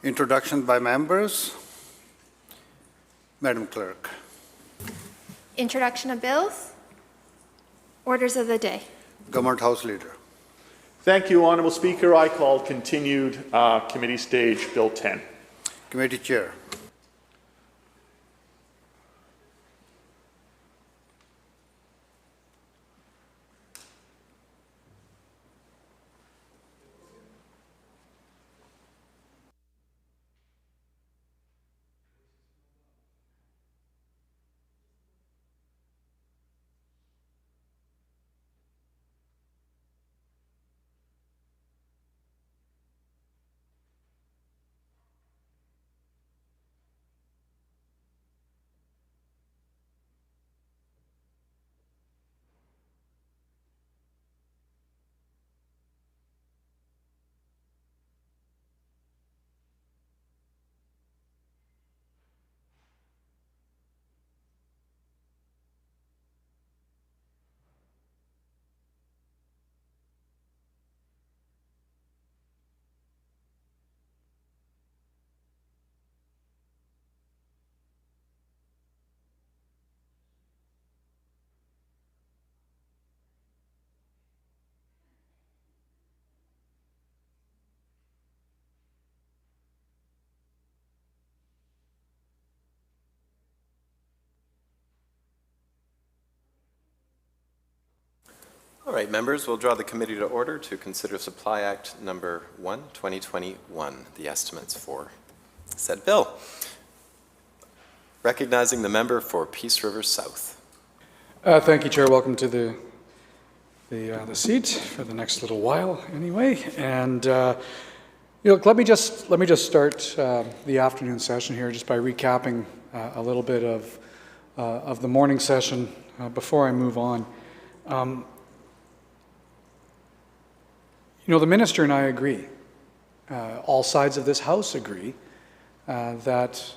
Introduction by members. Madam Clerk. Introduction of bills. Orders of the day. Government House Leader. Thank you, Honourable Speaker. I call continued committee stage Bill 10. Committee Chair. All right, members, we'll draw the committee to order to consider Supply Act number 1, 2021, the estimates for said bill. Recognizing the member for Peace River South. Thank you, Chair. Welcome to the seat for the next little while, anyway. And let me just start the afternoon session here just by recapping a little bit of the morning session before I move on. The minister and I agree. All sides of this House agree that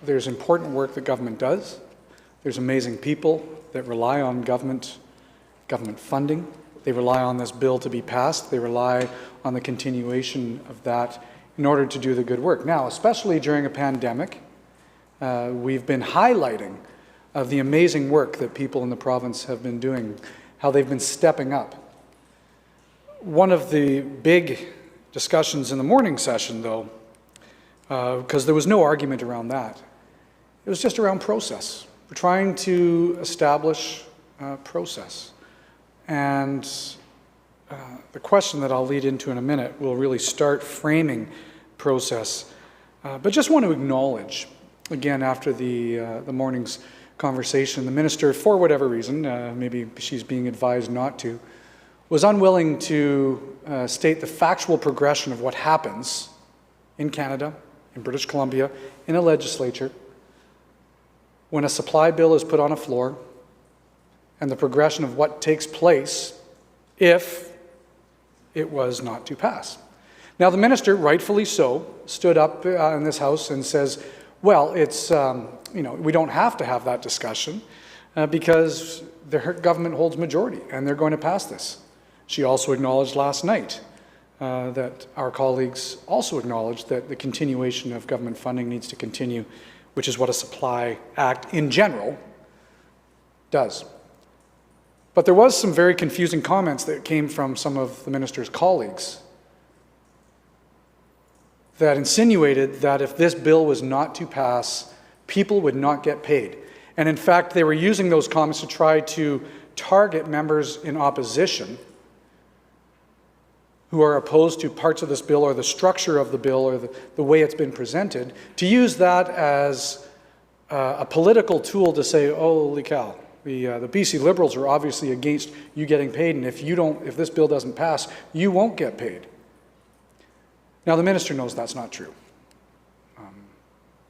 there's important work that government does. There's amazing people that rely on government funding. They rely on this bill to be passed. They rely on the continuation of that in order to do the good work. Now, especially during a pandemic, we've been highlighting of the amazing work that people in the province have been doing, how they've been stepping up. One of the big discussions in the morning session, though, because there was no argument around that, it was just around process. We're trying to establish process. And the question that I'll lead into in a minute will really start framing process. But just want to acknowledge, again, after the morning's conversation, the minister, for whatever reason, maybe she's being advised not to, was unwilling to state the factual progression of what happens in Canada, in British Columbia, in a legislature, when a supply bill is put on a floor, and the progression of what takes place if it was not to pass. Now, the minister, rightfully so, stood up in this House and says, well, it's, we don't have to have that discussion because the government holds majority and they're going to pass this. She also acknowledged last night that our colleagues also acknowledged that the continuation of government funding needs to continue, which is what a Supply Act in general does. But there was some very confusing comments that came from some of the minister's colleagues that insinuated that if this bill was not to pass, people would not get paid. And in fact, they were using those comments to try to target members in opposition who are opposed to parts of this bill or the structure of the bill or the way it's been presented, to use that as a political tool to say, oh, holy cow, the BC Liberals are obviously against you getting paid, and if this bill doesn't pass, you won't get paid. Now, the minister knows that's not true.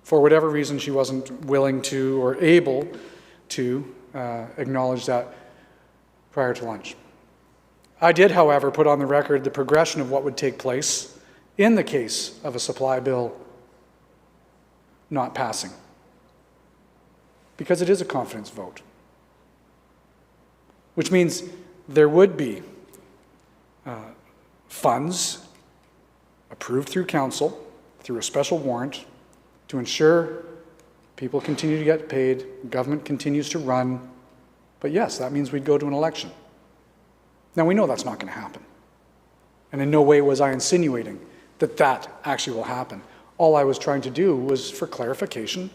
For whatever reason, she wasn't willing to or able to acknowledge that prior to lunch. I did, however, put on the record the progression of what would take place in the case of a supply bill not passing, because it is a confidence vote, which means there would be funds approved through council through a special warrant to ensure people continue to get paid, government continues to run. But yes, that means we'd go to an election. Now, we know that's not going to happen. And in no way was I insinuating that that actually will happen. All I was trying to do was, for clarification,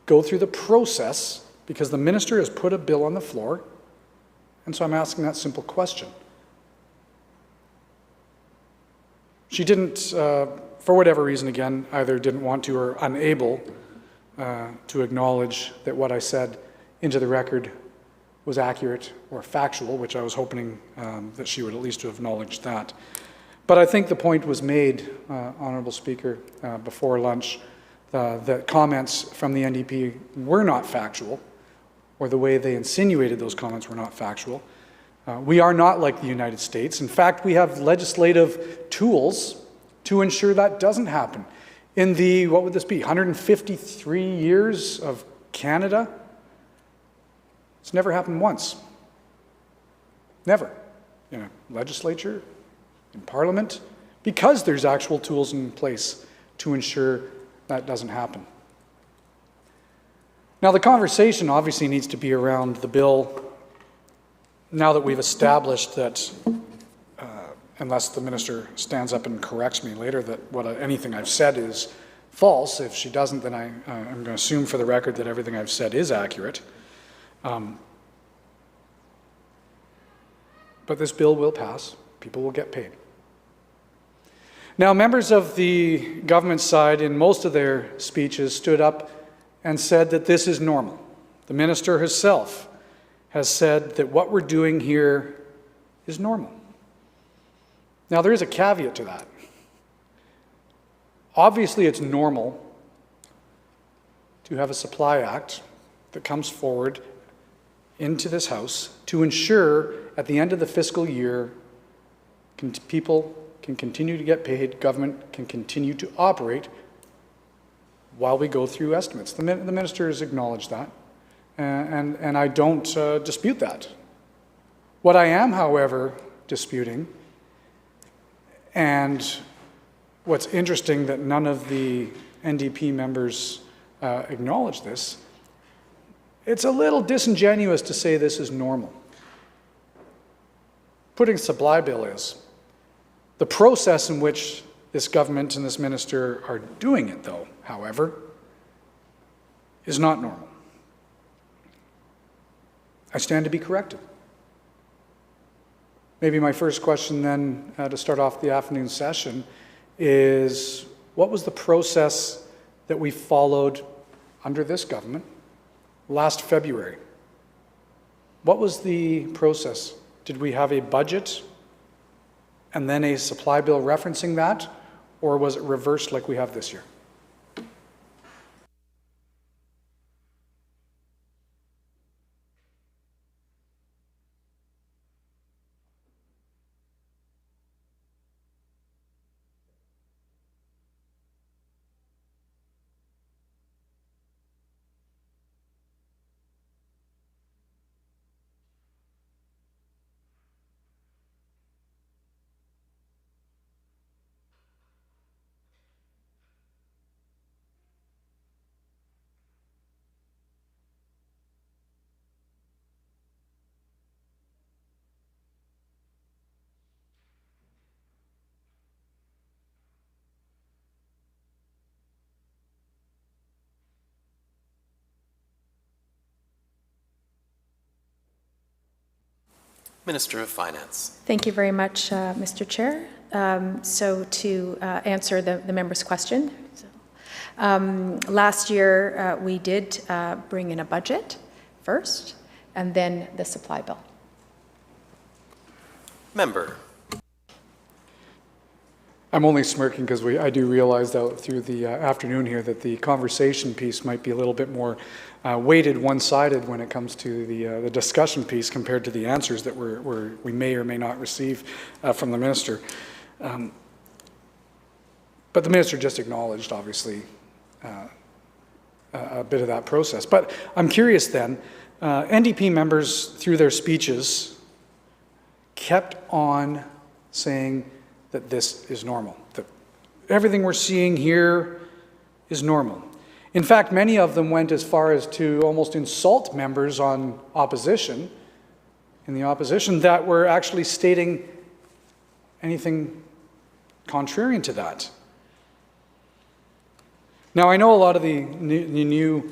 go through the process, because the minister has put a bill on the floor, and so I'm asking that simple question. She didn't, for whatever reason again, either didn't want to or unable to acknowledge that what I said into the record was accurate or factual, which I was hoping that she would at least have acknowledged that. But I think the point was made, Honourable Speaker, before lunch, that comments from the NDP were not factual, or the way they insinuated those comments were not factual. We are not like the United States. In fact, we have legislative tools to ensure that doesn't happen. In the, what would this be, 153 years of Canada, it's never happened once. Never. In a legislature, in Parliament, because there's actual tools in place to ensure that doesn't happen. Now, the conversation obviously needs to be around the bill now that we've established that, unless the minister stands up and corrects me later, that anything I've said is false. If she doesn't, then I'm going to assume for the record that everything I've said is accurate. But this bill will pass. People will get paid. Now, members of the government side in most of their speeches stood up and said that this is normal. The minister herself has said that what we're doing here is normal. Now, there is a caveat to that. Obviously, it's normal to have a supply act that comes forward into this House to ensure at the end of the fiscal year people can continue to get paid, government can continue to operate while we go through estimates. The minister has acknowledged that, and I don't dispute that. What I am, however, disputing, and what's interesting that none of the NDP members acknowledge this, it's a little disingenuous to say this is normal. Putting supply bill is. The process in which this government and this minister are doing it, though, however, is not normal. I stand to be corrected. Maybe my first question then, to start off the afternoon session, is what was the process that we followed under this government last February? What was the process? Did we have a budget and then a supply bill referencing that, or was it reversed like we have this year? Minister of Finance. Thank you very much, Mr. Chair. So to answer the member's question, last year we did bring in a budget first, and then the supply bill. Member. I'm only smirking because I do realize that through the afternoon here that the conversation piece might be a little bit more weighted one-sided when it comes to the discussion piece compared to the answers that we may or may not receive from the minister. But the minister just acknowledged, obviously, a bit of that process. But I'm curious then, NDP members through their speeches kept on saying that this is normal, that everything we're seeing here is normal. In fact, many of them went as far as to almost insult members in the opposition that were actually stating anything contrarian to that. Now, I know a lot of the new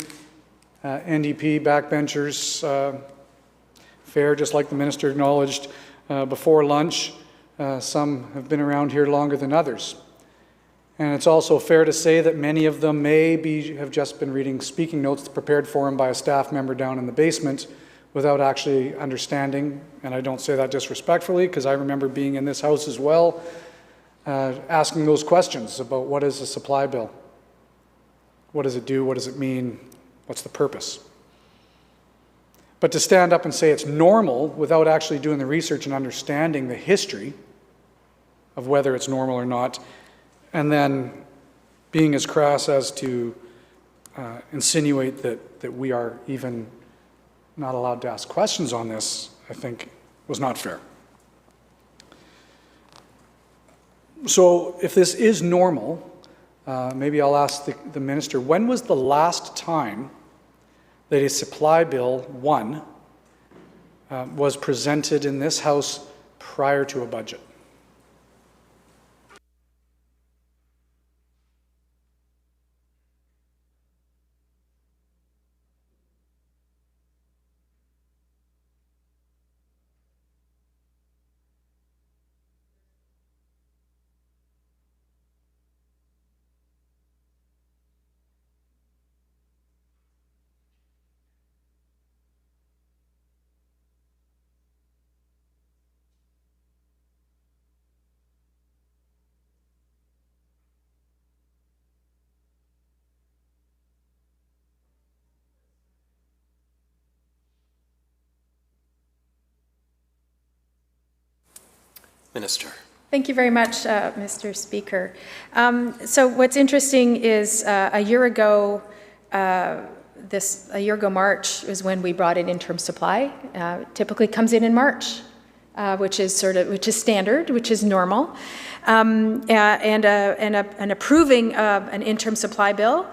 NDP backbenchers fare just like the minister acknowledged before lunch. Some have been around here longer than others. And it's also fair to say that many of them have just been reading speaking notes prepared for them by a staff member down in the basement without actually understanding, and I don't say that disrespectfully because I remember being in this house as well, asking those questions about what is a supply bill? What does it do? What does it mean? What's the purpose? But to stand up and say it's normal without actually doing the research and understanding the history of whether it's normal or not, and then being as crass as to insinuate that we are even not allowed to ask questions on this, I think was not fair. So if this is normal, maybe I'll ask the minister, when was the last time that a supply bill 1 was presented in this House prior to a budget? Minister. Thank you very much, Mr. Speaker. So what's interesting is a year ago March is when we brought in interim supply. Typically comes in March, which is standard, which is normal, and approving an interim supply bill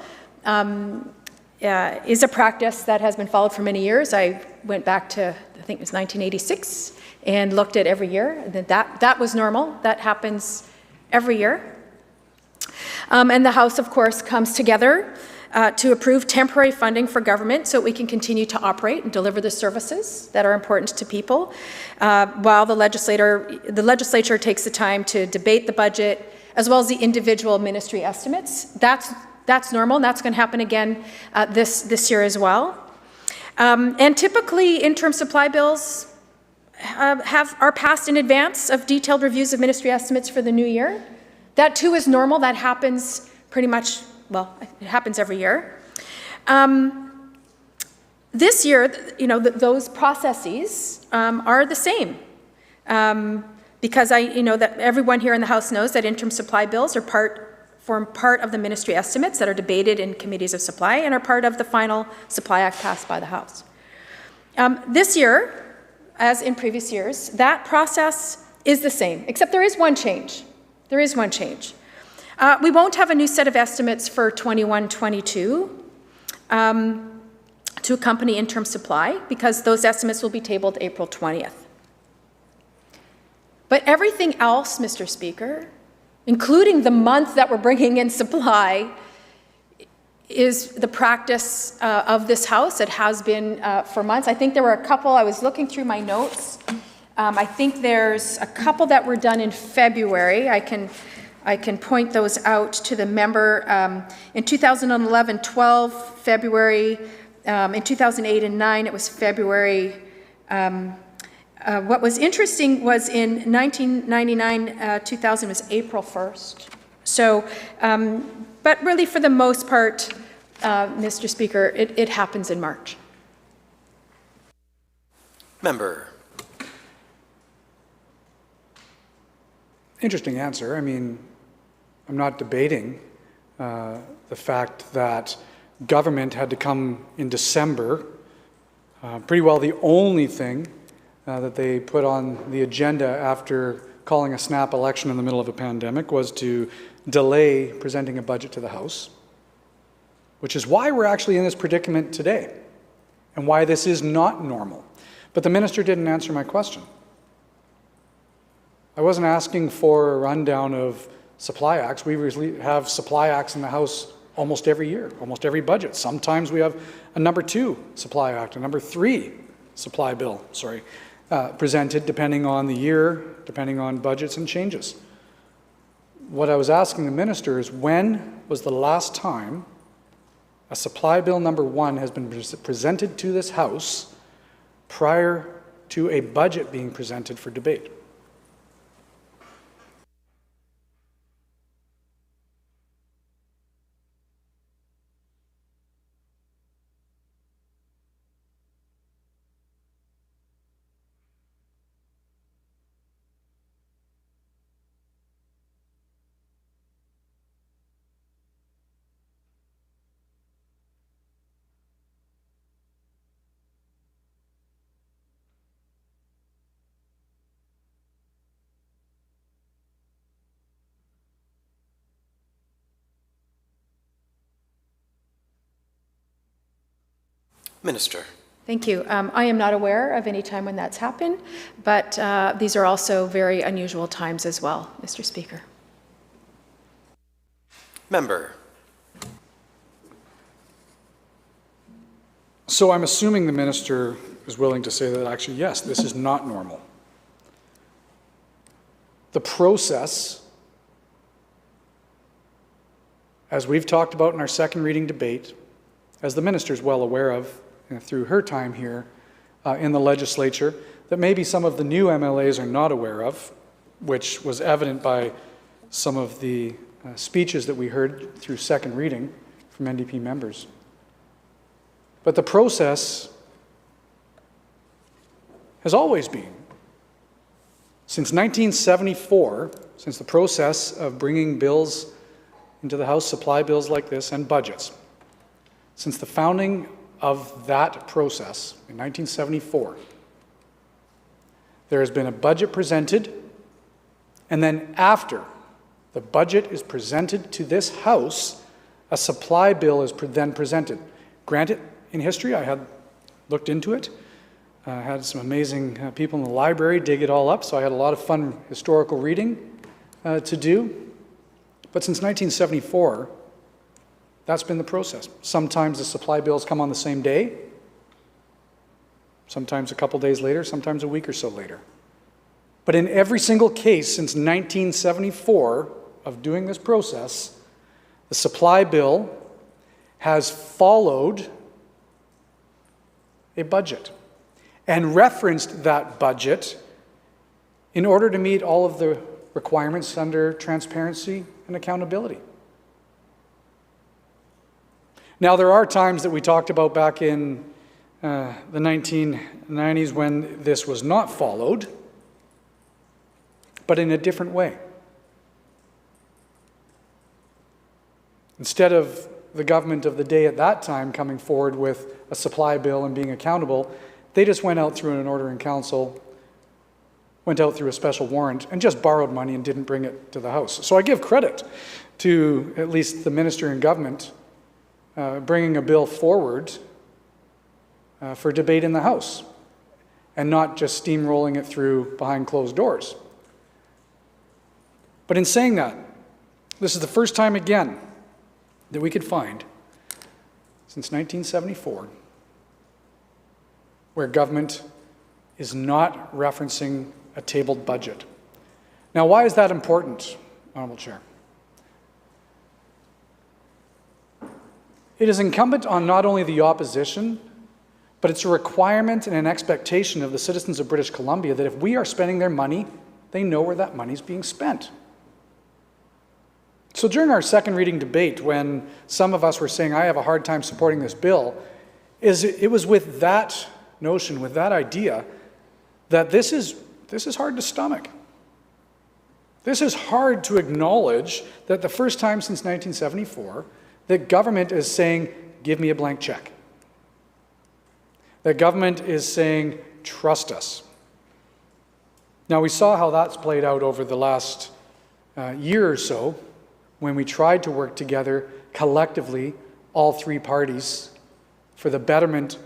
is a practice that has been followed for many years. I went back to, I think it was 1986. And looked at every year. That was normal. That happens every year. And the House, of course, comes together to approve temporary funding for government so we can continue to operate and deliver the services that are important to people, while the legislature takes the time to debate the budget as well as the individual ministry estimates. That's normal, and that's going to happen again this year as well. And typically, interim supply bills are passed in advance of detailed reviews of ministry estimates for the new year. That too is normal. That happens pretty much, well, it happens every year. This year, those processes are the same. Because that everyone here in the House knows that interim supply bills form part of the ministry estimates that are debated in committees of supply and are part of the final Supply Act passed by the House. This year, as in previous years, that process is the same, except there is one change. There is one change. We won't have a new set of estimates for 21-22 to accompany interim supply because those estimates will be tabled April 20th. But everything else, Mr. Speaker, including the month that we're bringing in supply, is the practice of this House. It has been for months. I think there were a couple, I was looking through my notes. I think there's a couple that were done in February. I can point those out to the member. In 2011, 12 February. In 2008 and 9, it was February. What was interesting was in 1999, 2000 was April 1st. So, but really for the most part, Mr. Speaker, it happens in March. Member. Interesting answer. I mean, I'm not debating the fact that government had to come in December. Pretty well the only thing that they put on the agenda after calling a snap election in the middle of a pandemic was to delay presenting a budget to the House, which is why we're actually in this predicament today and why this is not normal. But the minister didn't answer my question. I wasn't asking for a rundown of supply acts. We have supply acts in the House almost every year, almost every budget. Sometimes we have a number 2 supply act, a number 3 supply bill, presented depending on the year, depending on budgets and changes. What I was asking the minister is, when was the last time a supply bill number 1 has been presented to this House prior to a budget being presented for debate? Minister. Thank you. I am not aware of any time when that's happened, but these are also very unusual times as well, Mr. Speaker. Member. So I'm assuming the minister is willing to say that actually, yes, this is not normal. The process, as we've talked about in our second reading debate, as the minister is well aware of through her time here in the legislature, that maybe some of the new MLAs are not aware of, which was evident by some of the speeches that we heard through second reading from NDP members. But the process has always been, since 1974, since the process of bringing bills into the House, supply bills like this, and budgets, since the founding of that process in 1974, there has been a budget presented, and then after the budget is presented to this House, a supply bill is then presented. Granted, in history, I had looked into it. I had some amazing people in the library dig it all up, so I had a lot of fun historical reading to do. But since 1974, that's been the process. Sometimes the supply bills come on the same day, sometimes a couple days later, sometimes a week or so later. But in every single case since 1974 of doing this process, the supply bill has followed a budget and referenced that budget in order to meet all of the requirements under transparency and accountability. Now, there are times that we talked about back in the 1990s when this was not followed, but in a different way. Instead of the government of the day at that time coming forward with a supply bill and being accountable, they just went out through an order in council, went out through a special warrant, and just borrowed money and didn't bring it to the House. So I give credit to at least the minister in government bringing a bill forward for debate in the House and not just steamrolling it through behind closed doors. But in saying that, this is the first time again that we could find since 1974 where government is not referencing a tabled budget. Now, why is that important, Honourable Chair? It is incumbent on not only the opposition, but it's a requirement and an expectation of the citizens of British Columbia that if we are spending their money, they know where that money is being spent. So during our second reading debate, when some of us were saying, I have a hard time supporting this bill, it was with that notion, with that idea, that this is hard to stomach. This is hard to acknowledge that the first time since 1974 that government is saying, give me a blank check. That government is saying, trust us. Now, we saw how that's played out over the last year or so when we tried to work together collectively, all three parties, for the betterment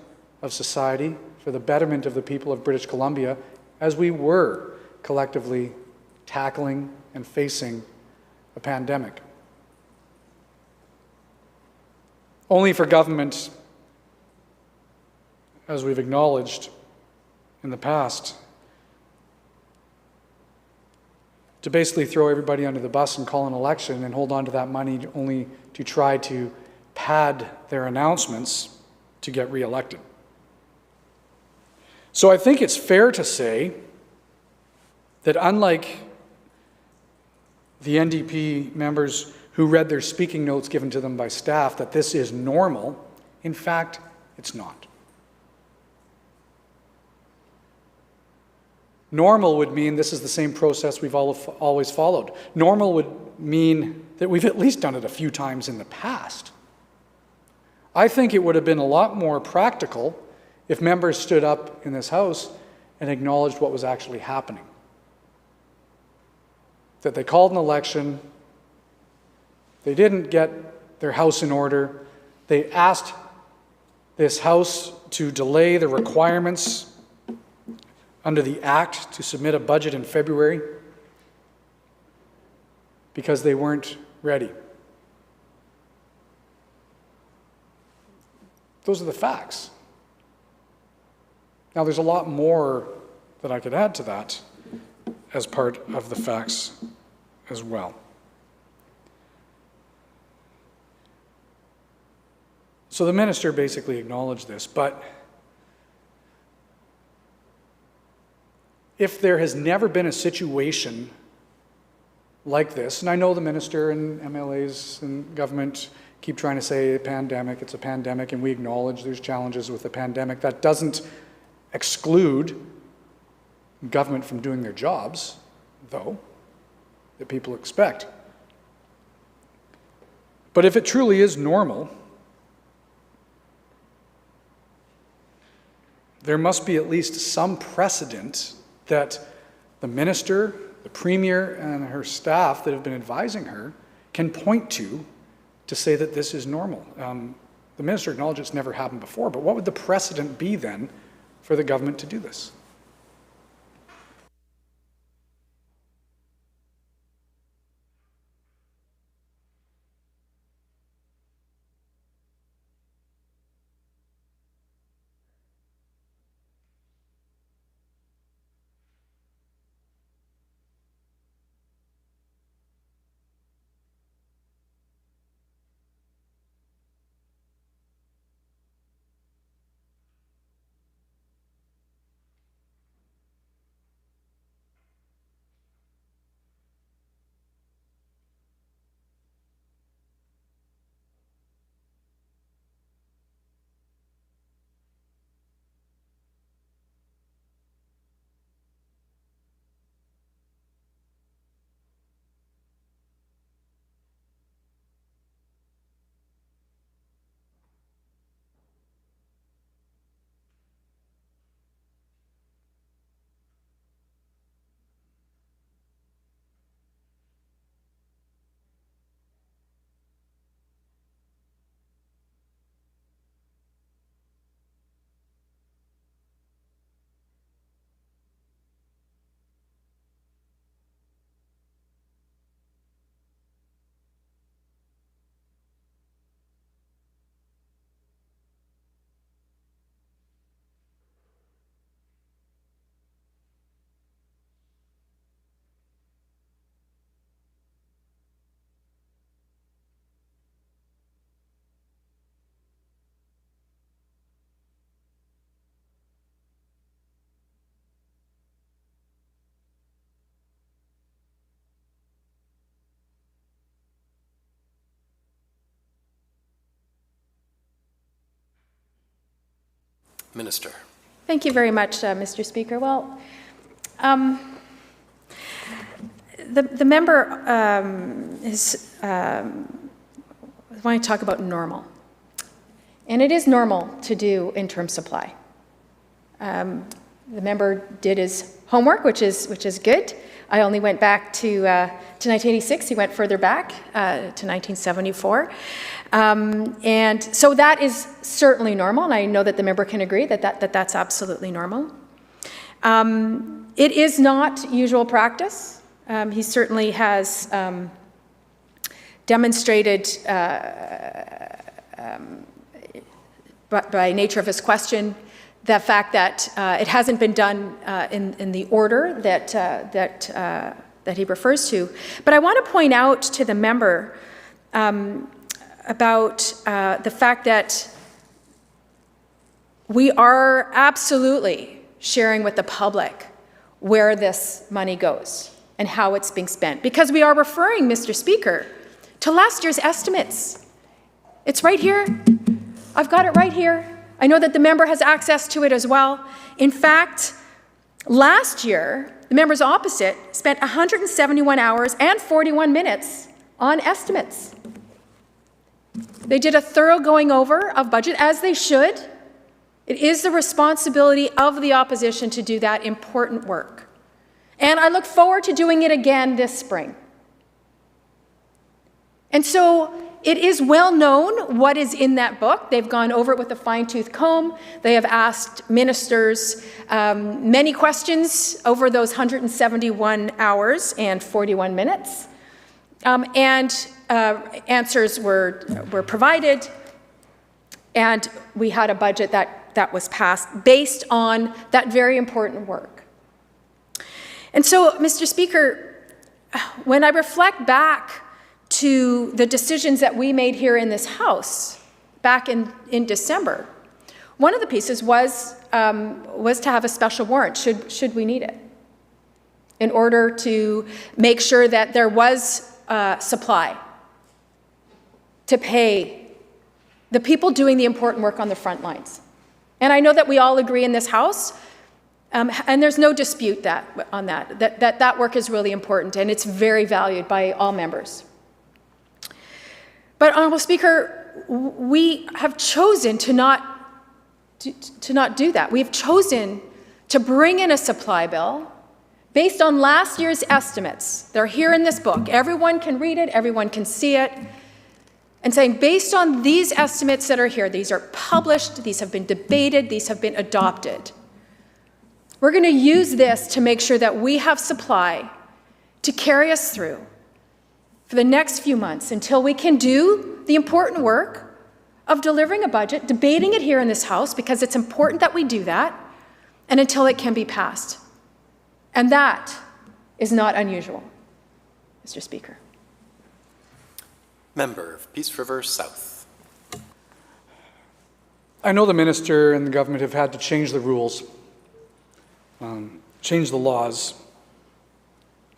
of society, for the betterment of the people of British Columbia, as we were collectively tackling and facing a pandemic. Only for government, as we've acknowledged in the past, to basically throw everybody under the bus and call an election and hold on to that money only to try to pad their announcements to get reelected. So I think it's fair to say that unlike the NDP members who read their speaking notes given to them by staff, that this is normal, in fact, it's not. Normal would mean this is the same process we've always followed. Normal would mean that we've at least done it a few times in the past. I think it would have been a lot more practical if members stood up in this House and acknowledged what was actually happening. That they called an election, they didn't get their house in order, they asked this House to delay the requirements under the Act to submit a budget in February because they weren't ready. Those are the facts. Now, there's a lot more that I could add to that as part of the facts as well. So the minister basically acknowledged this, but if there has never been a situation like this, and I know the minister and MLAs and government keep trying to say it's a pandemic, and we acknowledge there's challenges with the pandemic, that doesn't exclude government from doing their jobs, though, that people expect. But if it truly is normal, there must be at least some precedent that the minister, the premier, and her staff that have been advising her can point to say that this is normal. The minister acknowledged it's never happened before, but what would the precedent be then for the government to do this? Minister. Thank you very much, Mr. Speaker. Well, the member is wanting to talk about normal. And it is normal to do interim supply. The member did his homework, which is good. I only went back to 1986. He went further back to 1974. And so that is certainly normal, and I know that the member can agree that that's absolutely normal. It is not usual practice. He certainly has demonstrated, by nature of his question, the fact that it hasn't been done in the order that he refers to. But I want to point out to the member about the fact that we are absolutely sharing with the public where this money goes and how it's being spent, because we are referring, Mr. Speaker, to last year's estimates. It's right here. I've got it right here. I know that the member has access to it as well. In fact, last year, the members opposite spent 171 hours and 41 minutes on estimates. They did a thorough going over of budget, as they should. It is the responsibility of the opposition to do that important work. And I look forward to doing it again this spring. And so it is well known what is in that book. They've gone over it with a fine-tooth comb. They have asked ministers many questions over those 171 hours and 41 minutes. Answers were provided, and we had a budget that was passed based on that very important work. And so, Mr. Speaker, when I reflect back to the decisions that we made here in this House back in December, one of the pieces was to have a special warrant, should we need it, in order to make sure that there was supply to pay the people doing the important work on the front lines. And I know that we all agree in this House, and there's no dispute on that work is really important, and it's very valued by all members. But, Honourable Speaker, we have chosen to not do that. We've chosen to bring in a supply bill based on last year's estimates. They're here in this book. Everyone can read it, everyone can see it. And saying, based on these estimates that are here, these are published, these have been debated, these have been adopted. We're going to use this to make sure that we have supply to carry us through for the next few months until we can do the important work of delivering a budget, debating it here in this House, because it's important that we do that, and until it can be passed. And that is not unusual, Mr. Speaker. Member of Peace River South. I know the minister and the government have had to change the rules, change the laws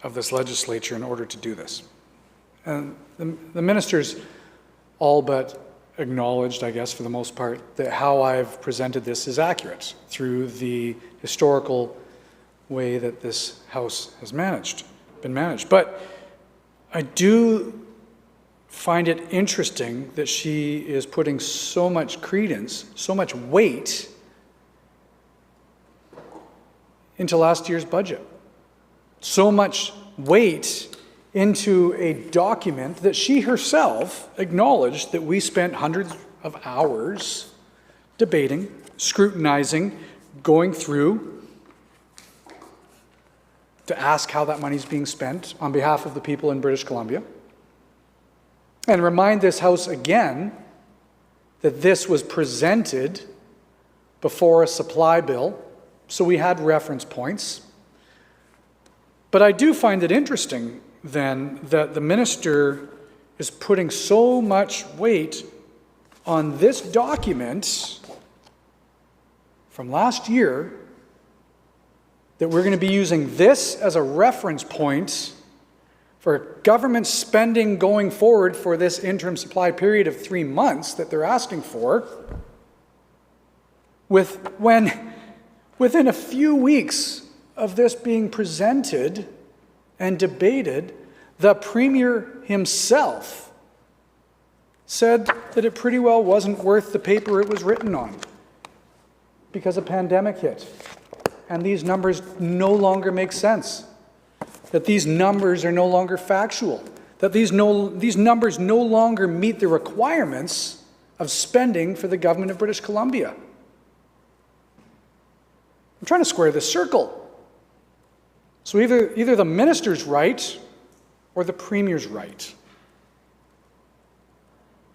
of this legislature in order to do this. And the minister's all but acknowledged, I guess, for the most part, that how I've presented this is accurate through the historical way that this House has been managed. But I do find it interesting that she is putting so much credence, so much weight into last year's budget. So much weight into a document that she herself acknowledged that we spent hundreds of hours debating, scrutinizing, going through to ask how that money is being spent on behalf of the people in British Columbia. And remind this House again that this was presented before a supply bill, so we had reference points. But I do find it interesting then that the minister is putting so much weight on this document from last year that we're going to be using this as a reference point for government spending going forward for this interim supply period of 3 months that they're asking for, when within a few weeks of this being presented and debated, the Premier himself said that it pretty well wasn't worth the paper it was written on because a pandemic hit, and these numbers no longer make sense. that these numbers are no longer factual, that these numbers no longer meet the requirements of spending for the government of British Columbia. I'm trying to square this circle. So either the minister's right or the premier's right.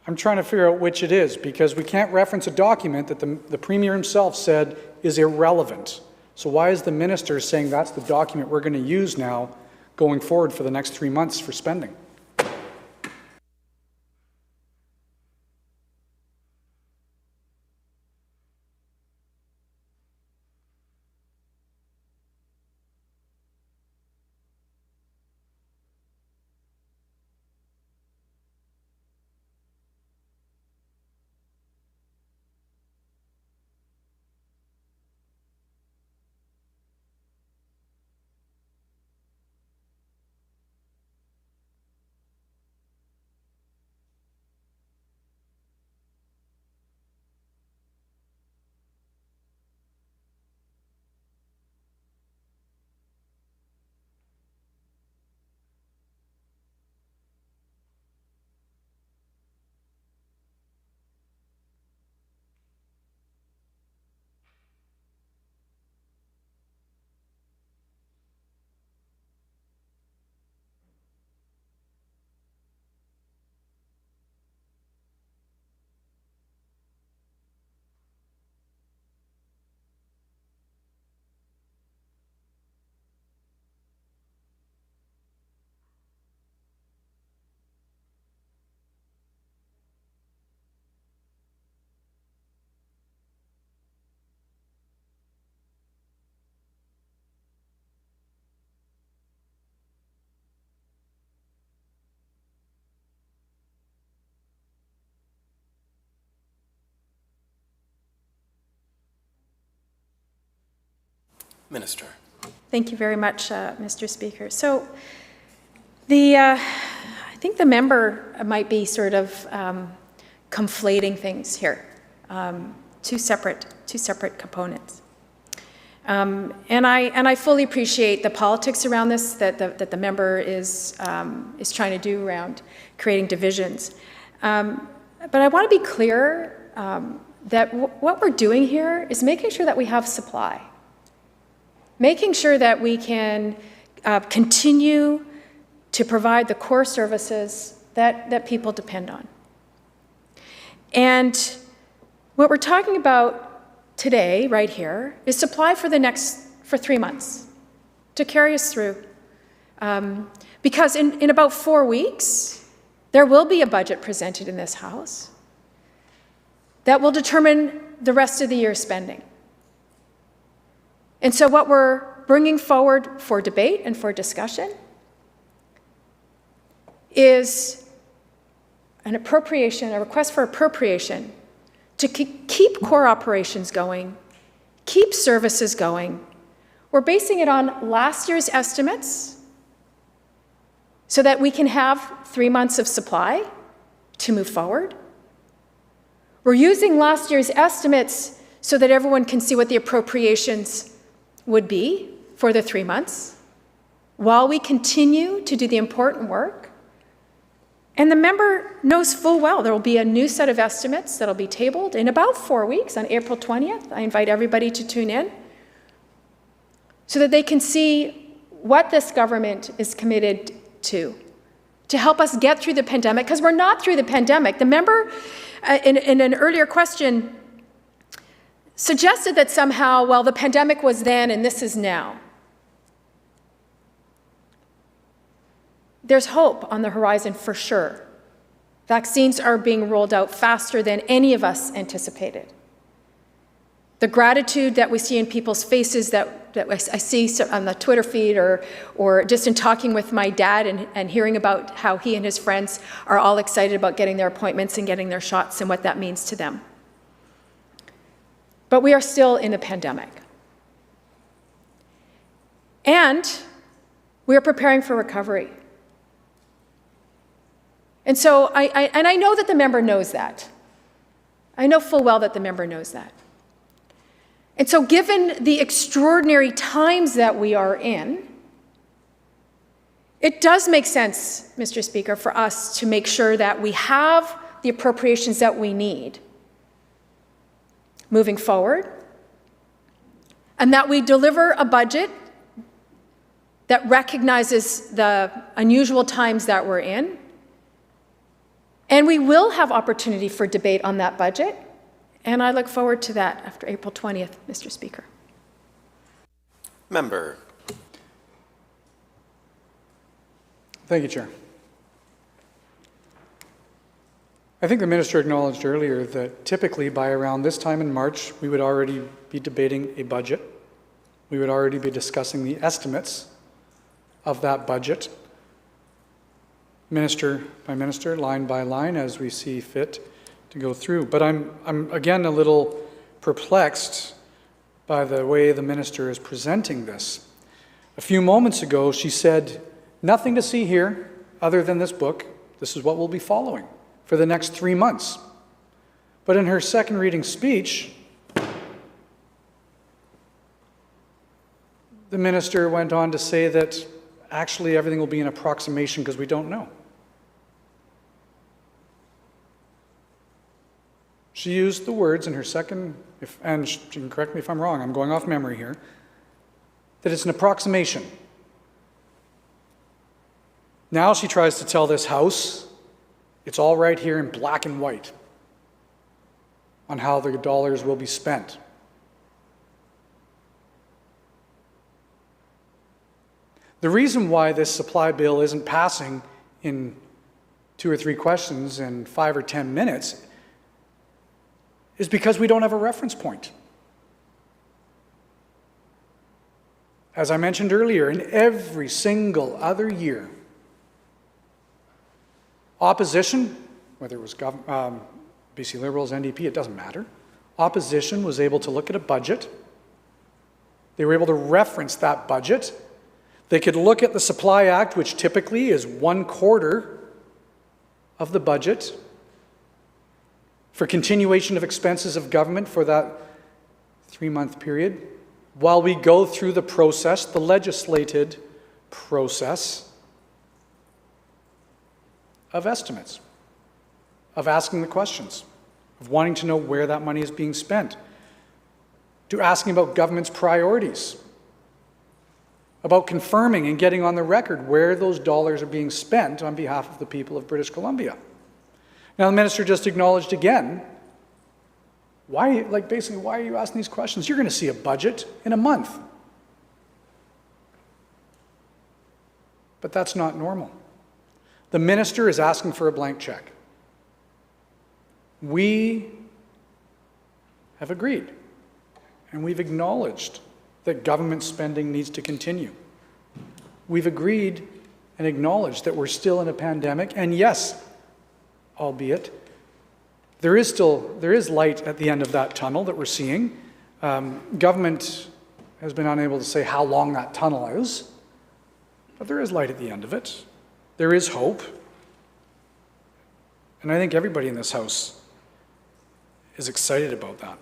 I'm trying to figure out which it is, because we can't reference a document that the premier himself said is irrelevant. So why is the minister saying that's the document we're going to use now going forward for the next 3 months for spending? Minister. Thank you very much, Mr. Speaker. So I think the member might be sort of conflating things here, two separate components. And I fully appreciate the politics around this that the member is trying to do around creating divisions. But I want to be clear that what we're doing here is making sure that we have supply, making sure that we can continue to provide the core services that people depend on. And what we're talking about today, right here, is supply for 3 months to carry us through. Because in about 4 weeks, there will be a budget presented in this House that will determine the rest of the year's spending. And so what we're bringing forward for debate and for discussion is a request for appropriation to keep core operations going, keep services going. We're basing it on last year's estimates so that we can have 3 months of supply to move forward. We're using last year's estimates so that everyone can see what the appropriations would be for the 3 months while we continue to do the important work. And the member knows full well there will be a new set of estimates that will be tabled in about 4 weeks on April 20th. I invite everybody to tune in so that they can see what this government is committed to help us get through the pandemic, because we're not through the pandemic. The member, in an earlier question, suggested that somehow, well, the pandemic was then and this is now. There's hope on the horizon for sure. Vaccines are being rolled out faster than any of us anticipated. The gratitude that we see in people's faces that I see on the Twitter feed or just in talking with my dad and hearing about how he and his friends are all excited about getting their appointments and getting their shots and what that means to them. But we are still in a pandemic. And we are preparing for recovery. And so I know that the member knows that. I know full well that the member knows that. And so given the extraordinary times that we are in, It does make sense, Mr. Speaker, for us to make sure that we have the appropriations that we need moving forward, and that we deliver a budget that recognizes the unusual times that we're in. And we will have opportunity for debate on that budget, and I look forward to that after April 20th, Mr. Speaker. Member. Thank you, Chair. I think the minister acknowledged earlier that typically by around this time in March, we would already be debating a budget. We would already be discussing the estimates of that budget, minister by minister, line by line, as we see fit to go through. But I'm again a little perplexed by the way the minister is presenting this. A few moments ago, she said, nothing to see here other than this book. This is what we'll be following for the next 3 months. But in her second reading speech, the minister went on to say that actually everything will be an approximation because we don't know. She used the words in her second, and she can correct me if I'm wrong, I'm going off memory here, that it's an approximation. Now she tries to tell this House it's all right here in black and white on how the dollars will be spent. The reason why this supply bill isn't passing in 2 or 3 questions in 5 or 10 minutes is because we don't have a reference point. As I mentioned earlier, in every single other year, opposition, whether it was BC Liberals, NDP, it doesn't matter, opposition was able to look at a budget. They were able to reference that budget. They could look at the Supply Act, which typically is 1/4 of the budget for continuation of expenses of government for that 3-month period, while we go through the process, the legislated process of estimates, of asking the questions, of wanting to know where that money is being spent, to asking about government's priorities, about confirming and getting on the record where those dollars are being spent on behalf of the people of British Columbia. Now, the minister just acknowledged again, why are you asking these questions? You're going to see a budget in a month. But that's not normal. The minister is asking for a blank check. We have agreed, and we've acknowledged that government spending needs to continue. We've agreed and acknowledged that we're still in a pandemic, and yes, albeit, there is light at the end of that tunnel that we're seeing. Government has been unable to say how long that tunnel is, but there is light at the end of it. There is hope. And I think everybody in this House is excited about that.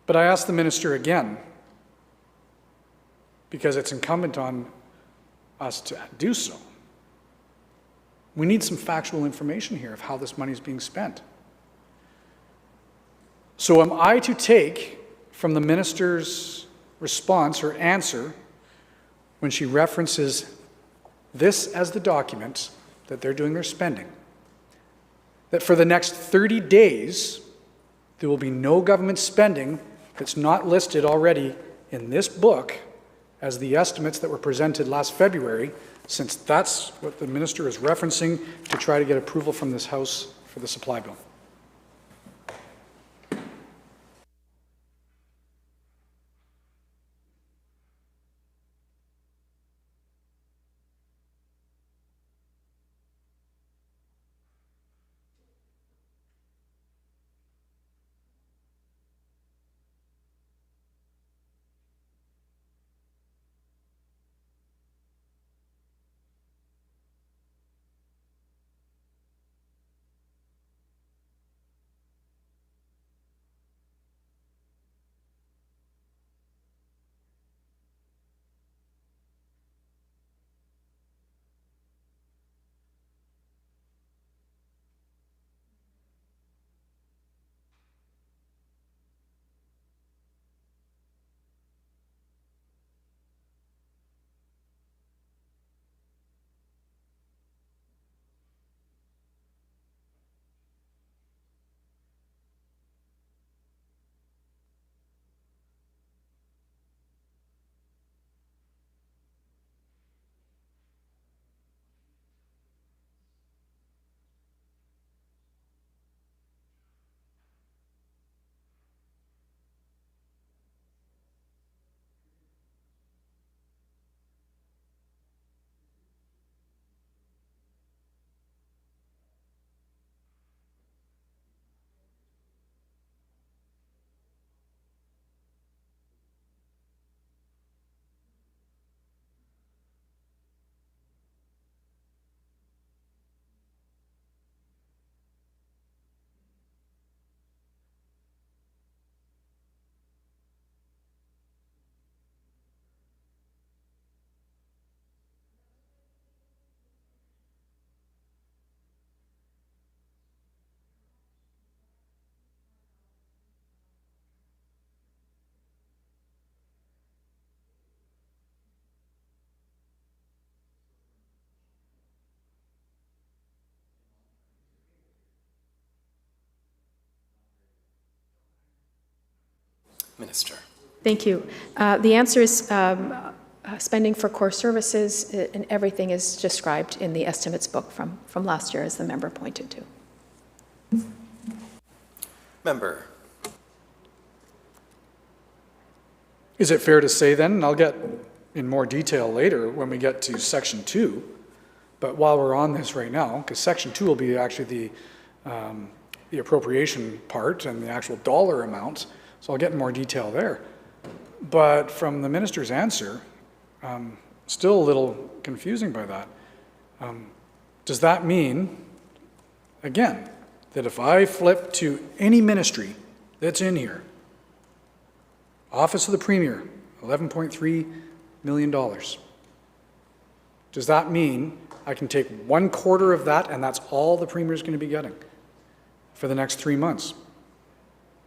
But I ask the minister again, because it's incumbent on us to do so. We need some factual information here of how this money is being spent. So am I to take from the minister's response or answer when she references this as the document that they're doing their spending, that for the next 30 days, there will be no government spending that's not listed already in this book as the estimates that were presented last February, since that's what the minister is referencing to try to get approval from this House for the supply bill. Minister. Thank you. The answer is spending for core services and everything is described in the estimates book from last year, as the member pointed to. Member. Is it fair to say then, and I'll get in more detail later when we get to section 2, but while we're on this right now, because section 2 will be actually the appropriation part and the actual dollar amounts, so I'll get in more detail there. But from the minister's answer, still a little confusing by that. Does that mean, again, that if I flip to any ministry that's in here, Office of the Premier, $11.3 million, does that mean I can take 1/4 of that and that's all the Premier is going to be getting for the next 3 months?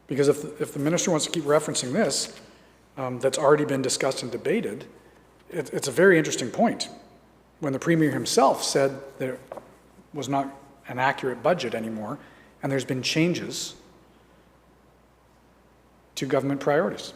Because if the minister wants to keep referencing this, that's already been discussed and debated, it's a very interesting point. When the Premier himself said there was not an accurate budget anymore, and there's been changes to government priorities.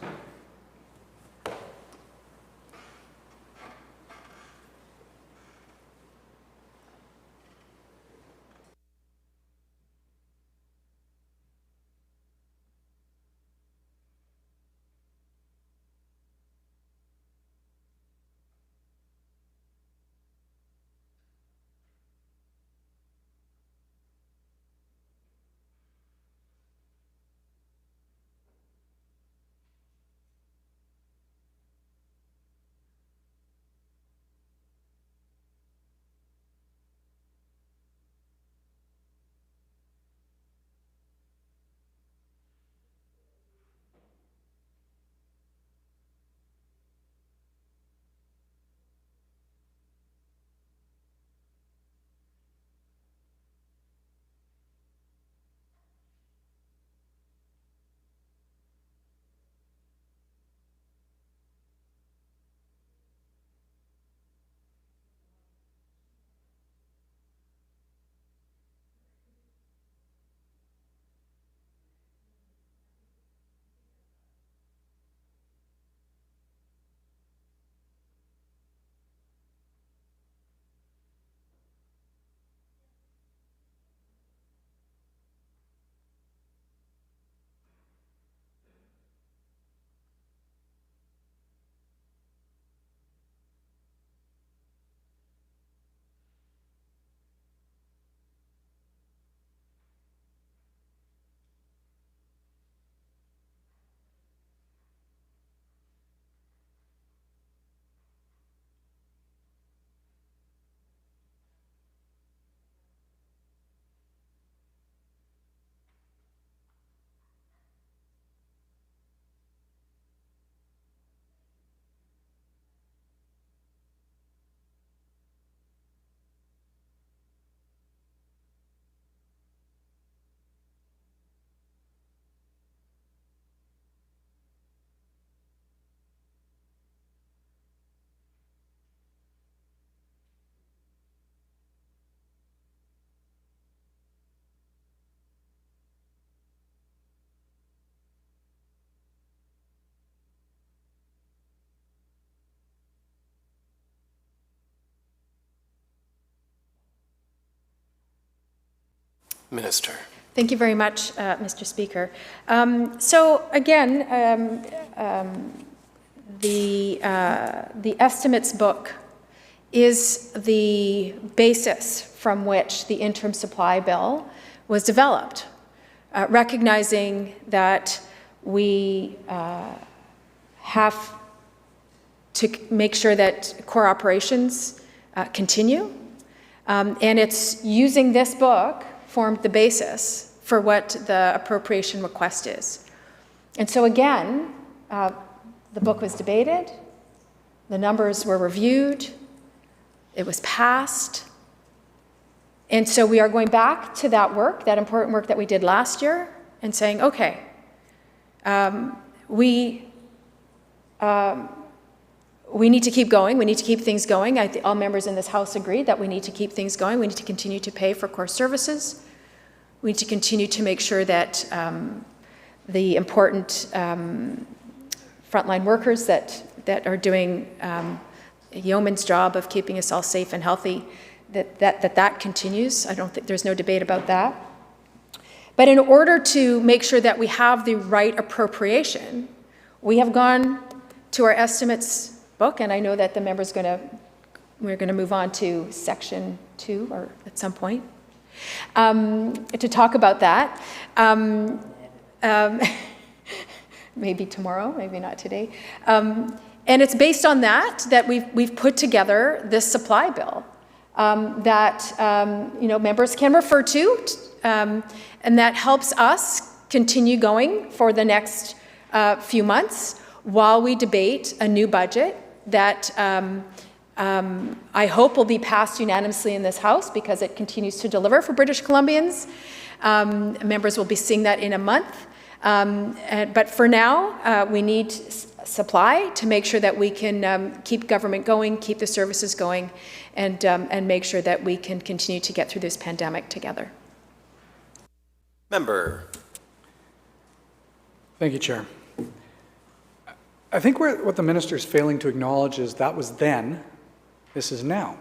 Minister. Thank you very much, Mr. Speaker. So again, the estimates book is the basis from which the interim supply bill was developed, recognizing that we have to make sure that core operations continue. And it's using this book formed the basis for what the appropriation request is. And so again, the book was debated, the numbers were reviewed, it was passed. And so we are going back to that work, that important work that we did last year, and saying, okay, we need to keep going. We need to keep things going. I think all members in this House agree that we need to keep things going. We need to continue to pay for core services. We need to continue to make sure that the important frontline workers that are doing a yeoman's job of keeping us all safe and healthy, that continues. I don't think there's no debate about that. But in order to make sure that we have the right appropriation, we have gone to our estimates book, and I know that the member's we're going to move on to section 2 or at some point to talk about that. Maybe tomorrow, maybe not today. And it's based on that we've put together this supply bill that members can refer to, and that helps us continue going for the next few months while we debate a new budget that I hope will be passed unanimously in this House because it continues to deliver for British Columbians. Members will be seeing that in a month. But for now, we need supply to make sure that we can keep government going, keep the services going, and make sure that we can continue to get through this pandemic together. Member. Thank you, Chair. I think what the minister is failing to acknowledge is that was then, this is now.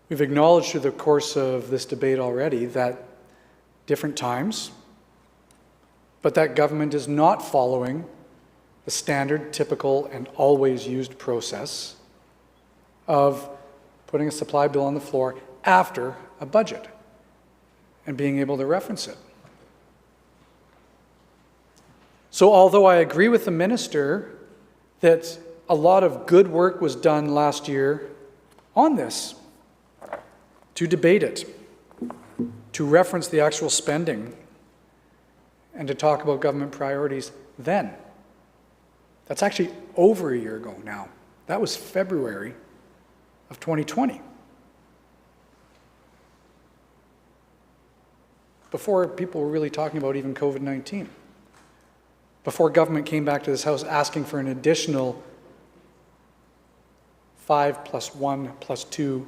We've acknowledged through the course of this debate already that different times, but that government is not following the standard, typical, and always used process of putting a supply bill on the floor after a budget and being able to reference it. So although I agree with the minister that a lot of good work was done last year on this, to debate it, to reference the actual spending, and to talk about government priorities then. That's actually over a year ago now. That was February of 2020. Before people were really talking about even COVID-19. Before government came back to this House asking for an additional 5 + 1 + 2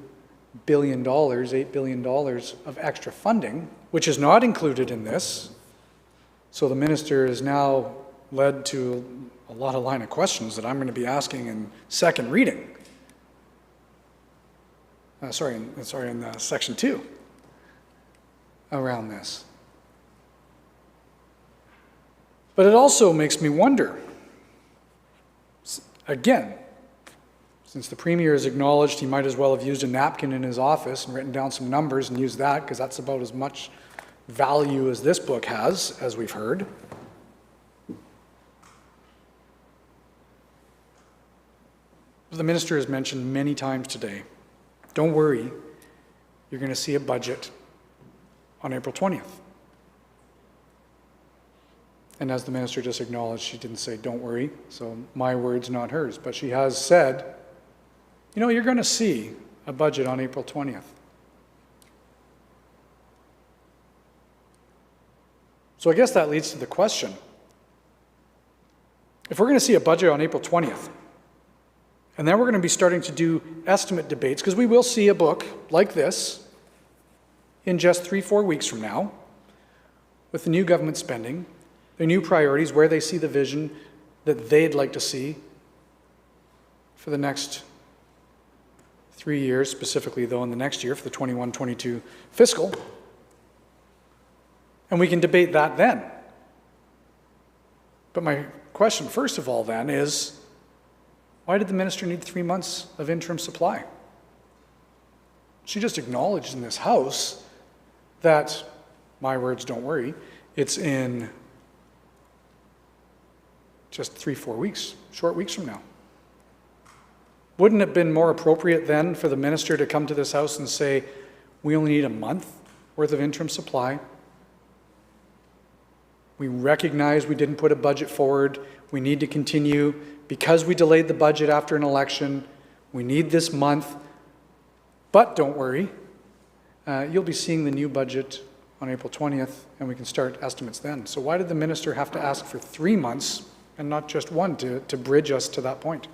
billion dollars, $8 billion of extra funding, which is not included in this. So the minister is now led to a lot of line of questions that I'm going to be asking in second reading. In section 2 around this. But it also makes me wonder, again, since the Premier has acknowledged he might as well have used a napkin in his office and written down some numbers and used that because that's about as much value as this book has, as we've heard. The minister has mentioned many times today, don't worry, you're going to see a budget on April 20th. And as the minister just acknowledged, she didn't say, don't worry, so my words, not hers. But she has said, you're going to see a budget on April 20th. So I guess that leads to the question. If we're going to see a budget on April 20th, and then we're going to be starting to do estimate debates, because we will see a book like this in just 3-4 weeks from now, with the new government spending, their new priorities, where they see the vision that they'd like to see for the next 3 years, specifically though in the next year for the 21-22 fiscal. And we can debate that then. But my question, first of all, then, is why did the minister need 3 months of interim supply? She just acknowledged in this House that, my words, don't worry, it's in just 3-4 weeks, short weeks from now. Wouldn't it have been more appropriate then for the minister to come to this House and say, we only need a month worth of interim supply? We recognize we didn't put a budget forward. We need to continue. Because we delayed the budget after an election, we need this month. But don't worry, you'll be seeing the new budget on April 20th, and we can start estimates then. So why did the minister have to ask for 3 months and not just one to bridge us to that point?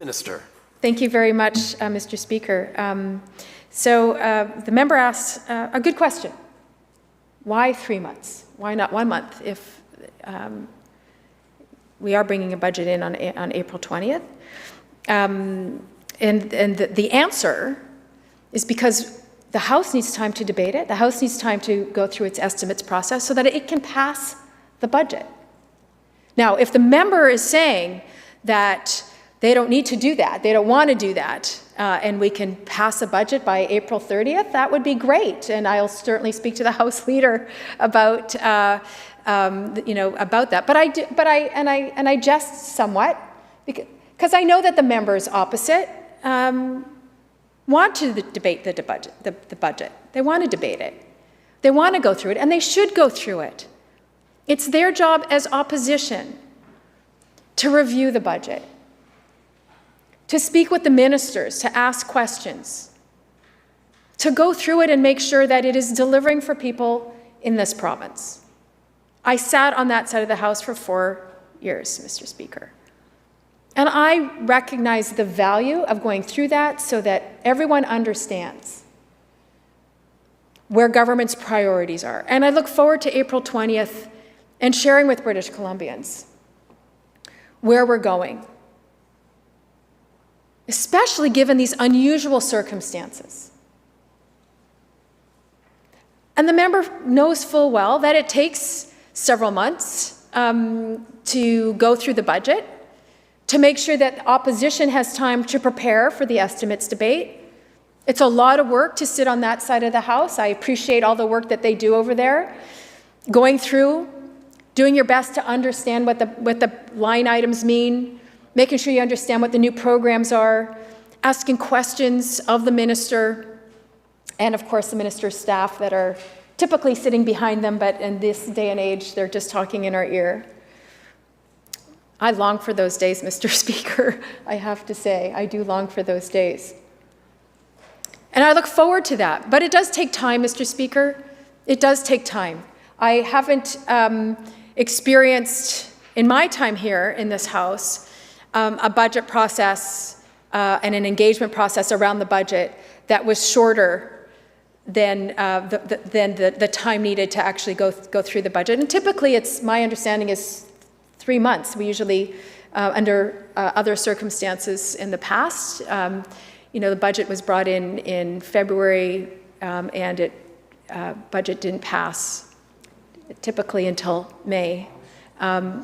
Minister. Thank you very much, Mr. Speaker. The member asks a good question. Why 3 months? Why not 1 month if we are bringing a budget in on April 20th? And the answer is because the House needs time to debate it. The House needs time to go through its estimates process so that it can pass the budget. Now, if the member is saying that they don't need to do that, they don't want to do that, and we can pass a budget by April 30th, that would be great. And I'll certainly speak to the House Leader about, about that. But I jest somewhat because I know that the members opposite want to debate the budget. They want to debate it. They want to go through it, and they should go through it. It's their job as opposition to review the budget, to speak with the ministers, to ask questions, to go through it and make sure that it is delivering for people in this province. I sat on that side of the House for 4 years, Mr. Speaker. And I recognize the value of going through that so that everyone understands where government's priorities are. And I look forward to April 20th and sharing with British Columbians where we're going, especially given these unusual circumstances. And the member knows full well that it takes several months to go through the budget, to make sure that opposition has time to prepare for the estimates debate. It's a lot of work to sit on that side of the House. I appreciate all the work that they do over there, going through, doing your best to understand what the line items mean, making sure you understand what the new programs are, asking questions of the minister, and of course the minister's staff that are typically sitting behind them, but in this day and age, they're just talking in our ear. I long for those days, Mr. Speaker. I have to say, I do long for those days. And I look forward to that. But it does take time, Mr. Speaker. It does take time. I haven't experienced, in my time here in this House, a budget process and an engagement process around the budget that was shorter than the time needed to actually go through the budget. And typically, it's my understanding is 3 months. We usually, under other circumstances in the past, the budget was brought in February, and budget didn't pass typically until May.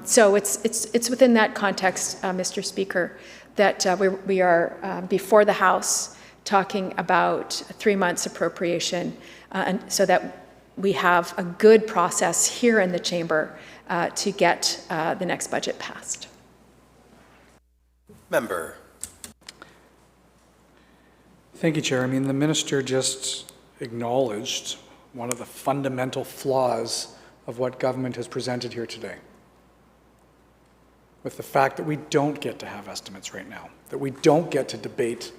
So it's within that context, Mr. Speaker, that we are before the House talking about 3 months appropriation, and so that we have a good process here in the chamber to get the next budget passed. Member. Thank you, Chair. I mean, the minister just acknowledged one of the fundamental flaws of what government has presented here today, with the fact that we don't get to have estimates right now, that we don't get to debate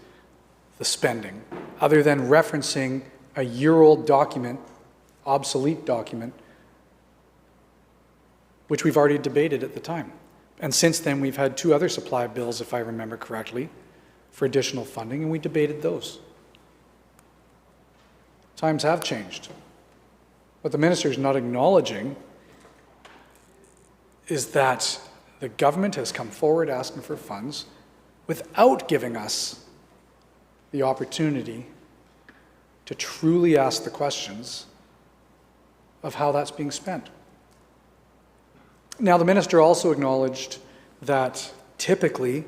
the spending, other than referencing a year-old document, obsolete document, which we've already debated at the time. And since then, we've had 2 other supply bills, if I remember correctly, for additional funding, and we debated those. Times have changed. What the minister is not acknowledging is that the government has come forward asking for funds without giving us the opportunity to truly ask the questions of how that's being spent. Now, the minister also acknowledged that typically,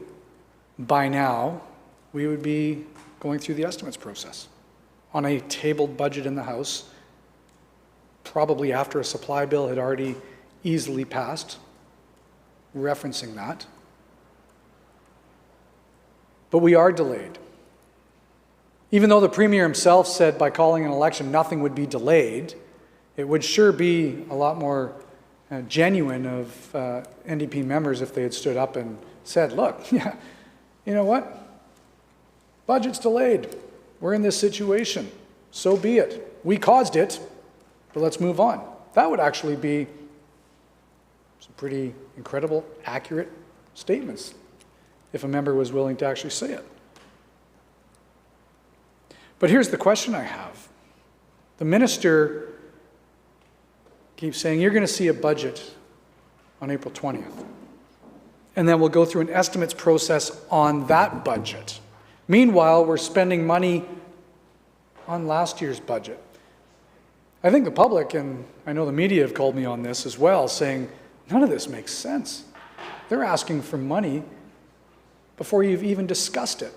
by now, we would be going through the estimates process on a tabled budget in the House, probably after a supply bill had already easily passed, referencing that. But we are delayed. Even though the Premier himself said by calling an election nothing would be delayed, it would sure be a lot more genuine of NDP members if they had stood up and said, look, yeah, you know what? Budget's delayed. We're in this situation. So be it. We caused it, but let's move on. That would actually be some pretty incredible, accurate statements if a member was willing to actually say it. But here's the question I have. The minister keeps saying, you're going to see a budget on April 20th. And then we'll go through an estimates process on that budget. Meanwhile, we're spending money on last year's budget. I think the public, and I know the media have called me on this as well, saying, none of this makes sense. They're asking for money before you've even discussed it.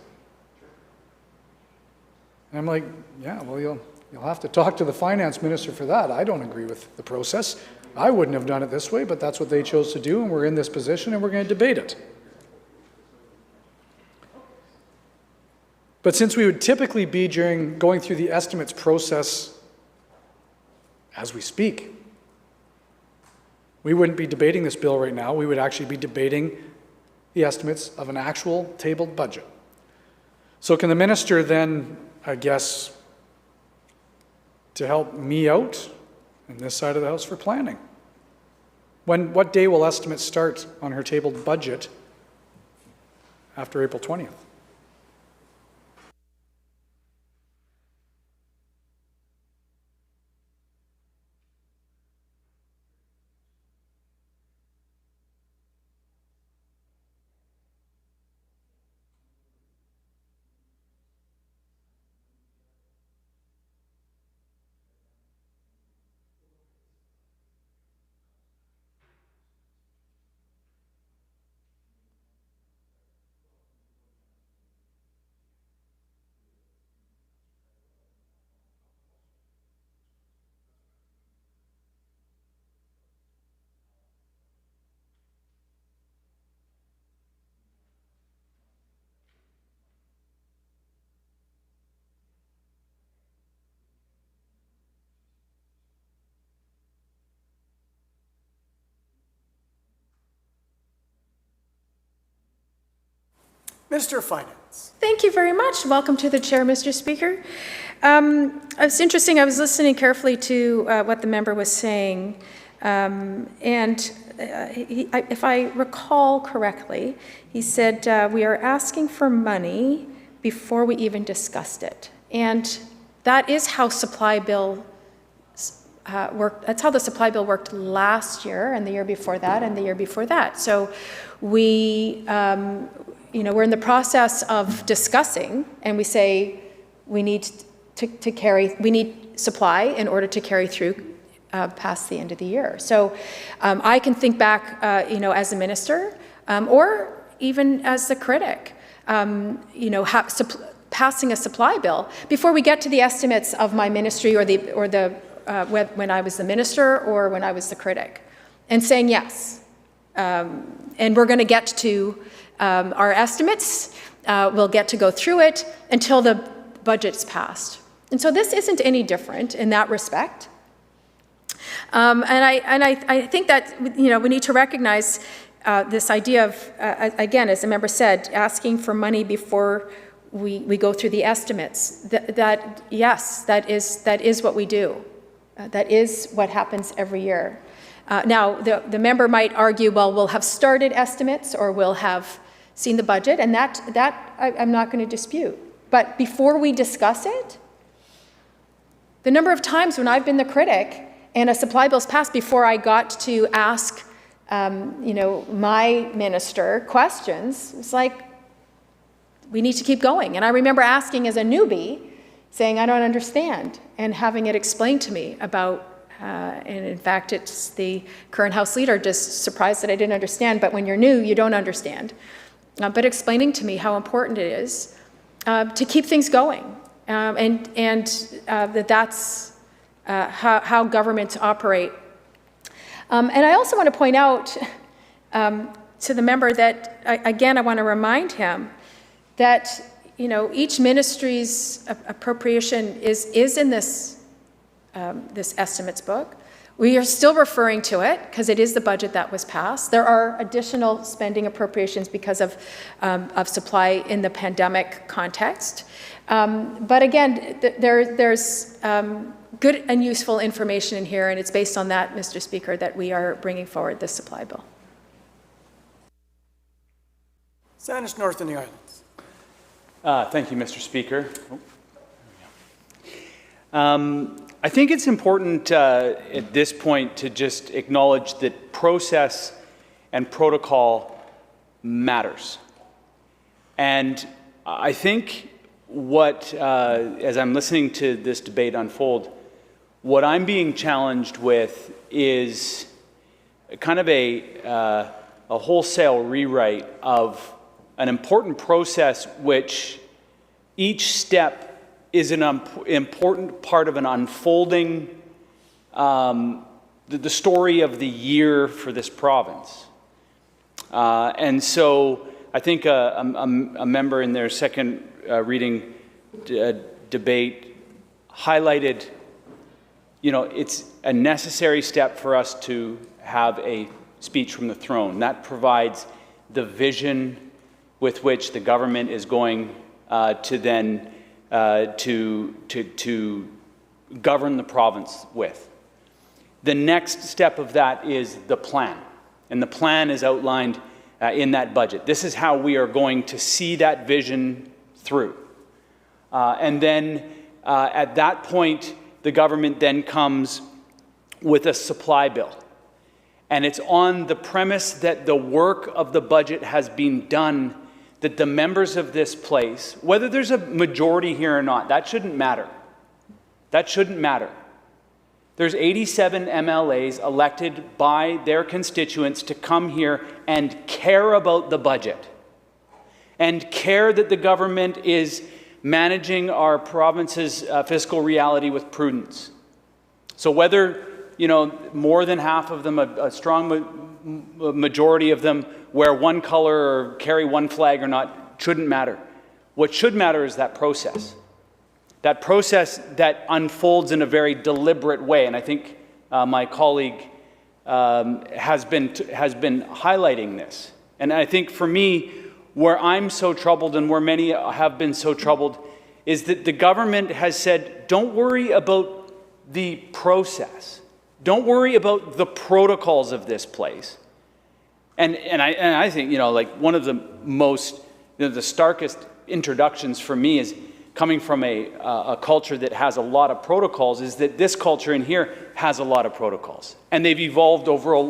And I'm like, yeah, well, you'll have to talk to the finance minister for that. I don't agree with the process. I wouldn't have done it this way, but that's what they chose to do, and we're in this position, and we're going to debate it. But since we would typically be going through the estimates process as we speak, we wouldn't be debating this bill right now. We would actually be debating the estimates of an actual tabled budget. So can the minister then, I guess, to help me out on this side of the house for planning? What day will estimates start on her tabled budget after April 20th? Minister of Finance. Thank you very much. Welcome to the chair, Mr. Speaker. It's interesting. I was listening carefully to what the member was saying. If I recall correctly, he said, we are asking for money before we even discussed it. And that is how supply bill worked. That's how the supply bill worked last year and the year before that and the year before that. So we, we're in the process of discussing, and we say we need we need supply in order to carry through past the end of the year. So I can think back, as a minister, or even as the critic, passing a supply bill before we get to the estimates of my ministry or when I was the minister or when I was the critic, and saying yes. And we're going to get to our estimates. We'll get to go through it until the budget's passed. And so this isn't any different in that respect. And I think that we need to recognize this idea of, again, as the member said, asking for money before we go through the estimates. Yes, that is what we do. That is what happens every year. Now, the member might argue, well, we'll have started estimates or we'll have seen the budget, and that I'm not going to dispute. But before we discuss it, the number of times when I've been the critic and a supply bill's passed before I got to ask, my minister questions, it's like, we need to keep going. And I remember asking as a newbie, saying, I don't understand, and having it explained to me about, and in fact, it's the current House Leader just surprised that I didn't understand, but when you're new, you don't understand. But explaining to me how important it is to keep things going, and that's how governments operate. And I also want to point out to the member that, again, I want to remind him that each ministry's appropriation is in this estimates book. We are still referring to it because it is the budget that was passed. There are additional spending appropriations because of supply in the pandemic context. But again, there's good and useful information in here, and it's based on that, Mr. Speaker, that we are bringing forward this supply bill. Sandwich North and the Islands. Thank you, Mr. Speaker. I think it's important at this point to just acknowledge that process and protocol matters. And I think as I'm listening to this debate unfold, what I'm being challenged with is kind of a wholesale rewrite of an important process which each step is an important part of an unfolding, the story of the year for this province. And so I think a member in their second reading debate highlighted, it's a necessary step for us to have a speech from the throne. That provides the vision with which the government is going to then to govern the province with. The next step of that is the plan, and the plan is outlined in that budget. This is how we are going to see that vision through. And then at that point, the government then comes with a supply bill. And it's on the premise that the work of the budget has been done, that the members of this place, whether there's a majority here or not, that shouldn't matter. That shouldn't matter. There's 87 MLAs elected by their constituents to come here and care about the budget and care that the government is managing our province's fiscal reality with prudence. So whether, more than half of them, a strong majority of them wear one color or carry one flag or not, shouldn't matter. What should matter is that process. That process that unfolds in a very deliberate way, and I think my colleague has been highlighting this. And I think for me, where I'm so troubled and where many have been so troubled is that the government has said, don't worry about the process. Don't worry about the protocols of this place. And I think, one of the most, the starkest introductions for me is coming from a culture that has a lot of protocols, is that this culture in here has a lot of protocols. And they've evolved over a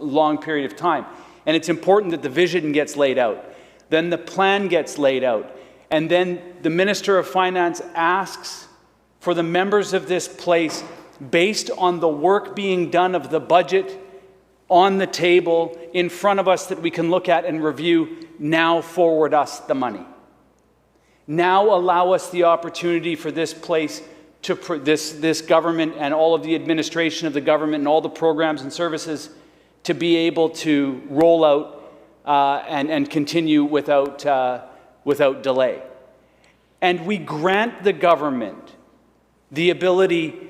long period of time. And it's important that the vision gets laid out. Then the plan gets laid out. And then the Minister of Finance asks for the members of this place, based on the work being done of the budget on the table in front of us that we can look at and review, now forward us the money. Now allow us the opportunity for this place, this government and all of the administration of the government and all the programs and services to be able to roll out and continue without delay. And we grant the government the ability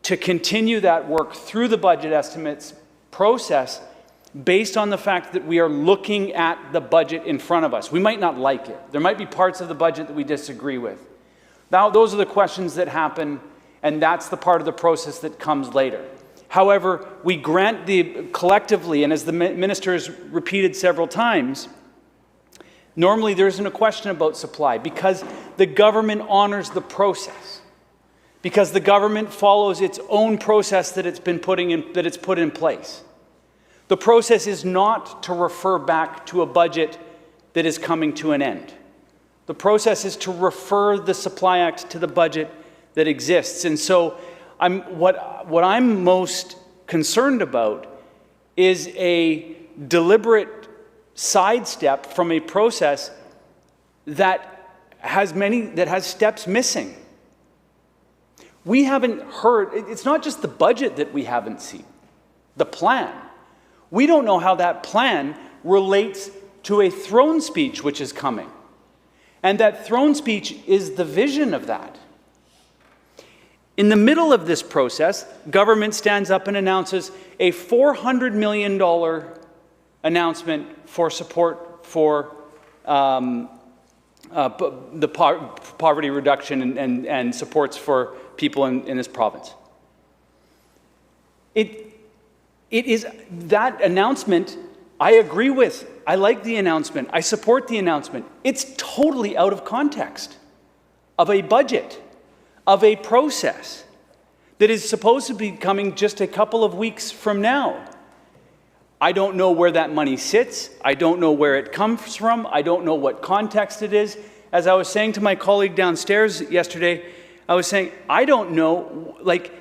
to continue that work through the budget estimates process based on the fact that we are looking at the budget in front of us. We might not like it. There might be parts of the budget that we disagree with. Now, those are the questions that happen, and that's the part of the process that comes later. However, we grant collectively, and as the minister has repeated several times, normally there isn't a question about supply because the government honors the process, because the government follows its own process that it's put in place. The process is not to refer back to a budget that is coming to an end. The process is to refer the Supply Act to the budget that exists. And so what I'm most concerned about is a deliberate sidestep from a process that has steps missing. We haven't heard, it's not just the budget that we haven't seen, the plan. We don't know how that plan relates to a throne speech which is coming. And that throne speech is the vision of that. In the middle of this process, government stands up and announces a $400 million announcement for support for the poverty reduction and supports for people in this province. It is that announcement I agree with I like the announcement. I support the announcement. It's totally out of context of a budget, of a process that is supposed to be coming just a couple of weeks from now. I don't know where that money sits. I don't know where it comes from. I don't know what context it is. As I was saying to my colleague downstairs yesterday, I was saying, I don't know, like,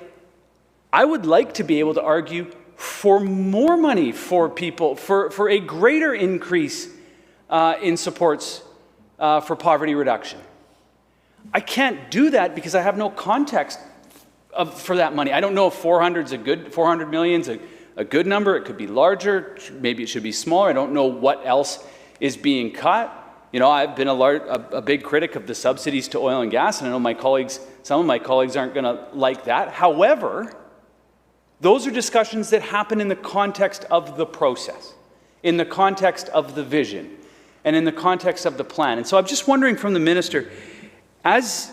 I would like to be able to argue for more money for people, for a greater increase in supports for poverty reduction. I can't do that because I have no context for that money. I don't know if 400 million is a good number. It could be larger. Maybe it should be smaller. I don't know what else is being cut. You know, I've been a big critic of the subsidies to oil and gas, and I know some of my colleagues aren't going to like that. However, those are discussions that happen in the context of the process, in the context of the vision, and in the context of the plan. And so I'm just wondering from the minister, as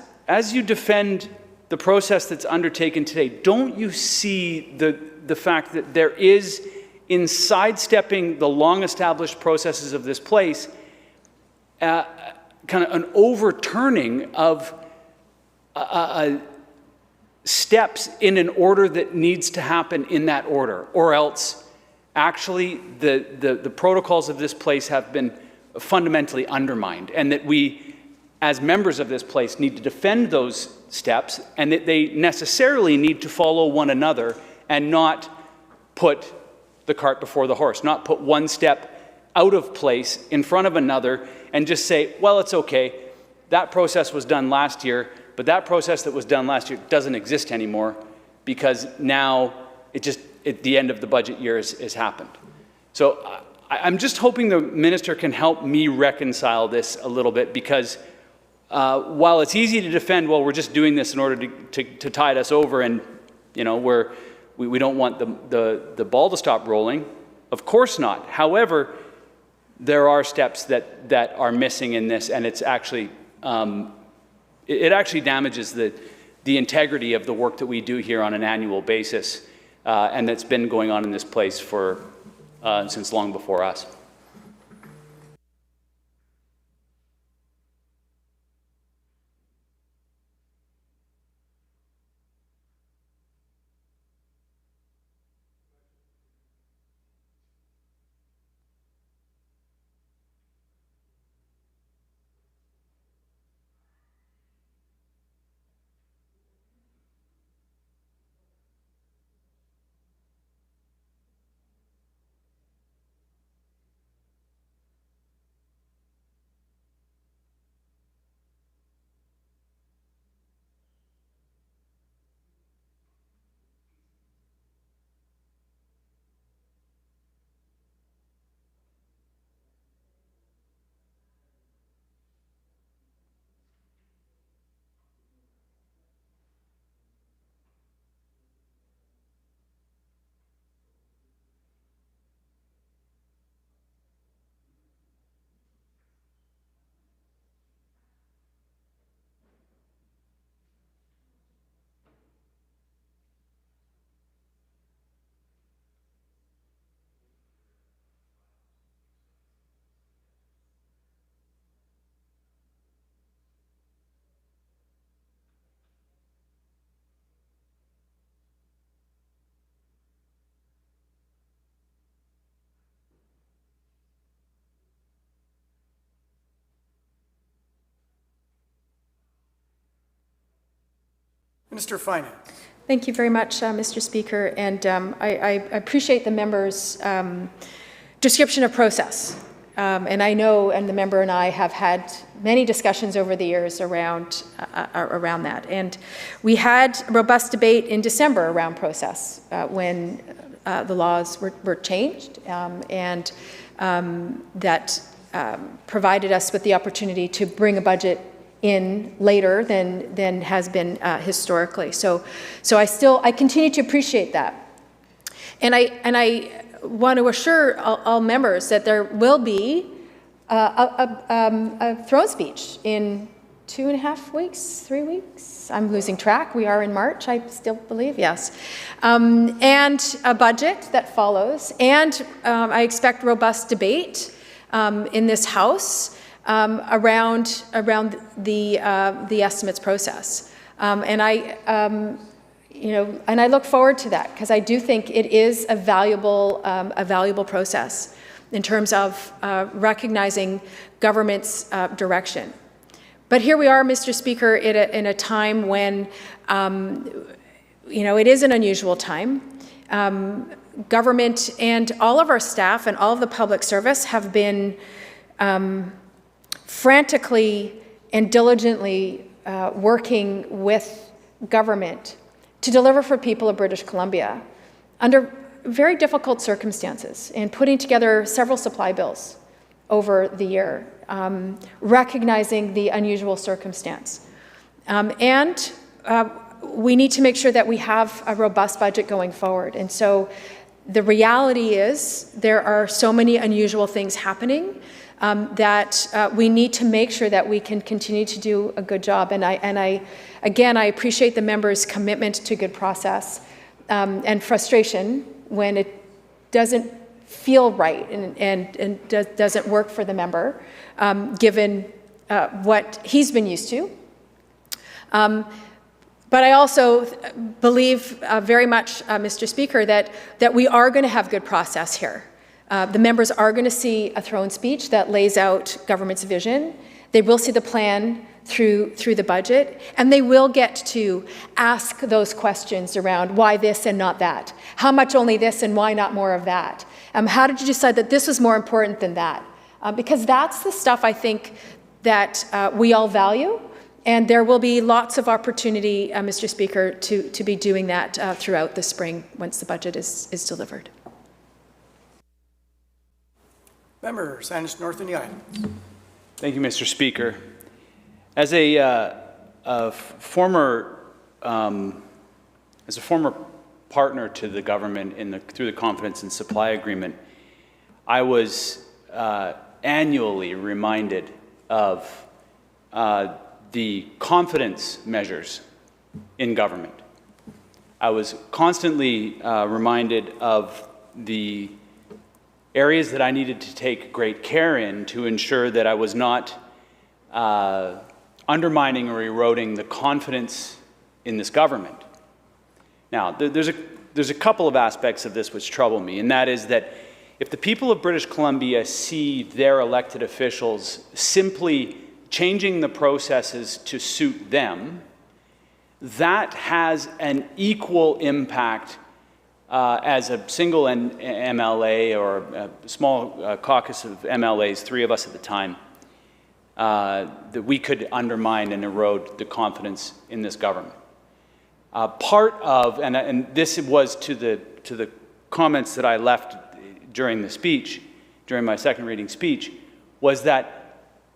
you defend the process that's undertaken today, don't you see the fact that there is, in sidestepping the long-established processes of this place, kind of an overturning of steps in an order that needs to happen in that order, or else actually the protocols of this place have been fundamentally undermined, and that we, as members of this place, need to defend those steps, and that they necessarily need to follow one another and not put the cart before the horse, not put one step out of place in front of another and just say, well, it's okay, that process was done last year, but that process that was done last year doesn't exist anymore because now the end of the budget year has happened. So I'm just hoping the minister can help me reconcile this a little bit, because while it's easy to defend, well, we're just doing this in order to tide us over, and you know, we don't want the ball to stop rolling. Of course not. However, there are steps that are missing in this, and it's actually it actually damages the integrity of the work that we do here on an annual basis, and that's been going on in this place for since long before us. Minister of Finance. Thank you very much, Mr. Speaker, and I appreciate the member's description of process. And I know, and the member and I have had many discussions over the years around that. And we had a robust debate in December around process when the laws were changed, and that provided us with the opportunity to bring a budget in later than has been historically. So I continue to appreciate that. And I want to assure all members that there will be a throne speech in 2.5 weeks, 3 weeks. I'm losing track. We are in March, I still believe, yes. And a budget that follows. And I expect robust debate in this House around the estimates process. And I look forward to that because I do think it is a valuable process in terms of recognizing government's direction. But here we are, Mr. Speaker, in a time when, it is an unusual time. Government and all of our staff and all of the public service have been frantically and diligently working with government to deliver for people of British Columbia under very difficult circumstances and putting together several supply bills over the year, recognizing the unusual circumstance. We need to make sure that we have a robust budget going forward. And so the reality is there are so many unusual things happening that we need to make sure that we can continue to do a good job. And I appreciate the members' commitment to good process and frustration when it doesn't feel right and doesn't work for the member, given what he's been used to. But I also believe very much, Mr. Speaker, that we are going to have good process here. The members are going to see a throne speech that lays out government's vision. They will see the plan through the budget, and they will get to ask those questions around why this and not that. How much only this and why not more of that? How did you decide that this was more important than that? Because that's the stuff I think that we all value, and there will be lots of opportunity, Mr. Speaker, to be doing that throughout the spring once the budget is delivered. Member, Sandwich North and the Islands. Thank you, Mr. Speaker. As a former partner to the government through the Confidence and Supply Agreement, I was annually reminded of the confidence measures in government. I was constantly reminded of the areas that I needed to take great care in to ensure that I was not undermining or eroding the confidence in this government. Now, there's a couple of aspects of this which trouble me, and that is that if the people of British Columbia see their elected officials simply changing the processes to suit them, that has an equal impact as a single MLA or a small caucus of MLAs, 3 of us at the time, that we could undermine and erode the confidence in this government. Part of, and this was to the comments that I left during the speech, during my second reading speech, was that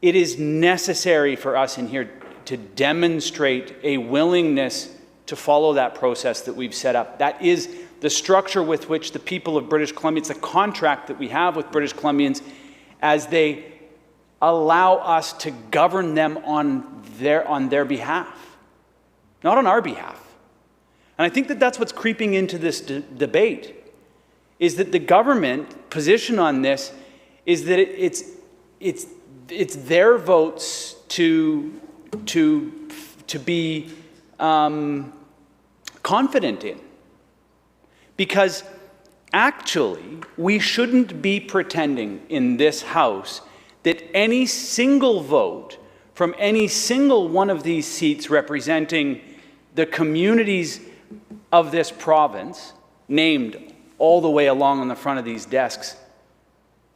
it is necessary for us in here to demonstrate a willingness to follow that process that we've set up. That is the structure with which the people of British Columbia, it's a contract that we have with British Columbians as they allow us to govern them on their behalf, not on our behalf. And I think that that's what's creeping into this debate, is that the government position on this is that it's their votes to be confident in. Because actually, we shouldn't be pretending in this House that any single vote from any single one of these seats representing the communities of this province, named all the way along on the front of these desks,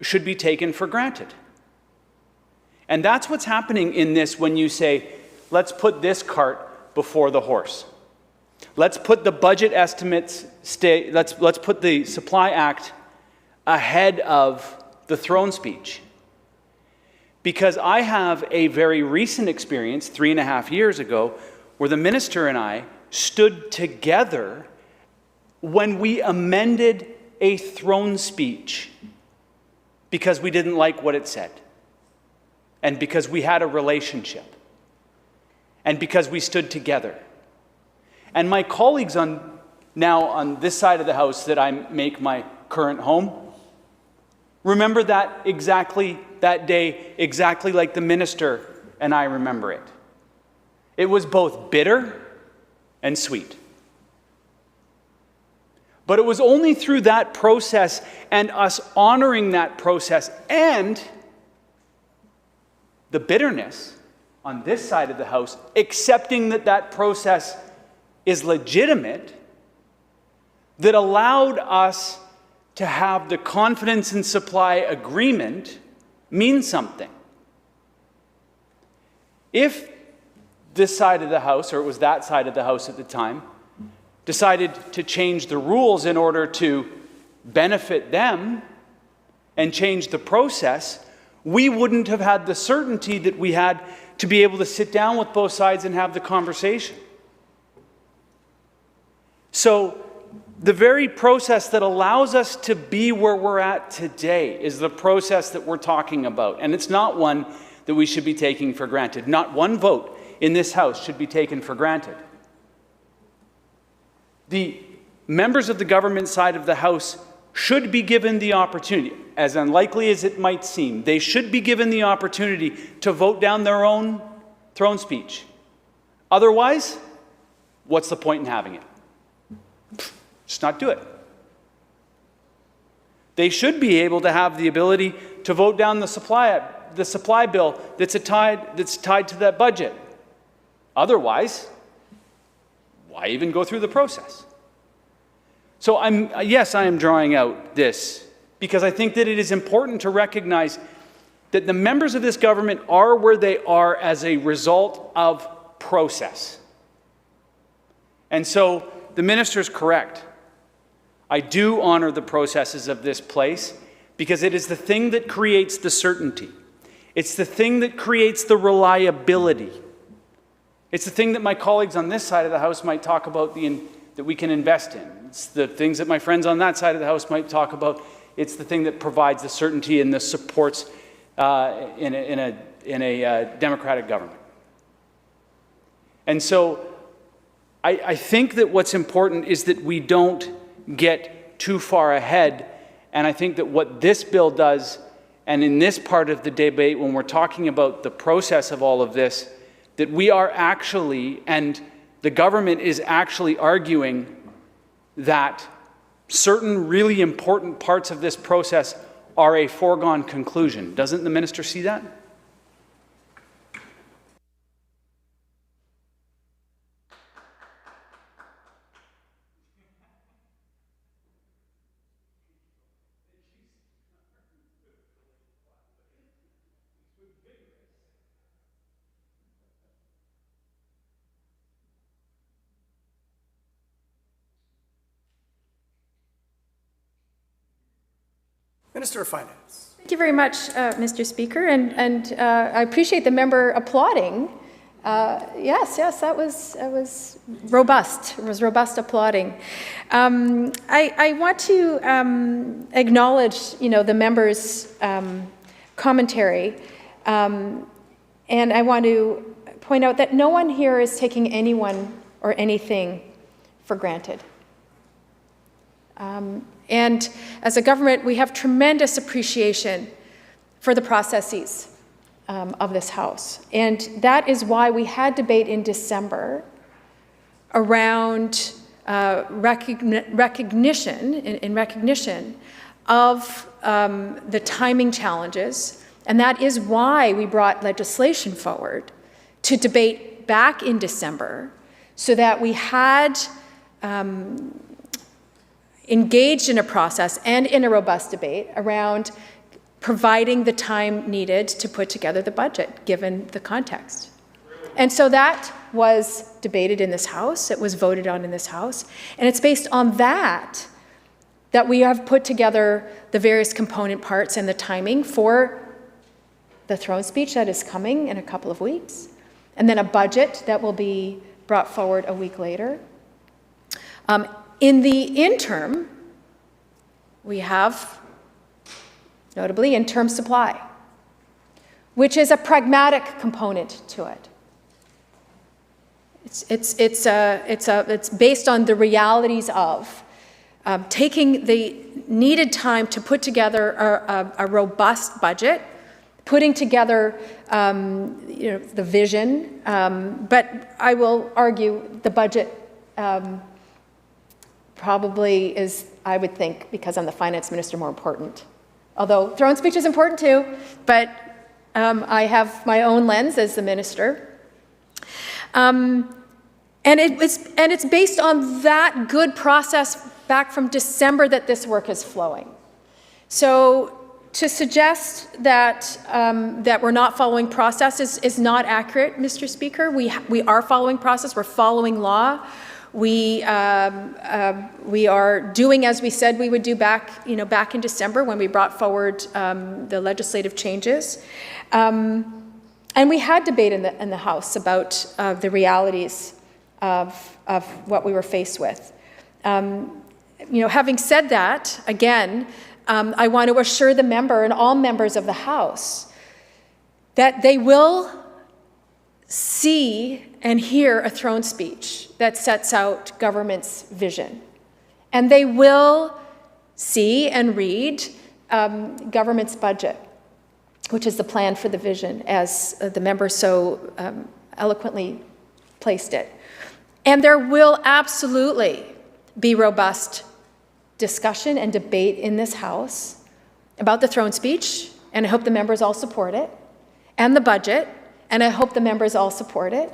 should be taken for granted. And that's what's happening in this when you say, let's put this cart before the horse. Let's put the budget estimates, let's put the Supply Act ahead of the throne speech. Because I have a very recent experience, 3.5 years ago, where the minister and I stood together when we amended a throne speech because we didn't like what it said, and because we had a relationship, and because we stood together. And my colleagues now on this side of the House that I make my current home remember that exactly that day exactly like the minister and I remember it. It was both bitter and sweet. But it was only through that process and us honoring that process and the bitterness on this side of the House, accepting that that process is legitimate, that allowed us to have the confidence and supply agreement mean something. If this side of the House, or it was that side of the House at the time, decided to change the rules in order to benefit them and change the process, we wouldn't have had the certainty that we had to be able to sit down with both sides and have the conversation. So the very process that allows us to be where we're at today is the process that we're talking about. And it's not one that we should be taking for granted. Not one vote in this House should be taken for granted. The members of the government side of the House should be given the opportunity, as unlikely as it might seem, they should be given the opportunity to vote down their own throne speech. Otherwise, what's the point in having it? Just not do it. They should be able to have the ability to vote down the supply bill that's tied to that budget. Otherwise, why even go through the process? So yes, I am drawing out this because I think that it is important to recognize that the members of this government are where they are as a result of process. And so the minister is correct. I do honor the processes of this place because it is the thing that creates the certainty. It's the thing that creates the reliability. It's the thing that my colleagues on this side of the House might talk about that we can invest in. It's the things that my friends on that side of the House might talk about. It's the thing that provides the certainty and the supports in a democratic government. And so I think that what's important is that we don't get too far ahead. And I think that what this bill does, and in this part of the debate, when we're talking about the process of all of this, that we are actually, and the government is actually arguing that certain really important parts of this process are a foregone conclusion. Doesn't the minister see that? Minister of Finance. Thank you very much, Mr. Speaker, and I appreciate the member applauding. Yes, that was robust. It was robust applauding. I want to acknowledge, the member's commentary, and I want to point out that no one here is taking anyone or anything for granted. And as a government, we have tremendous appreciation for the processes of this House. And that is why we had debate in December around recognition of the timing challenges. And that is why we brought legislation forward to debate back in December so that we had engaged in a process and in a robust debate around providing the time needed to put together the budget, given the context. And so that was debated in this House, it was voted on in this House, and it's based on that we have put together the various component parts and the timing for the throne speech that is coming in a couple of weeks, and then a budget that will be brought forward a week later. In the interim, we have, notably, interim supply, which is a pragmatic component to it. It's based on the realities of taking the needed time to put together a robust budget putting together, the vision. But I will argue the budget probably is, I would think, because I'm the finance minister, more important. Although throne speech is important too, but I have my own lens as the minister. And it's based on that good process back from December that this work is flowing. So to suggest that, that we're not following process is not accurate, Mr. Speaker. We are following process, we're following law. We are doing as we said we would do back in December when we brought forward the legislative changes. And we had debate in the House about the realities of what we were faced with. Having said that, again, I want to assure the member and all members of the House that they will see and hear a throne speech that sets out government's vision. And they will see and read government's budget, which is the plan for the vision, as the member so eloquently placed it. And there will absolutely be robust discussion and debate in this House about the throne speech, and I hope the members all support it, and the budget, and I hope the members all support it.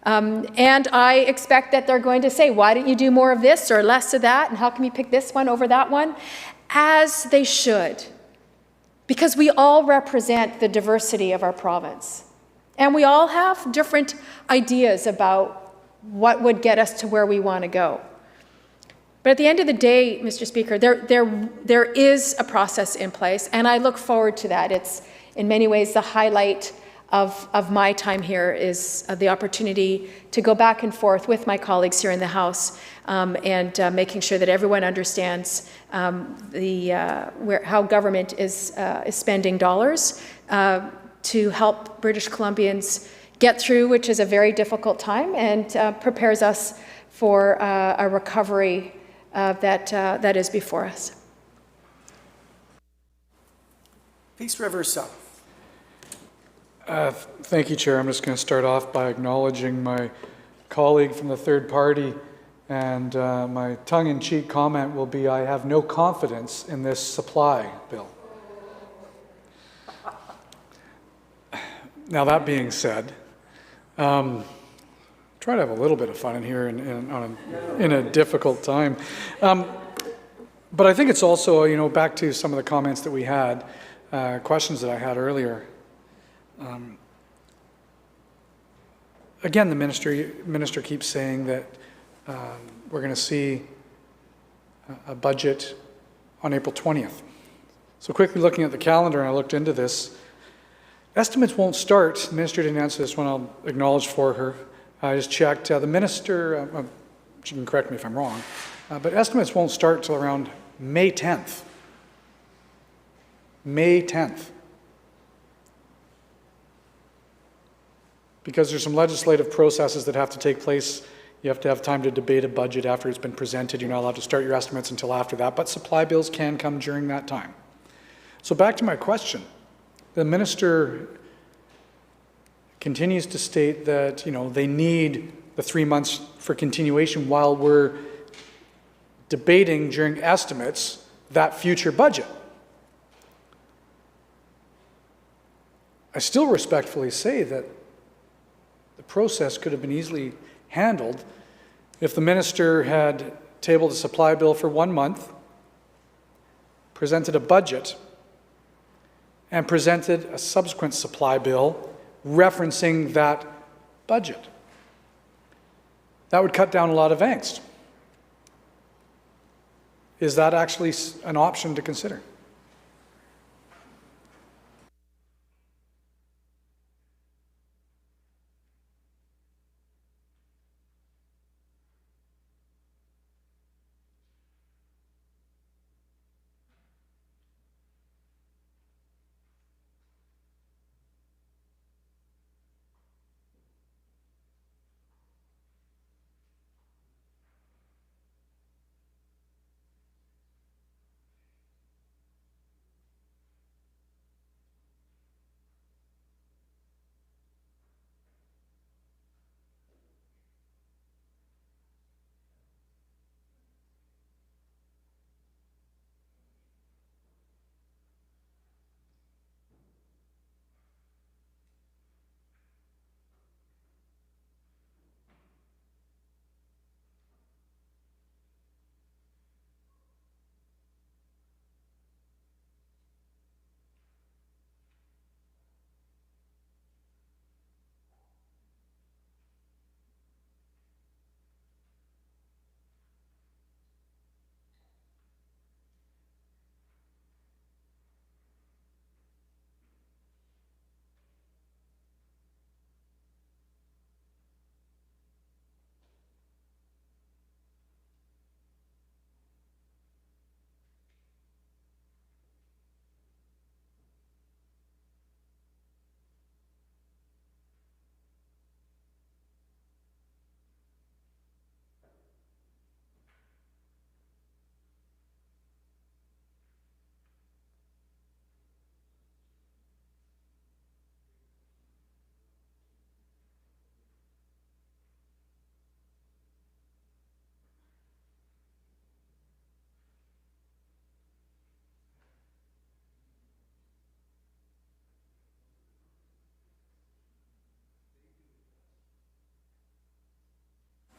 And I expect that they're going to say, why didn't you do more of this or less of that, and how can you pick this one over that one? As they should, because we all represent the diversity of our province. And we all have different ideas about what would get us to where we want to go. But at the end of the day, Mr. Speaker, there is a process in place, and I look forward to that. It's in many ways the highlight of my time here is the opportunity to go back and forth with my colleagues here in the House and making sure that everyone understands how government is spending dollars to help British Columbians get through, which is a very difficult time, and prepares us for a recovery that is before us. Peace River South. Thank you, Chair. I'm just going to start off by acknowledging my colleague from the third party, and my tongue-in-cheek comment will be, I have no confidence in this supply bill. Now, that being said, try to have a little bit of fun in here in a difficult time. But I think it's also, back to some of the comments that we had, questions that I had earlier. Again, the minister keeps saying that we're going to see a budget on April 20th. So quickly looking at the calendar, and I looked into this, estimates won't start. The minister didn't answer this one. I'll acknowledge for her. I just checked. The minister, she can correct me if I'm wrong, but estimates won't start till around May 10th. May 10th. Because there's some legislative processes that have to take place. You have to have time to debate a budget after it's been presented. You're not allowed to start your estimates until after that, but supply bills can come during that time. So back to my question. The minister continues to state that, they need the 3 months for continuation while we're debating during estimates that future budget. I still respectfully say that the process could have been easily handled if the minister had tabled a supply bill for 1 month, presented a budget, and presented a subsequent supply bill referencing that budget. That would cut down a lot of angst. Is that actually an option to consider?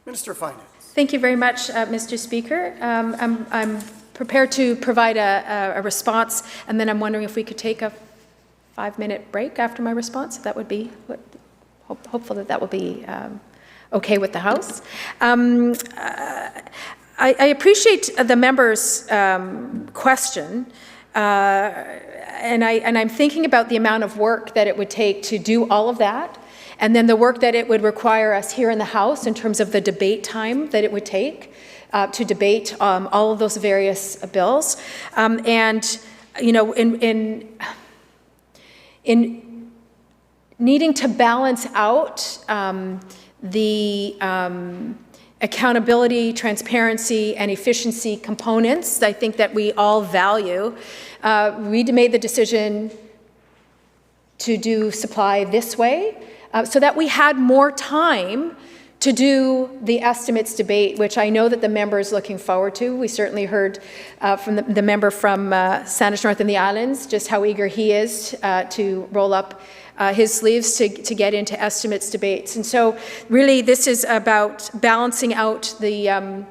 Minister of Finance. Thank you very much, Mr. Speaker. I'm prepared to provide a response, and then I'm wondering if we could take a 5-minute break after my response. That would be, hopeful that will be okay with the House. I appreciate the member's question, and I'm thinking about the amount of work that it would take to do all of that, and then the work that it would require us here in the House in terms of the debate time that it would take to debate all of those various bills. And, you know, in needing to balance out the accountability, transparency, and efficiency components, I think that we all value. We made the decision to do supply this way so that we had more time to do the estimates debate, which I know that the member is looking forward to. We certainly heard from the member from Sandwich North and the Islands just how eager he is to roll up his sleeves to get into estimates debates. And so really this is about balancing out the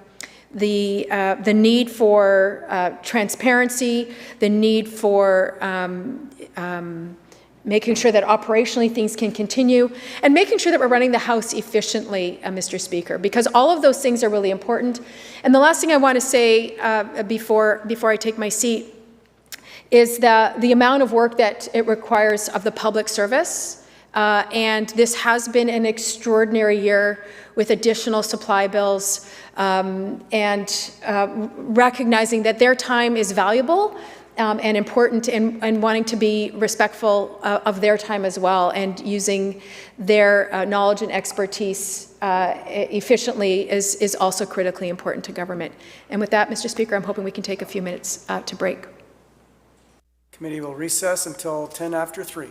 need for transparency, the need for making sure that operationally things can continue, and making sure that we're running the House efficiently, Mr. Speaker, because all of those things are really important. And the last thing I want to say before I take my seat is the amount of work that it requires of the public service. And this has been an extraordinary year with additional supply bills and recognizing that their time is valuable and important, and wanting to be respectful of their time as well, and using their knowledge and expertise efficiently is also critically important to government. And with that, Mr. Speaker, I'm hoping we can take a few minutes to break. Committee will recess until 10 after 3.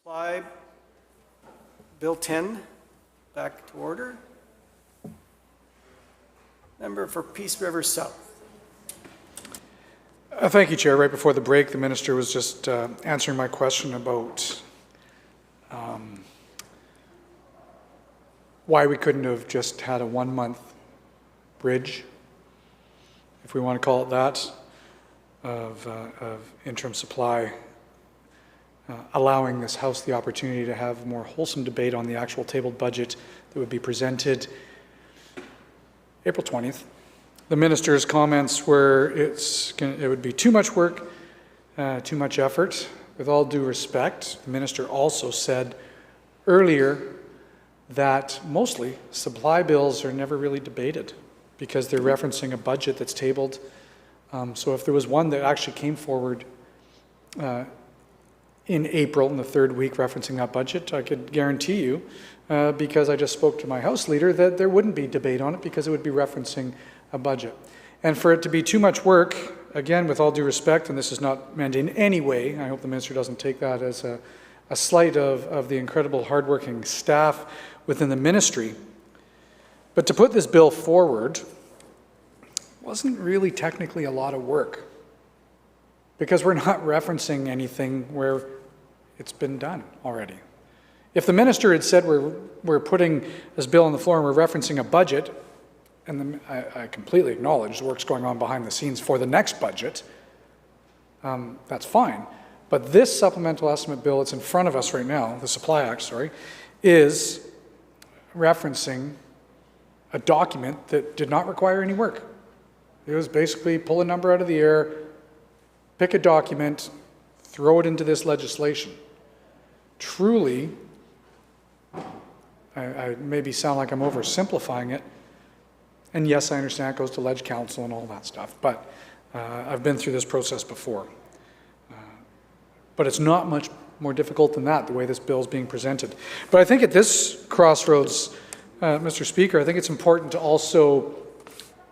Supply Bill 10 back to order. Member for Peace River South. Thank you, Chair. Right before the break, the minister was just answering my question about why we couldn't have just had a 1-month bridge, if we want to call it that, of interim supply, allowing this House the opportunity to have a more wholesome debate on the actual tabled budget that would be presented April 20th. The minister's comments were it would be too much work, too much effort. With all due respect, the minister also said earlier that mostly supply bills are never really debated because they're referencing a budget that's tabled. So if there was one that actually came forward in April, in the third week, referencing that budget, I could guarantee you, because I just spoke to my House leader, that there wouldn't be debate on it because it would be referencing a budget. And for it to be too much work, again, with all due respect, and this is not meant in any way, I hope the minister doesn't take that as a slight of the incredible hardworking staff within the ministry, but to put this bill forward wasn't really technically a lot of work because we're not referencing anything where it's been done already. If the minister had said we're putting this bill on the floor and we're referencing a budget, and I completely acknowledge the work's going on behind the scenes for the next budget, that's fine. But this supplemental estimate bill that's in front of us right now, the Supply Act, sorry, is referencing a document that did not require any work. It was basically pull a number out of the air, pick a document, throw it into this legislation. Truly, I maybe sound like I'm oversimplifying it, and yes, I understand it goes to Leg Council and all that stuff, but I've been through this process before. But it's not much more difficult than that, the way this bill is being presented. But I think at this crossroads, Mr. Speaker, I think it's important to also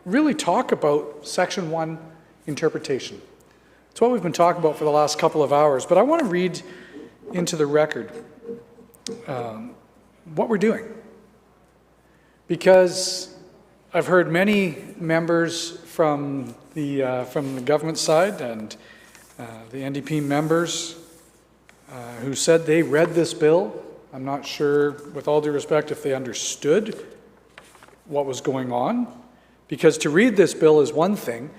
really talk about Section 1 interpretation. It's what we've been talking about for the last couple of hours, but I want to read into the record what we're doing. Because I've heard many members from the government side and the NDP members who said they read this bill. I'm not sure, with all due respect, if they understood what was going on, because to read this bill is one thing,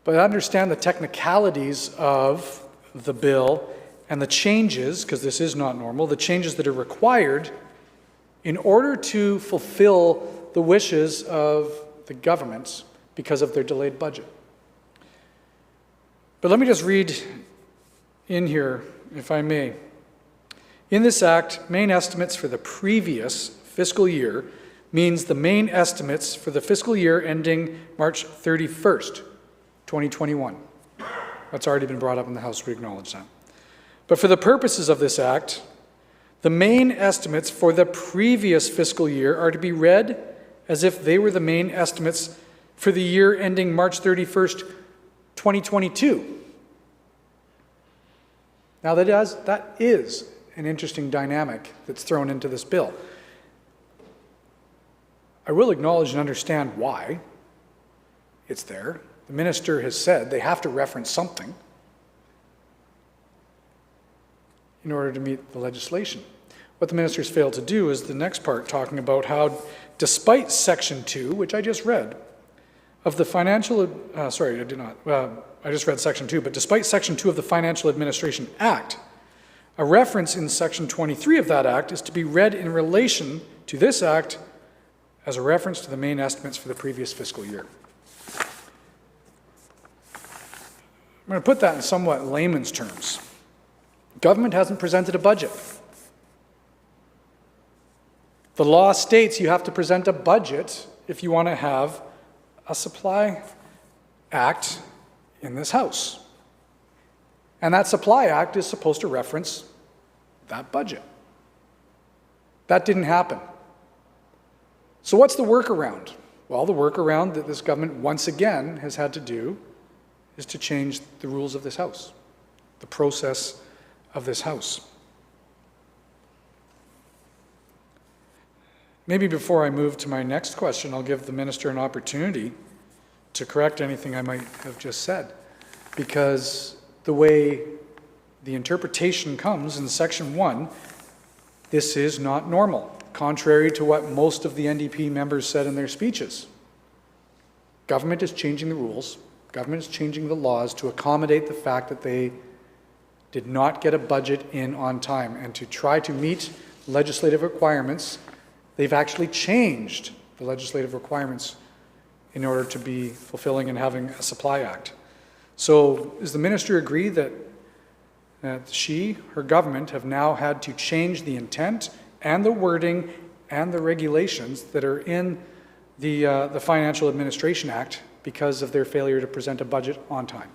but understand the technicalities of the bill and the changes, because this is not normal, the changes that are required in order to fulfill the wishes of the government because of their delayed budget. But let me just read in here, if I may. In this Act, main estimates for the previous fiscal year means the main estimates for the fiscal year ending March 31st, 2021. That's already been brought up in the House, we acknowledge that. But for the purposes of this Act, the main estimates for the previous fiscal year are to be read as if they were the main estimates for the year ending March 31st, 2022. Now that is an interesting dynamic that's thrown into this bill. I will acknowledge and understand why it's there. The minister has said they have to reference something in order to meet the legislation. What the minister's failed to do is the next part, talking about how, despite Section 2, which I just read, of the financial, sorry, I did not, I just read Section 2, but despite Section 2 of the Financial Administration Act, a reference in Section 23 of that Act is to be read in relation to this Act as a reference to the main estimates for the previous fiscal year. I'm going to put that in somewhat layman's terms. Government hasn't presented a budget. The law states you have to present a budget if you want to have a Supply Act in this House. And that Supply Act is supposed to reference that budget. That didn't happen. So what's the workaround? Well, the workaround that this government once again has had to do is to change the rules of this House, the process of this House. Maybe before I move to my next question, I'll give the minister an opportunity to correct anything I might have just said, because the way the interpretation comes in section 1, this is not normal, contrary to what most of the NDP members said in their speeches. Government is changing the rules, government is changing the laws to accommodate the fact that they did not get a budget in on time, and to try to meet legislative requirements. They've actually changed the legislative requirements in order to be fulfilling and having a Supply Act. So does the minister agree that her government, have now had to change the intent and the wording and the regulations that are in the Financial Administration Act because of their failure to present a budget on time?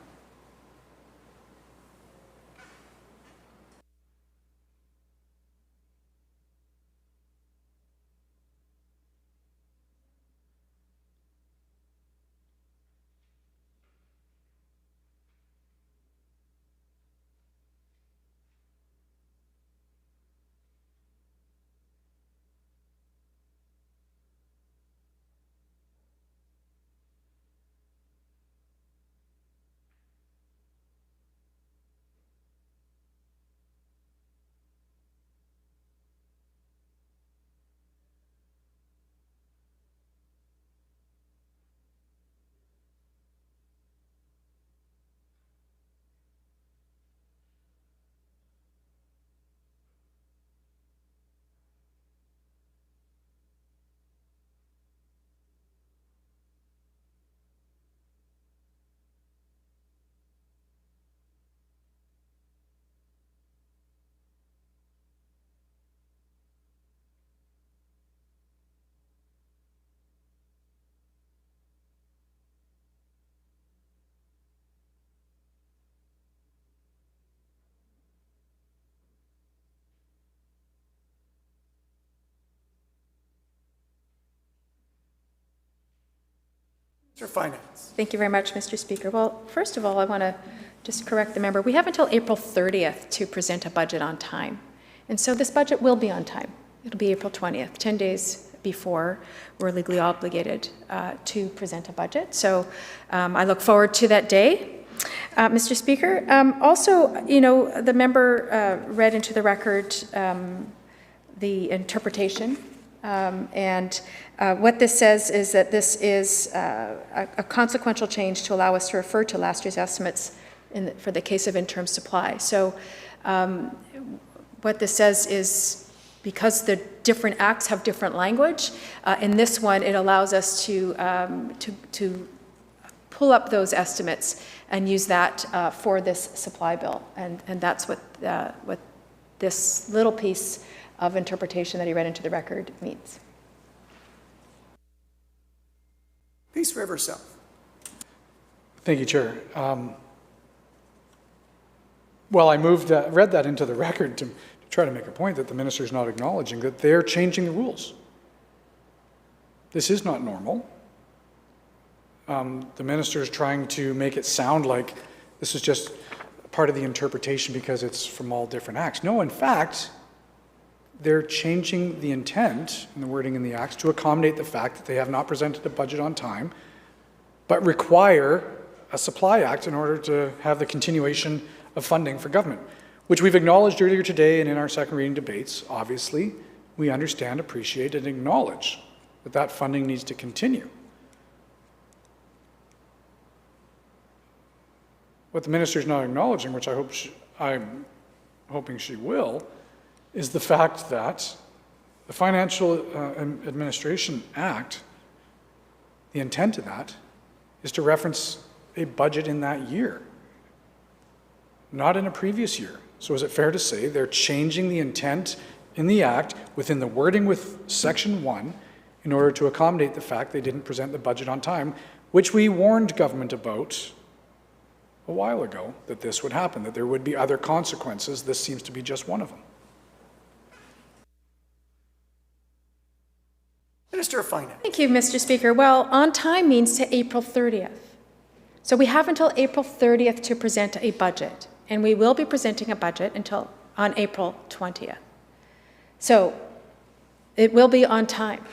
Mr. Finance. Thank you very much, Mr. Speaker. Well, first of all, I want to just correct the member. We have until April 30th to present a budget on time. And so this budget will be on time. It'll be April 20th, 10 days before we're legally obligated to present a budget. So I look forward to that day. Mr. Speaker, also, you know, the member read into the record the interpretation. What this says is that this is a consequential change to allow us to refer to last year's estimates for the case of interim supply. So what this says is, because the different acts have different language, in this one it allows us to pull up those estimates and use that for this supply bill. And that's what this little piece of interpretation that he read into the record means. Peace River South. Thank you, Chair. Well, I read that into the record to try to make a point that the minister is not acknowledging that they're changing the rules. This is not normal. The minister is trying to make it sound like this is just part of the interpretation because it's from all different acts. No, in fact, they're changing the intent and the wording in the acts to accommodate the fact that they have not presented a budget on time, but require a supply act in order to have the continuation of funding for government, which we've acknowledged earlier today and in our second reading debates. Obviously, we understand, appreciate, and acknowledge that that funding needs to continue. What the minister is not acknowledging, which I'm hoping she will, is the fact that the Financial Administration Act, the intent of that is to reference a budget in that year, not in a previous year. So is it fair to say they're changing the intent in the Act within the wording with Section 1 in order to accommodate the fact they didn't present the budget on time, which we warned government about a while ago, that this would happen, that there would be other consequences. This seems to be just one of them. Minister of Finance. Thank you, Mr. Speaker. Well, on time means to April 30th. So we have until April 30th to present a budget, and we will be presenting a budget on April 20th. So It will be on time.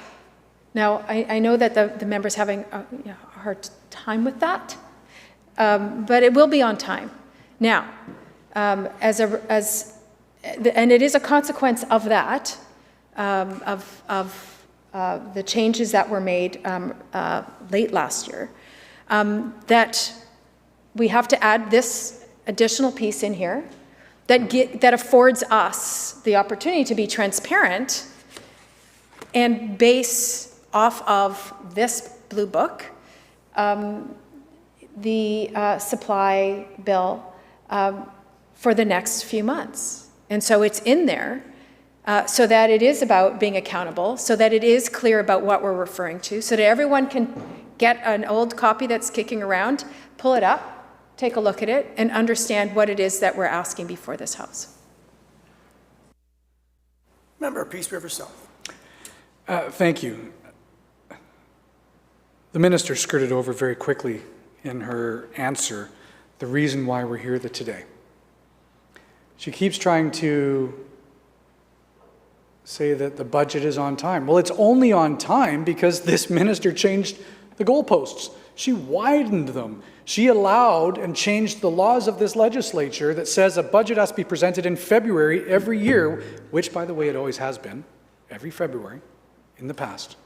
Now, I know that the member's having a hard time with that, but it will be on time. Now, and it is a consequence of that, the changes that were made late last year, that we have to add this additional piece in here that affords us the opportunity to be transparent and base off of this blue book the supply bill for the next few months. And so it's in there so that it is about being accountable, so that it is clear about what we're referring to, so that everyone can get an old copy that's kicking around, pull it up, take a look at it, and understand what it is that we're asking before this House. Member, Peace River South. Thank you. The minister skirted over very quickly in her answer the reason why we're here today. She keeps trying to say that the budget is on time. Well, it's only on time because this minister changed the goalposts. She widened them. She allowed and changed the laws of this legislature that says a budget has to be presented in February every year, which, by the way, it always has been, every February in the past.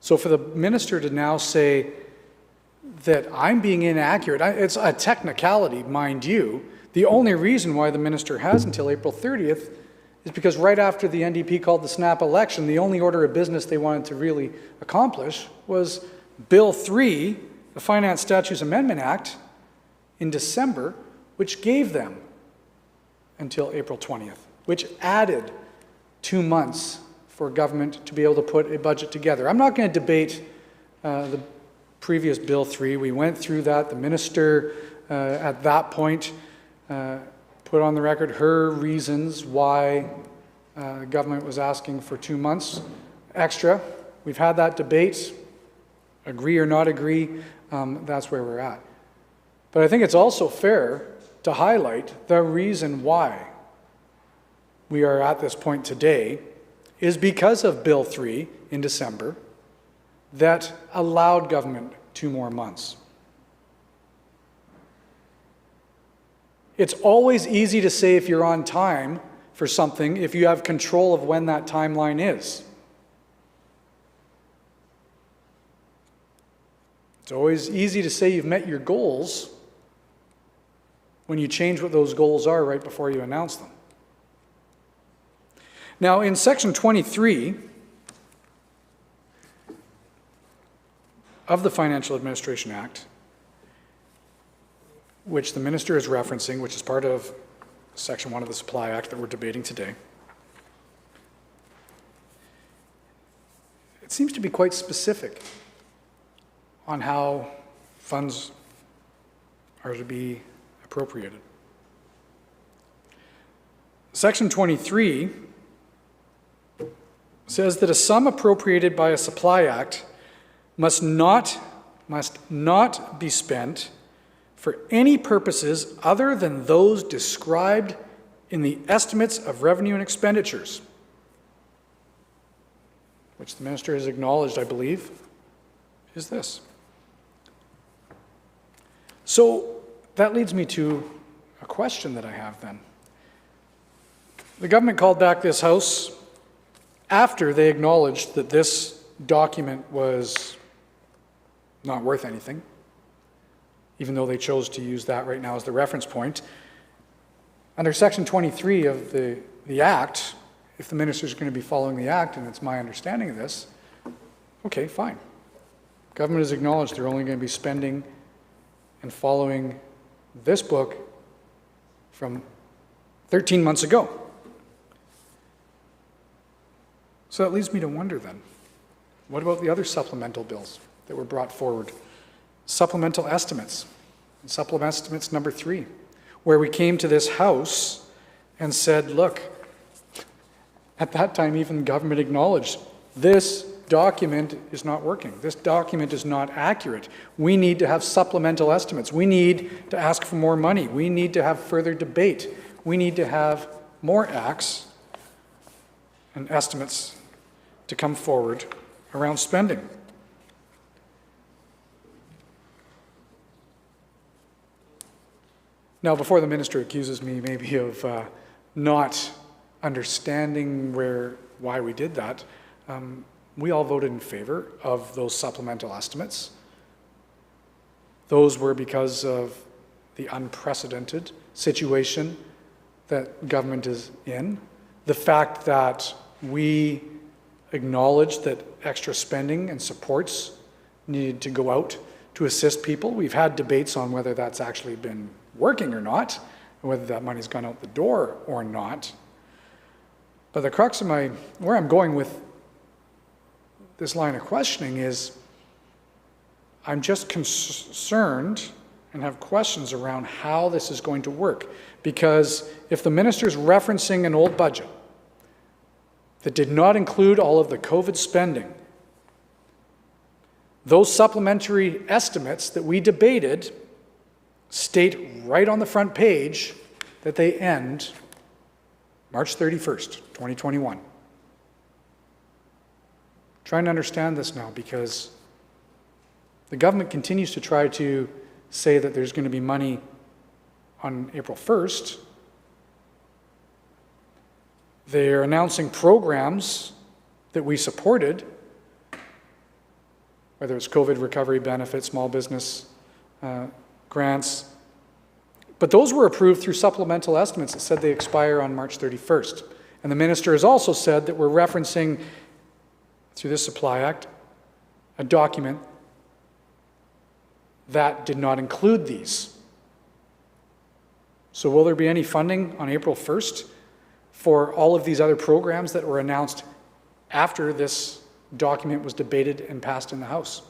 So for the minister to now say that I'm being inaccurate, it's a technicality, mind you. The only reason why the minister has until April 30th is because right after the NDP called the snap election, the only order of business they wanted to really accomplish was Bill 3, the Finance Statutes Amendment Act, in December, which gave them until April 20th, which added 2 months for government to be able to put a budget together. I'm not going to debate the previous Bill 3. We went through that. The minister at that point put on the record her reasons why the government was asking for 2 months extra. We've had that debate. Agree or not agree, that's where we're at. But I think it's also fair to highlight the reason why we are at this point today is because of Bill 3 in December that allowed government 2 more months. It's always easy to say if you're on time for something if you have control of when that timeline is. It's always easy to say you've met your goals when you change what those goals are right before you announce them. Now, in Section 23 of the Financial Administration Act, which the minister is referencing, which is part of Section 1 of the Supply Act that we're debating today, it seems to be quite specific on how funds are to be appropriated. Section 23 says that a sum appropriated by a supply act must not be spent for any purposes other than those described in the estimates of revenue and expenditures, which the minister has acknowledged, I believe, is this. So that leads me to a question that I have then. The government called back this House after they acknowledged that this document was not worth anything, even though they chose to use that right now as the reference point. Under Section 23 of the Act, if the minister is going to be following the Act, and it's my understanding of this, okay, fine. Government has acknowledged they're only going to be spending and following this book from 13 months ago. So that leads me to wonder then, what about the other supplemental bills that were brought forward? Supplemental estimates, and supplemental estimates number 3, where we came to this House and said, look, at that time even government acknowledged this document is not working. This document is not accurate. We need to have supplemental estimates. We need to ask for more money. We need to have further debate. We need to have more acts and estimates to come forward around spending. Now, before the minister accuses me maybe of not understanding why we did that, we all voted in favor of those supplemental estimates. Those were because of the unprecedented situation that government is in, the fact that we acknowledge that extra spending and supports needed to go out to assist people. We've had debates on whether that's actually been working or not, and whether that money's gone out the door or not. But the crux of where I'm going with this line of questioning is, I'm just concerned and have questions around how this is going to work. Because if the minister's referencing an old budget that did not include all of the COVID spending, those supplementary estimates that we debated state right on the front page that they end March 31st, 2021. Trying to understand this now, because the government continues to try to say that there's going to be money on April 1st. They're announcing programs that we supported, whether it's COVID recovery benefits, small business grants. But those were approved through supplemental estimates that said they expire on March 31st. And the minister has also said that we're referencing, through this Supply Act, a document that did not include these. So will there be any funding on April 1st for all of these other programs that were announced after this document was debated and passed in the House?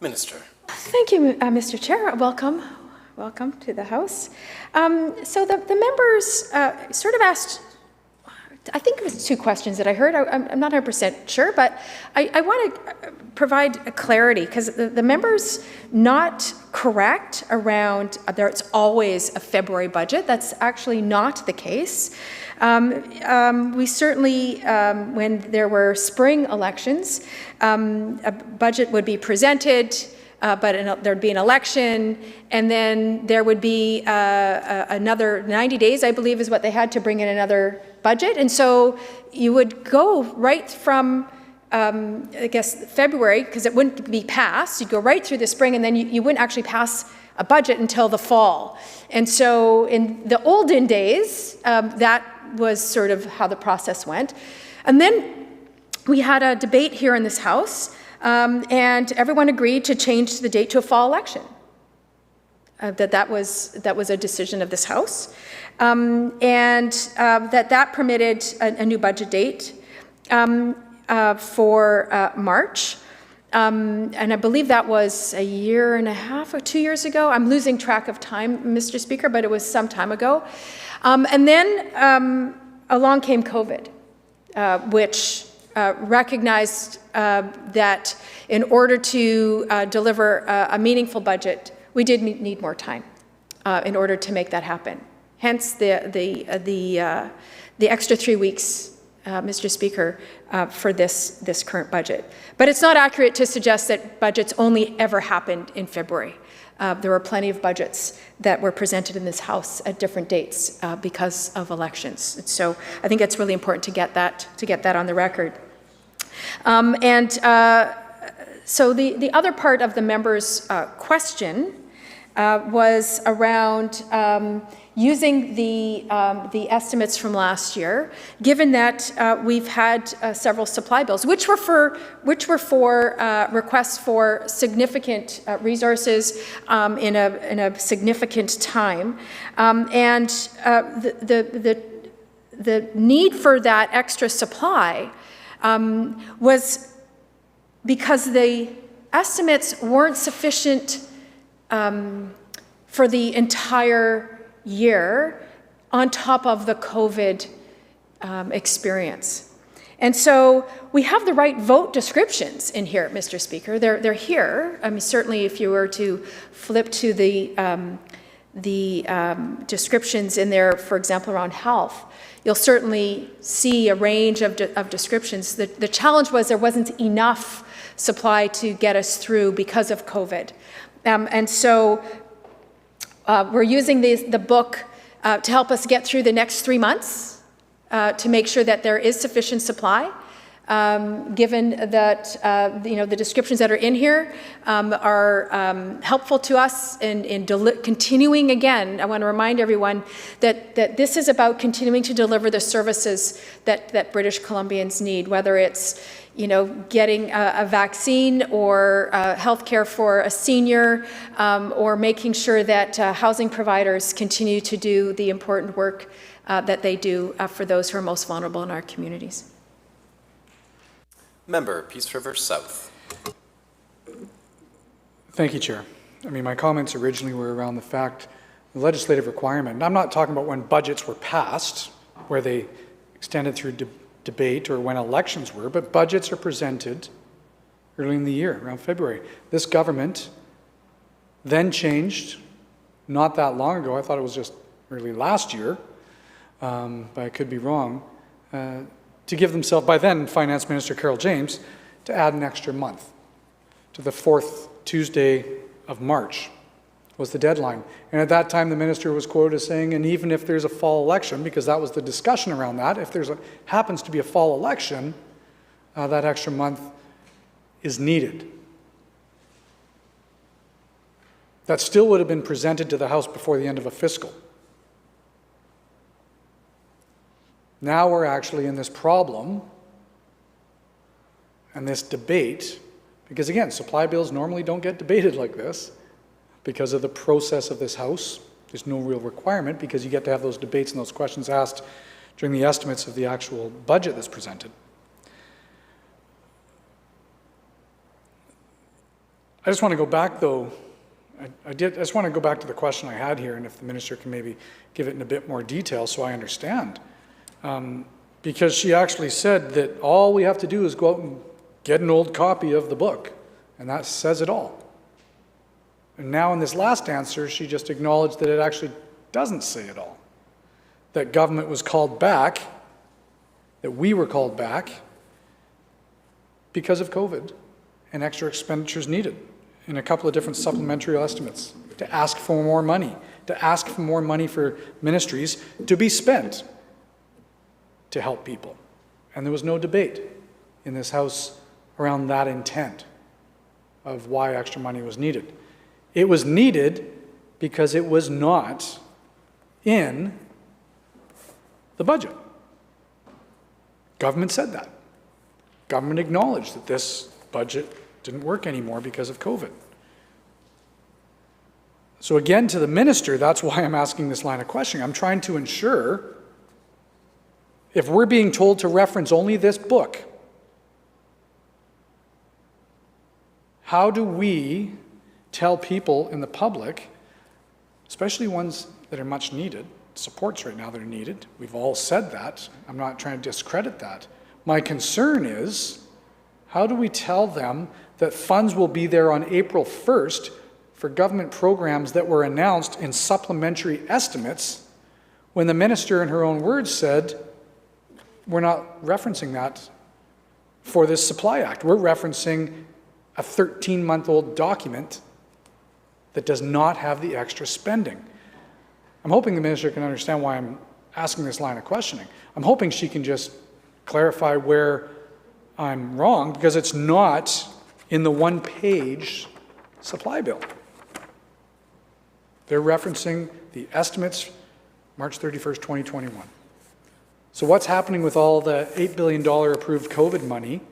Minister. Thank you, Mr. Chair. Welcome. Welcome to the House. So the members sort of asked, I think it was two questions that I heard. I'm not 100% sure, but I want to provide a clarity because the members not correct around there's always a February budget. That's actually not the case. We certainly, when there were spring elections, a budget would be presented, but there'd be an election, and then there would be another 90 days, I believe, is what they had to bring in another budget. And so you would go right from, I guess, February, because it wouldn't be passed. You'd go right through the spring, and then you wouldn't actually pass a budget until the fall. And so in the olden days, that was sort of how the process went. And then we had a debate here in this House, and everyone agreed to change the date to a fall election. That was a decision of this House, and that permitted a new budget date for March. And I believe that was a year and a half or 2 years ago. I'm losing track of time, Mr. Speaker, but it was some time ago. And then along came COVID, which recognized that in order to deliver a meaningful budget, we did need more time in order to make that happen. Hence the extra 3 weeks, Mr. Speaker, for this current budget. But it's not accurate to suggest that budgets only ever happened in February. There were plenty of budgets that were presented in this House at different dates because of elections. So I think it's really important to get that on the record. So the other part of the member's question was around using the estimates from last year, given that we've had several supply bills, which were for requests for significant resources in a significant time, and the need for that extra supply was because the estimates weren't sufficient for the entire year on top of the COVID experience. And so we have the right vote descriptions in here, Mr. Speaker. They're here. I mean, certainly if you were to flip to the descriptions in there, for example, around health, you'll certainly see a range of descriptions. The challenge was there wasn't enough supply to get us through because of COVID. And so we're using the book to help us get through the next 3 months to make sure that there is sufficient supply, given that the descriptions that are in here are helpful to us in continuing. Again, I want to remind everyone that this is about continuing to deliver the services that British Columbians need, whether it's getting a vaccine or health care for a senior, or making sure that housing providers continue to do the important work that they do for those who are most vulnerable in our communities. Member, Peace River South. Thank you, Chair. I mean, my comments originally were around the fact, the legislative requirement, and I'm not talking about when budgets were passed, where they extended through debate, or when elections were, but budgets are presented early in the year, around February. This government then changed, not that long ago, I thought it was just early last year, but I could be wrong, to give themselves, by then Finance Minister Carol James, to add an extra month to the 4th Tuesday of March was the deadline. And at that time, the minister was quoted as saying, and even if there's a fall election, because that was the discussion around that, if there's happens to be a fall election, that extra month is needed. That still would have been presented to the House before the end of a fiscal. Now we're actually in this problem and this debate, because again, supply bills normally don't get debated like this because of the process of this House. There's no real requirement because you get to have those debates and those questions asked during the estimates of the actual budget that's presented. just want to go back, though. I just want to go back to the question I had here, and if the minister can maybe give it in a bit more detail so I understand. Because she actually said that all we have to do is go out and get an old copy of the book, and that says it all. And now in this last answer, she just acknowledged that it actually doesn't say it all. That government was called back, that we were called back because of COVID and extra expenditures needed in a couple of different supplementary estimates to ask for more money for ministries to be spent to help people. And there was no debate in this House around that intent of why extra money was needed. It was needed because it was not in the budget. Government said that. Government acknowledged that this budget didn't work anymore because of COVID. So again, to the minister, that's why I'm asking this line of questioning. I'm trying to ensure, if we're being told to reference only this book, how do we tell people in the public, especially ones that are much needed, supports right now that are needed, we've all said that, I'm not trying to discredit that. My concern is, how do we tell them that funds will be there on April 1st for government programs that were announced in supplementary estimates when the minister in her own words said, we're not referencing that for this Supply Act. We're referencing a 13-month-old document that does not have the extra spending. I'm hoping the minister can understand why I'm asking this line of questioning. I'm hoping she can just clarify where I'm wrong, because it's not in the one-page supply bill. They're referencing the estimates March 31st, 2021. So what's happening with all the $8 billion approved COVID money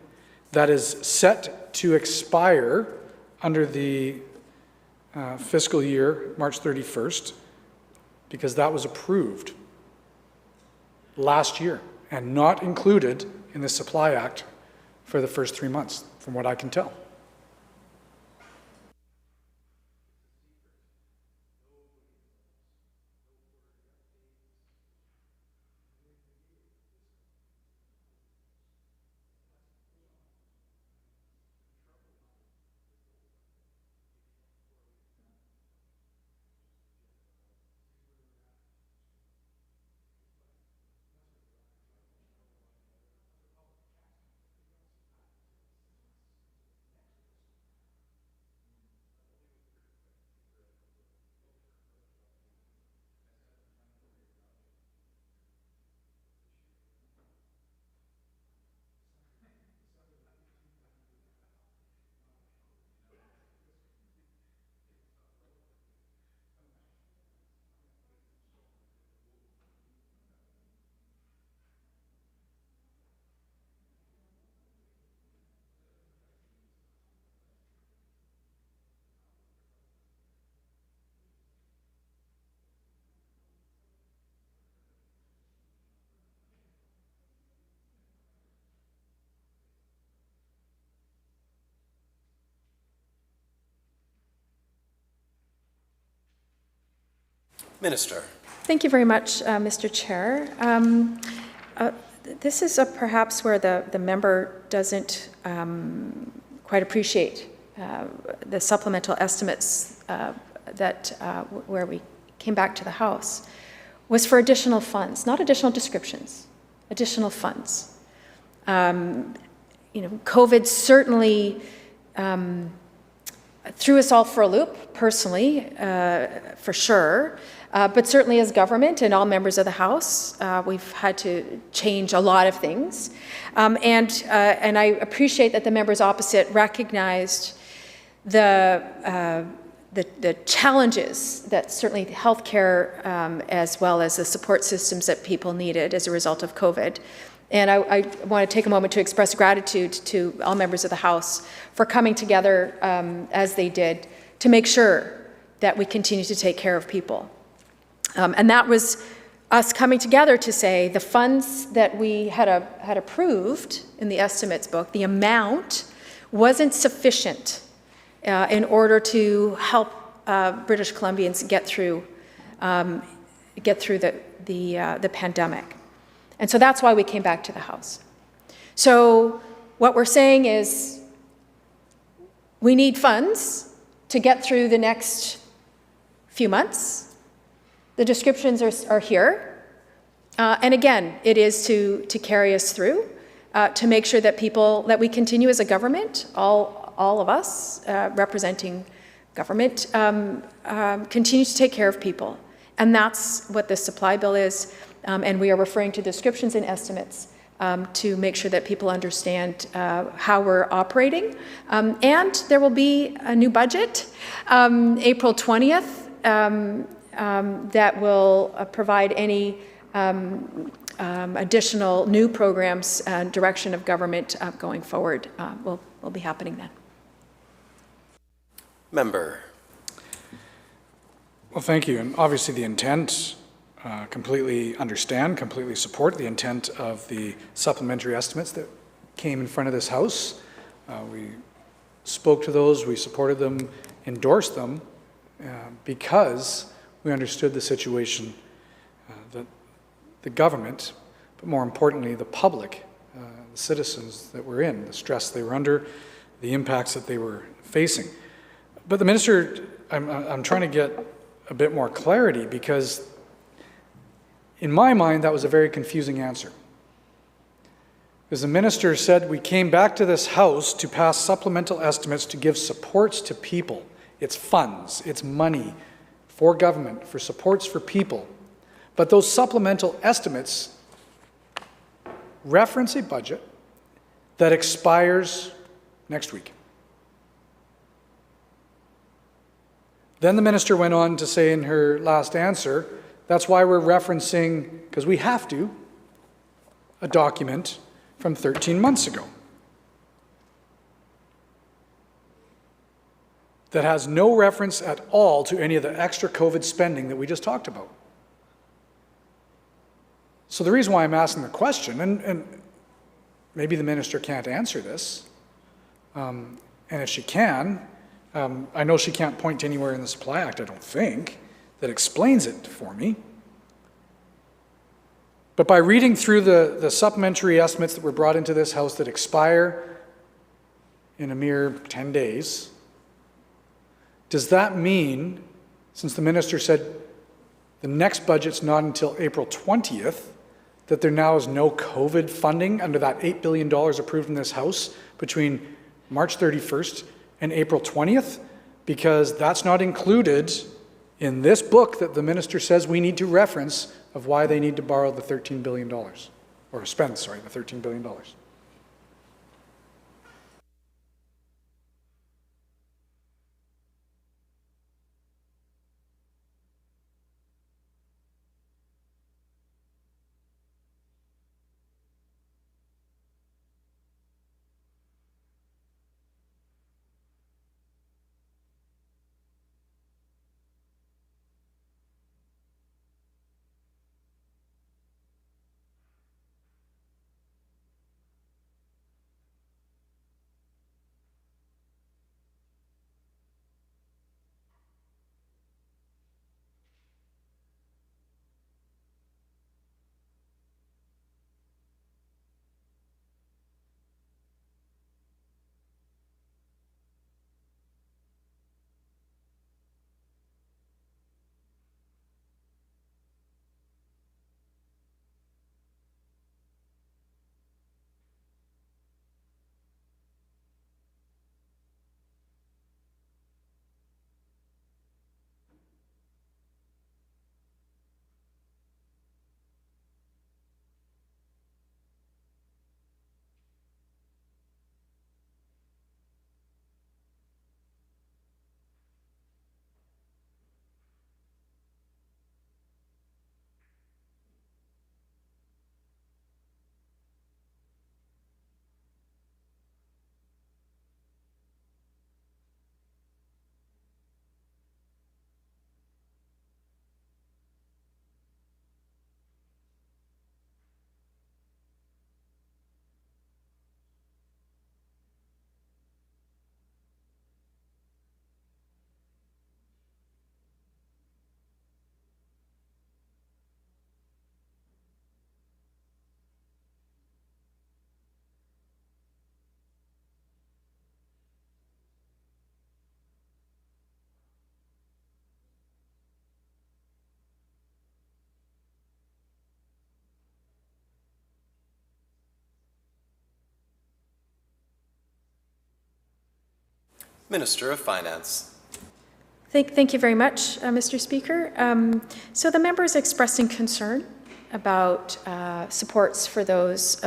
that is set to expire under the fiscal year, March 31st, because that was approved last year and not included in the Supply Act for the first 3 months, from what I can tell? Minister. Thank you very much, Mr. Chair. This is perhaps where the member doesn't quite appreciate the supplemental estimates where we came back to the House, was for additional funds, not additional descriptions, additional funds. COVID certainly threw us all for a loop, personally, for sure. But certainly as government and all members of the House, we've had to change a lot of things. And I appreciate that the members opposite recognized the challenges that certainly healthcare, as well as the support systems that people needed as a result of COVID. And I want to take a moment to express gratitude to all members of the House for coming together as they did to make sure that we continue to take care of people. And that was us coming together to say the funds that we had approved in the estimates book, the amount wasn't sufficient in order to help British Columbians get through the pandemic. And so that's why we came back to the House. So what we're saying is we need funds to get through the next few months. The descriptions are here. And again, it is to carry us through, to make sure that that we continue as a government, all of us representing government, continue to take care of people. And that's what this supply bill is. And we are referring to descriptions and estimates to make sure that people understand how we're operating. And there will be a new budget, April 20th, that will provide any additional new programs and direction of government going forward will be happening then. Member. Well, thank you. And obviously the intent, completely understand, completely support the intent of the supplementary estimates that came in front of this House. We spoke to those, we supported them, endorsed them, because we understood the situation that the government, but more importantly, the public, the citizens that were in, the stress they were under, the impacts that they were facing. But the minister, I'm trying to get a bit more clarity, because in my mind, that was a very confusing answer. Because the minister said, we came back to this House to pass supplemental estimates to give supports to people. It's funds, it's money for government, for supports for people. But those supplemental estimates reference a budget that expires next week. Then the minister went on to say in her last answer, that's why we're referencing, because we have to, a document from 13 months ago that has no reference at all to any of the extra COVID spending that we just talked about. So the reason why I'm asking the question, and maybe the minister can't answer this, and if she can, I know she can't point to anywhere in the Supply Act, I don't think, that explains it for me. But by reading through the supplementary estimates that were brought into this House that expire in a mere 10 days, does that mean, since the minister said the next budget's not until April 20th, that there now is no COVID funding under that $8 billion approved in this House between March 31st and April 20th? Because that's not included in this book that the minister says we need to reference of why they need to borrow the $13 billion, or spend, sorry, the $13 billion. Minister of Finance. Thank you very much, Mr. Speaker. So the member is expressing concern about supports for those,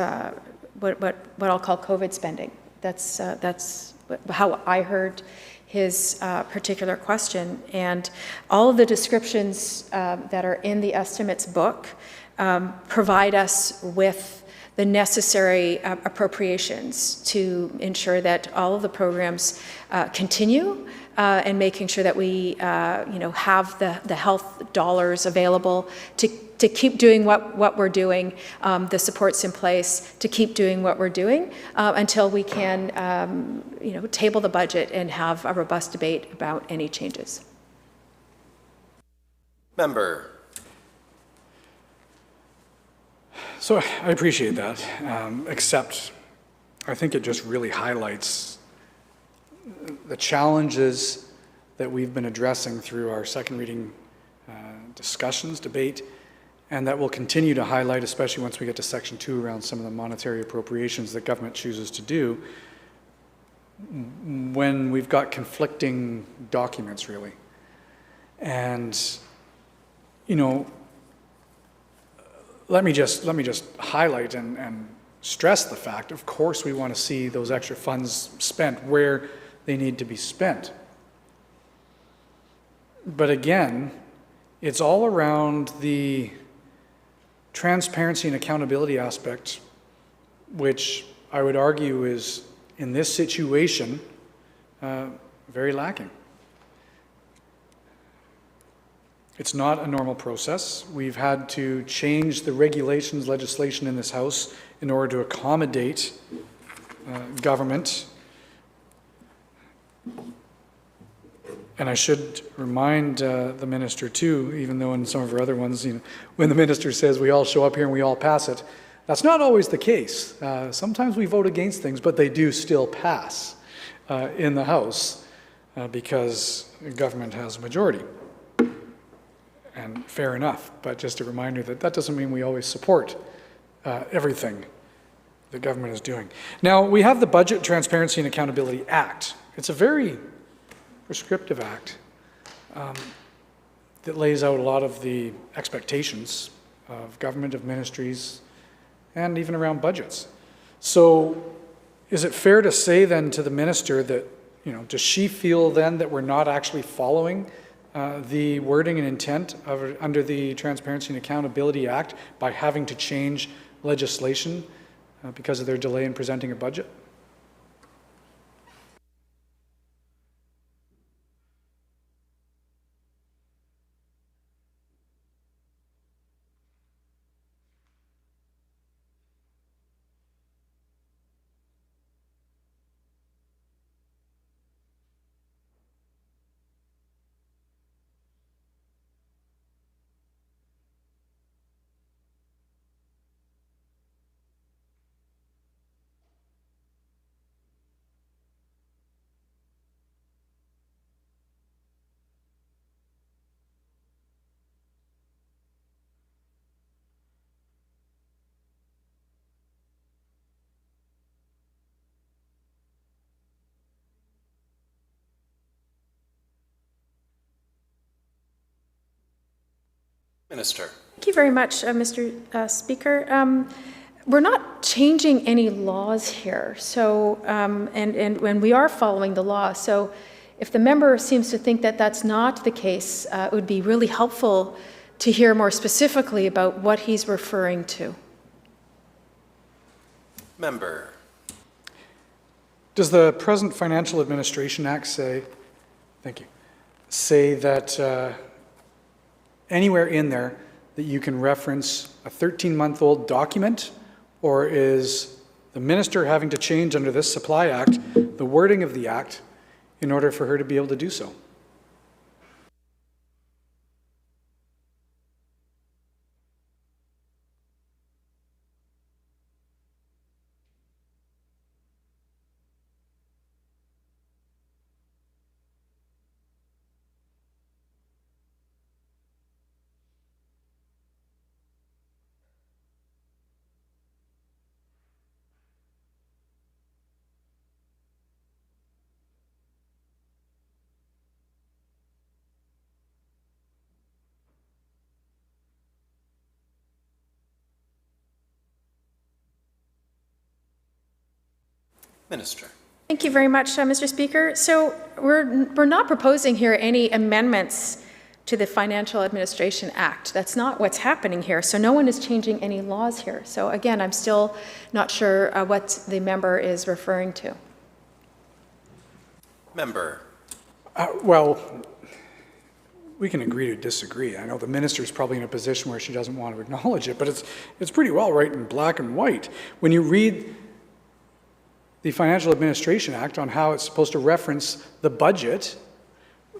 what I'll call COVID spending. That's how I heard his particular question. And all of the descriptions that are in the estimates book provide us with the necessary appropriations to ensure that all of the programs continue and making sure that we have the health dollars available to keep doing what we're doing, the supports in place to keep doing what we're doing until we can table the budget and have a robust debate about any changes. Member. So I appreciate that, except I think it just really highlights the challenges that we've been addressing through our second reading discussions, debate, and that will continue to highlight, especially once we get to Section 2 around some of the monetary appropriations that government chooses to do, when we've got conflicting documents, really. And, let me just highlight and stress the fact, of course, we want to see those extra funds spent where they need to be spent. But again, it's all around the transparency and accountability aspect, which I would argue is, in this situation, very lacking. It's not a normal process. We've had to change the regulations, legislation in this House in order to accommodate government. And I should remind the minister too, even though in some of our other ones, when the minister says we all show up here and we all pass it, that's not always the case. Sometimes we vote against things, but they do still pass in the House because government has a majority. And fair enough, but just a reminder that that doesn't mean we always support everything the government is doing. Now, we have the Budget Transparency and Accountability Act. It's a very prescriptive act that lays out a lot of the expectations of government, of ministries, and even around budgets. So is it fair to say then to the minister that, does she feel then that we're not actually following the wording and intent under the Transparency and Accountability Act by having to change legislation because of their delay in presenting a budget? Minister. Thank you very much, Mr. Speaker. We're not changing any laws here, so and when we are following the law. So, if the member seems to think that that's not the case, it would be really helpful to hear more specifically about what he's referring to. Member. Does the present Financial Administration Act say that anywhere in there that you can reference a 13-month-old document, or is the minister having to change under this Supply Act the wording of the act in order for her to be able to do so? Minister. Thank you very much, Mr. Speaker. So we're not proposing here any amendments to the Financial Administration Act. That's not what's happening here. So no one is changing any laws here. So again, I'm still not sure what the member is referring to. Member. Well, we can agree to disagree. I know the minister's probably in a position where she doesn't want to acknowledge it, but it's pretty well right in black and white. When you read the Financial Administration Act on how it's supposed to reference the budget,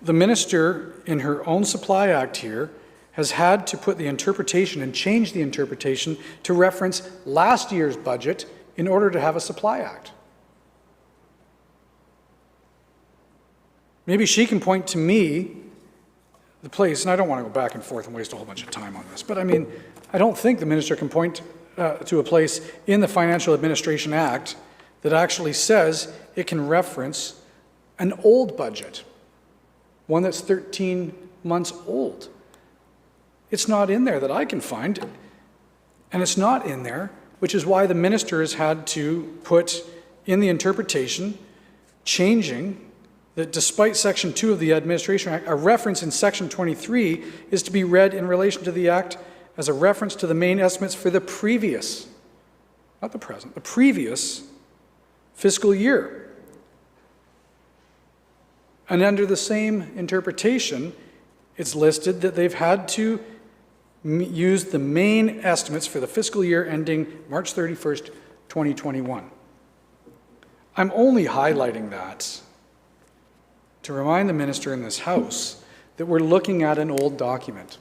the minister in her own supply act here has had to put the interpretation and change the interpretation to reference last year's budget in order to have a supply act. Maybe she can point to me the place, and I don't want to go back and forth and waste a whole bunch of time on this, but I mean, I don't think the minister can point to a place in the Financial Administration Act that actually says it can reference an old budget, one that's 13 months old. It's not in there that I can find, and it's not in there, which is why the minister has had to put in the interpretation, changing that despite Section 2 of the Administration Act, a reference in Section 23 is to be read in relation to the Act as a reference to the main estimates for the previous, not the present, the previous fiscal year. And under the same interpretation, it's listed that they've had to use the main estimates for the fiscal year ending March 31st, 2021. I'm only highlighting that to remind the minister in this House that we're looking at an old document.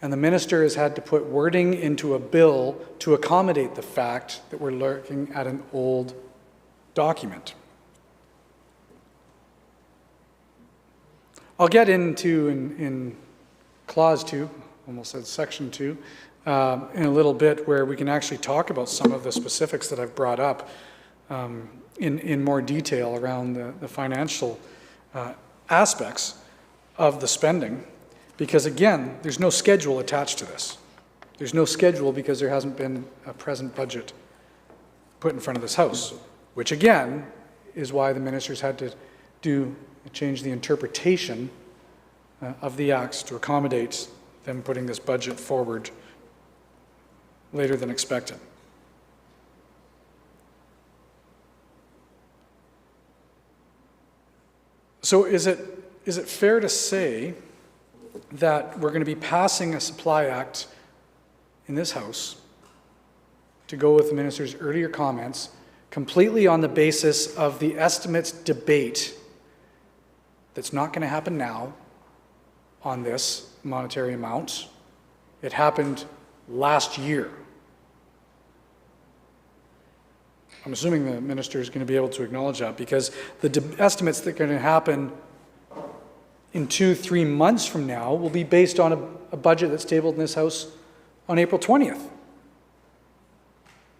And the minister has had to put wording into a bill to accommodate the fact that we're looking at an old document. I'll get into in clause 2, almost said section 2, in a little bit, where we can actually talk about some of the specifics that I've brought up in more detail around the financial aspects of the spending, because again, there's no schedule attached to this. There's no schedule because there hasn't been a present budget put in front of this House, which again is why the ministers had to change the interpretation of the acts to accommodate them putting this budget forward later than expected. So is it fair to say that we're going to be passing a supply act in this House to go with the minister's earlier comments completely on the basis of the estimates debate that's not going to happen now on this monetary amount? It happened last year. I'm assuming the minister is going to be able to acknowledge that, because the estimates that are going to happen in 2-3 months from now will be based on a budget that's tabled in this House on April 20th.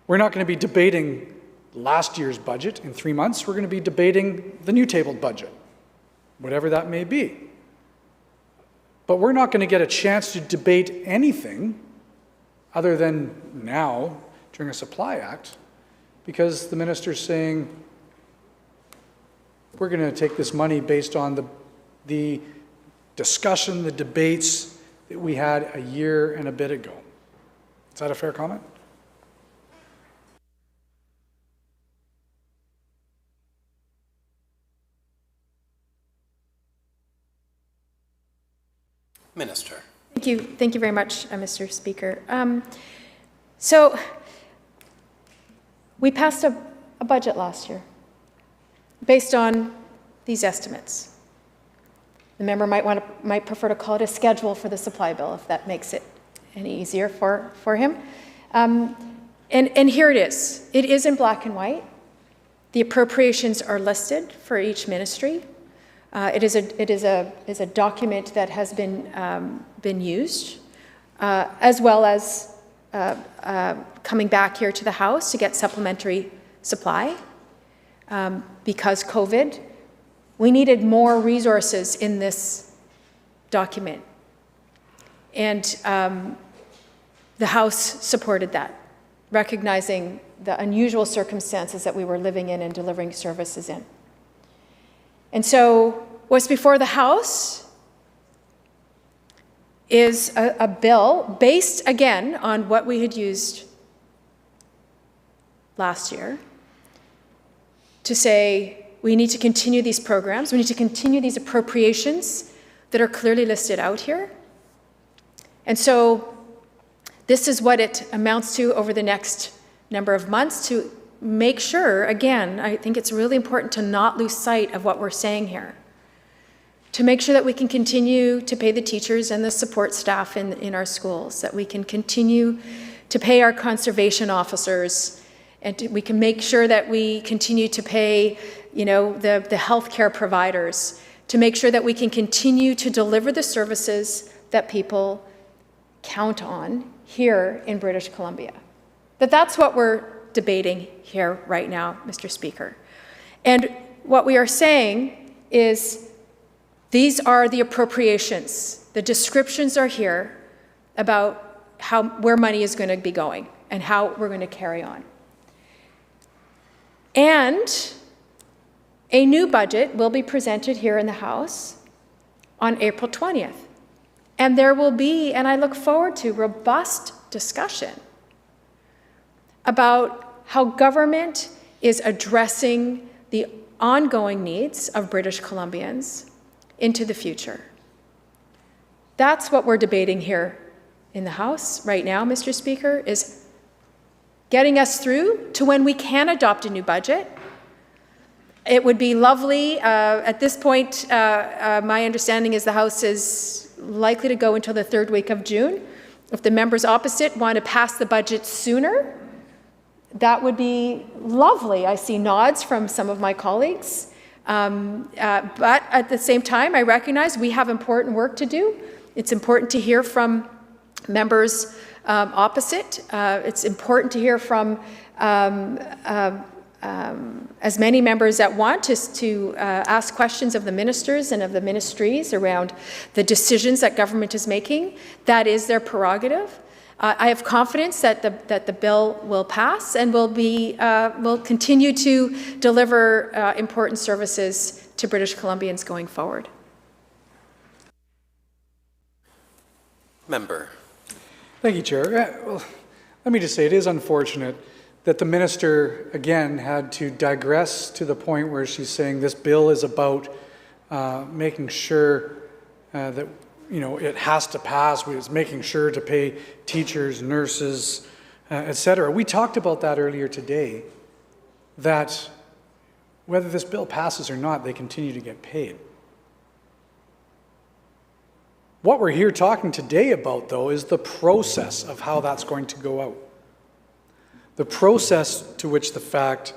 We're not going to be debating last year's budget in 3 months. We're going to be debating the new tabled budget, whatever that may be. But we're not going to get a chance to debate anything other than now during a supply act, because the minister's saying we're going to take this money based on the discussion, the debates that we had a year and a bit ago. Is that a fair comment? Minister. Thank you very much, Mr. Speaker. So we passed a budget last year based on these estimates. The member might prefer to call it a schedule for the supply bill, if that makes it any easier for him. And here it is. It is in black and white. The appropriations are listed for each ministry. It is a document that has been used, as well as coming back here to the House to get supplementary supply. Because COVID, we needed more resources in this document. And the House supported that, recognizing the unusual circumstances that we were living in and delivering services in. And so what's before the House is a bill based, again, on what we had used last year to say we need to continue these programs, we need to continue these appropriations that are clearly listed out here. And so this is what it amounts to over the next number of months to make sure, again, I think it's really important to not lose sight of what we're saying here, to make sure that we can continue to pay the teachers and the support staff in our schools, that we can continue to pay our conservation officers, and we can make sure that we continue to pay, the healthcare providers, to make sure that we can continue to deliver the services that people count on here in British Columbia. That's what we're debating here right now, Mr. Speaker. And what we are saying is these are the appropriations. The descriptions are here about where money is going to be going and how we're going to carry on. And a new budget will be presented here in the House on April 20th. And there will be, and I look forward to, robust discussion about how government is addressing the ongoing needs of British Columbians into the future. That's what we're debating here in the House right now, Mr. Speaker, is getting us through to when we can adopt a new budget. It would be lovely. At this point, my understanding is the House is likely to go until the third week of June. If the members opposite want to pass the budget sooner, that would be lovely. I see nods from some of my colleagues. But at the same time, I recognize we have important work to do. It's important to hear from members opposite. It's important to hear from as many members that want to ask questions of the ministers and of the ministries around the decisions that government is making. That is their prerogative. I have confidence that the bill will pass and will continue to deliver important services to British Columbians going forward. Member. Thank you, Chair. Well, let me just say it is unfortunate that the minister, again, had to digress to the point where she's saying this bill is about making sure that it has to pass. It's making sure to pay teachers, nurses, etc. We talked about that earlier today, that whether this bill passes or not, they continue to get paid. What we're here talking today about, though, is the process of how that's going to go out. The process to which the fact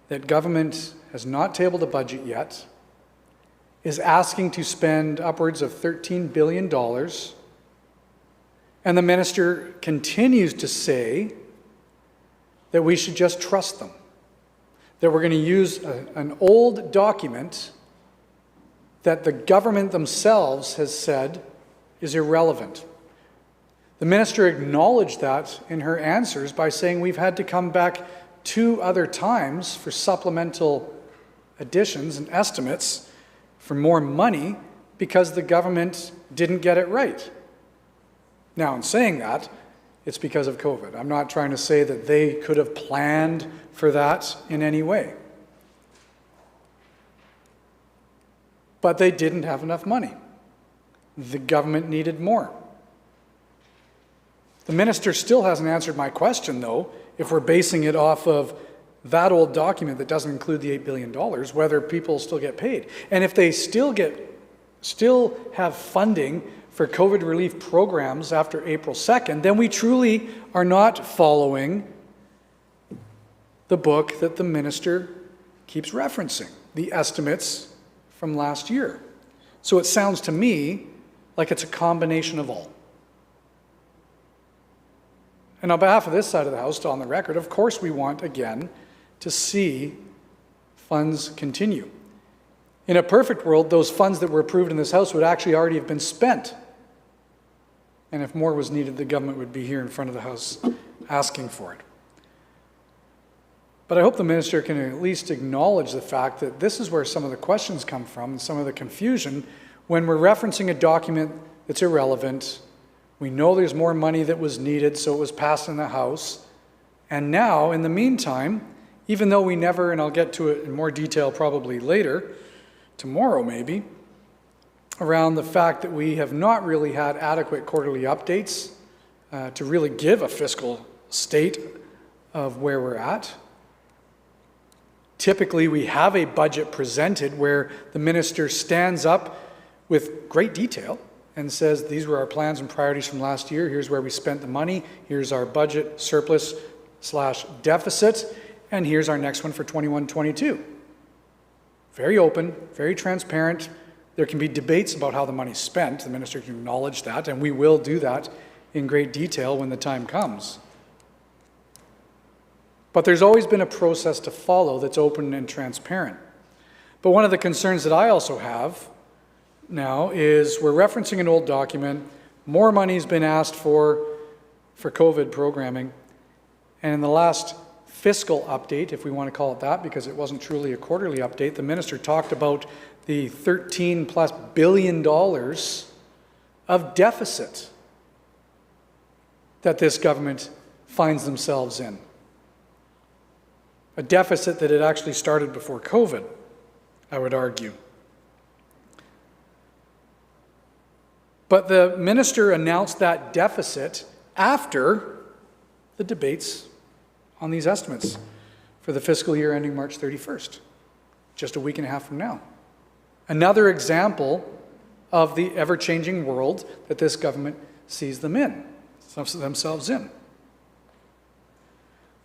that government has not tabled a budget yet, is asking to spend upwards of $13 billion, and the minister continues to say that we should just trust them, that we're going to use an old document that the government themselves has said is irrelevant. The minister acknowledged that in her answers by saying we've had to come back 2 other times for supplemental additions and estimates for more money because the government didn't get it right. Now, in saying that, it's because of COVID. I'm not trying to say that they could have planned for that in any way. But they didn't have enough money. The government needed more. The minister still hasn't answered my question, though, if we're basing it off of that old document that doesn't include the $8 billion, whether people still get paid. And if they still have funding for COVID relief programs after April 2nd, then we truly are not following the book that the minister keeps referencing, the estimates from last year. So it sounds to me like it's a combination of all. And on behalf of this side of the House, on the record, of course we want, again, to see funds continue. In a perfect world, those funds that were approved in this House would actually already have been spent. And if more was needed, the government would be here in front of the House asking for it. But I hope the minister can at least acknowledge the fact that this is where some of the questions come from and some of the confusion when we're referencing a document that's irrelevant. We know there's more money that was needed, so it was passed in the House. And now, in the meantime, even though we never, and I'll get to it in more detail probably later, tomorrow maybe, around the fact that we have not really had adequate quarterly updates to really give a fiscal state of where we're at. Typically, we have a budget presented where the minister stands up with great detail and says, these were our plans and priorities from last year, here's where we spent the money, here's our budget surplus / deficit, and here's our next one for 21-22. Very open, very transparent. There can be debates about how the money's spent. The minister can acknowledge that, and we will do that in great detail when the time comes. But there's always been a process to follow that's open and transparent. But one of the concerns that I also have now is we're referencing an old document, more money's been asked for COVID programming, and in the last fiscal update, if we want to call it that, because it wasn't truly a quarterly update, the minister talked about the $13+ billion of deficit that this government finds themselves in. A deficit that had actually started before COVID, I would argue. But the minister announced that deficit after the debates on these estimates for the fiscal year ending March 31st, just a week and a half from now. Another example of the ever-changing world that this government sees themselves in.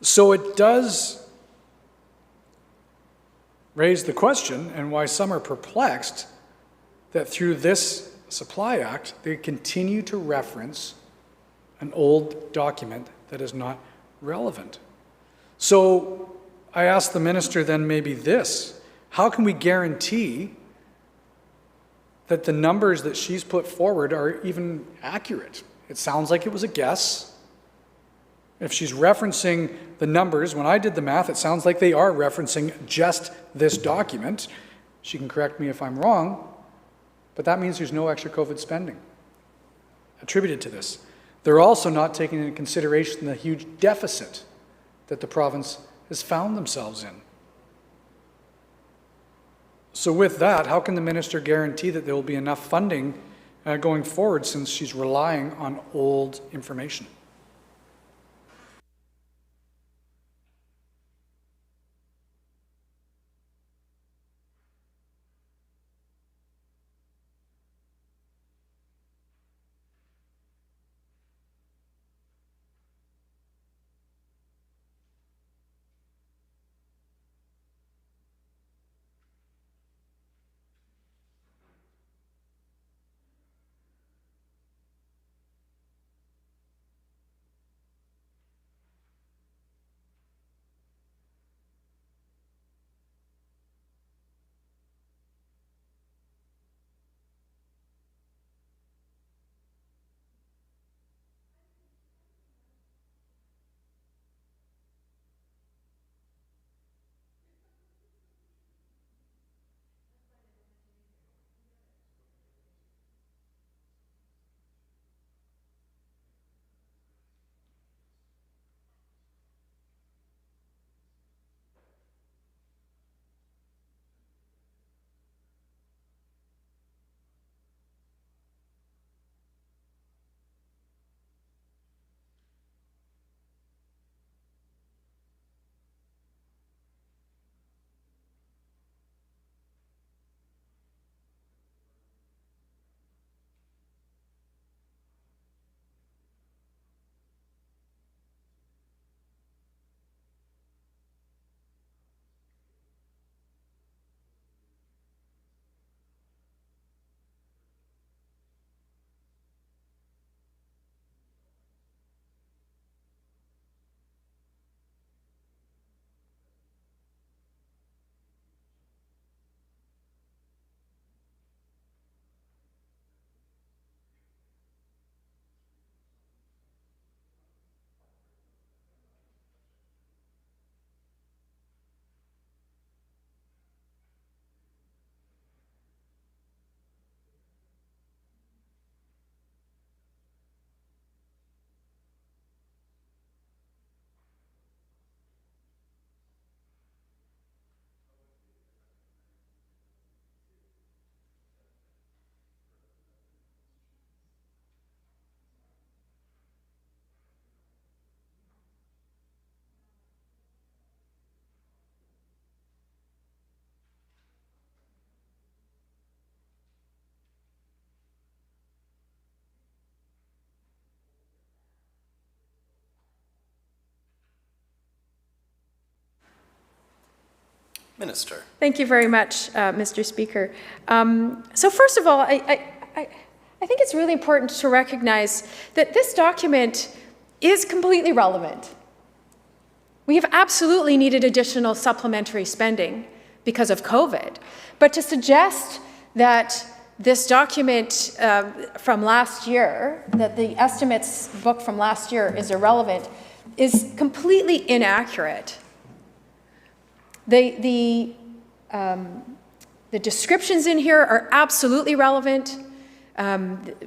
So it does raise the question, and why some are perplexed, that through this Supply Act, they continue to reference an old document that is not relevant. So I asked the minister then maybe this: how can we guarantee that the numbers that she's put forward are even accurate? It sounds like it was a guess. If she's referencing the numbers, when I did the math, it sounds like they are referencing just this document. She can correct me if I'm wrong, but that means there's no extra COVID spending attributed to this. They're also not taking into consideration the huge deficit that the province has found themselves in. So with that, how can the minister guarantee that there will be enough funding going forward, since she's relying on old information? Minister. Thank you very much, Mr. Speaker. So first of all, I think it's really important to recognize that this document is completely relevant. We have absolutely needed additional supplementary spending because of COVID. But to suggest that this document from last year, that the estimates book from last year is irrelevant, is completely inaccurate. The descriptions in here are absolutely relevant.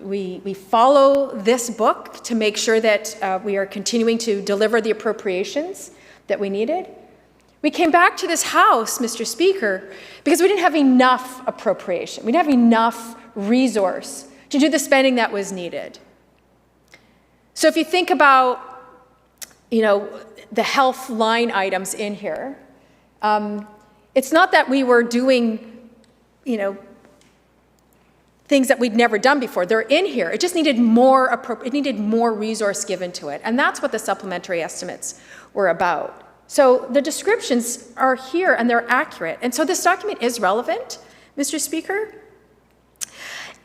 We follow this book to make sure that we are continuing to deliver the appropriations that we needed. We came back to this House, Mr. Speaker, because we didn't have enough appropriation. We didn't have enough resource to do the spending that was needed. So if you think about, the health line items in here, it's not that we were doing, things that we'd never done before. They're in here. It just needed more resource given to it. And that's what the supplementary estimates were about. So the descriptions are here and they're accurate. And so this document is relevant, Mr. Speaker.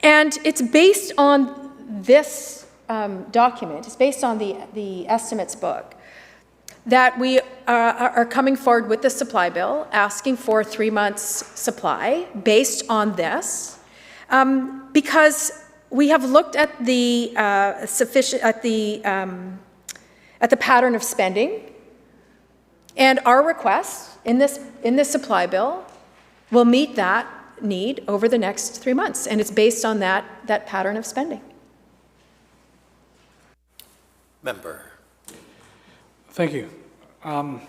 And it's based on this document. It's based on the estimates book that we are coming forward with the supply bill, asking for 3 months supply based on this. Because we have looked at the pattern of spending, and our request in this supply bill will meet that need over the next 3 months, and it's based on that pattern of spending. Member. Thank you. I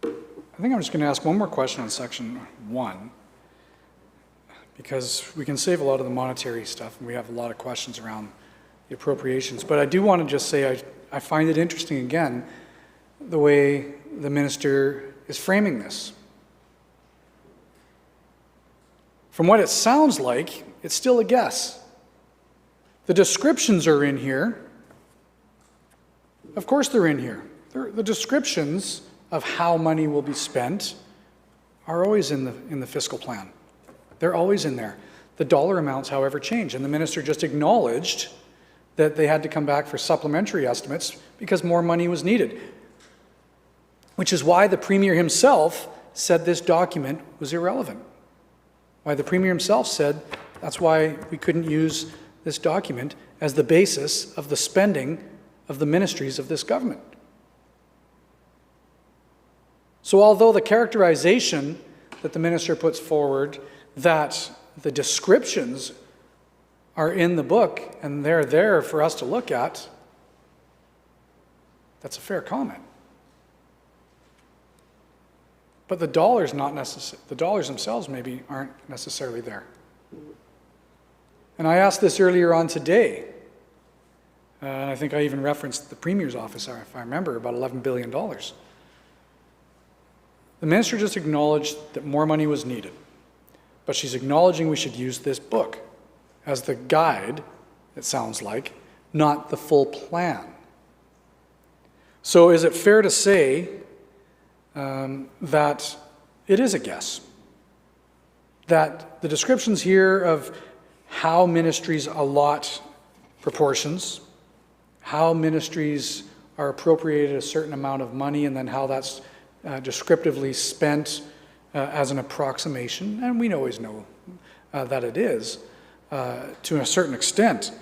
think I'm just going to ask one more question on section 1. Because we can save a lot of the monetary stuff, and we have a lot of questions around the appropriations. But I do want to just say I find it interesting, again, the way the minister is framing this. From what it sounds like, it's still a guess. The descriptions are in here. Of course they're in here. The descriptions of how money will be spent are always in the fiscal plan. They're always in there. The dollar amounts, however, change. And the minister just acknowledged that they had to come back for supplementary estimates because more money was needed. Which is why the Premier himself said this document was irrelevant. Why the Premier himself said that's why we couldn't use this document as the basis of the spending of the ministries of this government. So although the characterization that the minister puts forward that the descriptions are in the book and they're there for us to look at, that's a fair comment. But the dollars the dollars themselves maybe aren't necessarily there. And I asked this earlier on today, and I think I even referenced the Premier's office, if I remember, about $11 billion. The minister just acknowledged that more money was needed. But she's acknowledging we should use this book as the guide, it sounds like, not the full plan. So is it fair to say that it is a guess? That the descriptions here of how ministries allot proportions, how ministries are appropriated a certain amount of money, and then how that's descriptively spent as an approximation, and we always know that it is to a certain extent,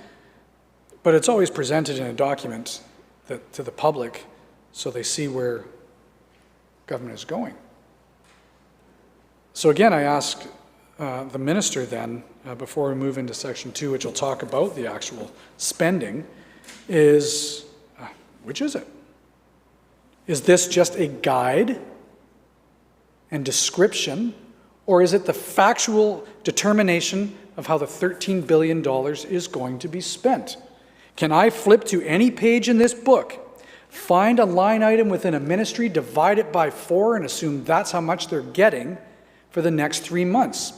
but it's always presented in a document to the public so they see where government is going. So again, I ask the minister then, before we move into section 2, which will talk about the actual spending, is which is it? Is this just a guide and description, or is it the factual determination of how the $13 billion is going to be spent? Can I flip to any page in this book, find a line item within a ministry, divide it by 4, and assume that's how much they're getting for the next 3 months?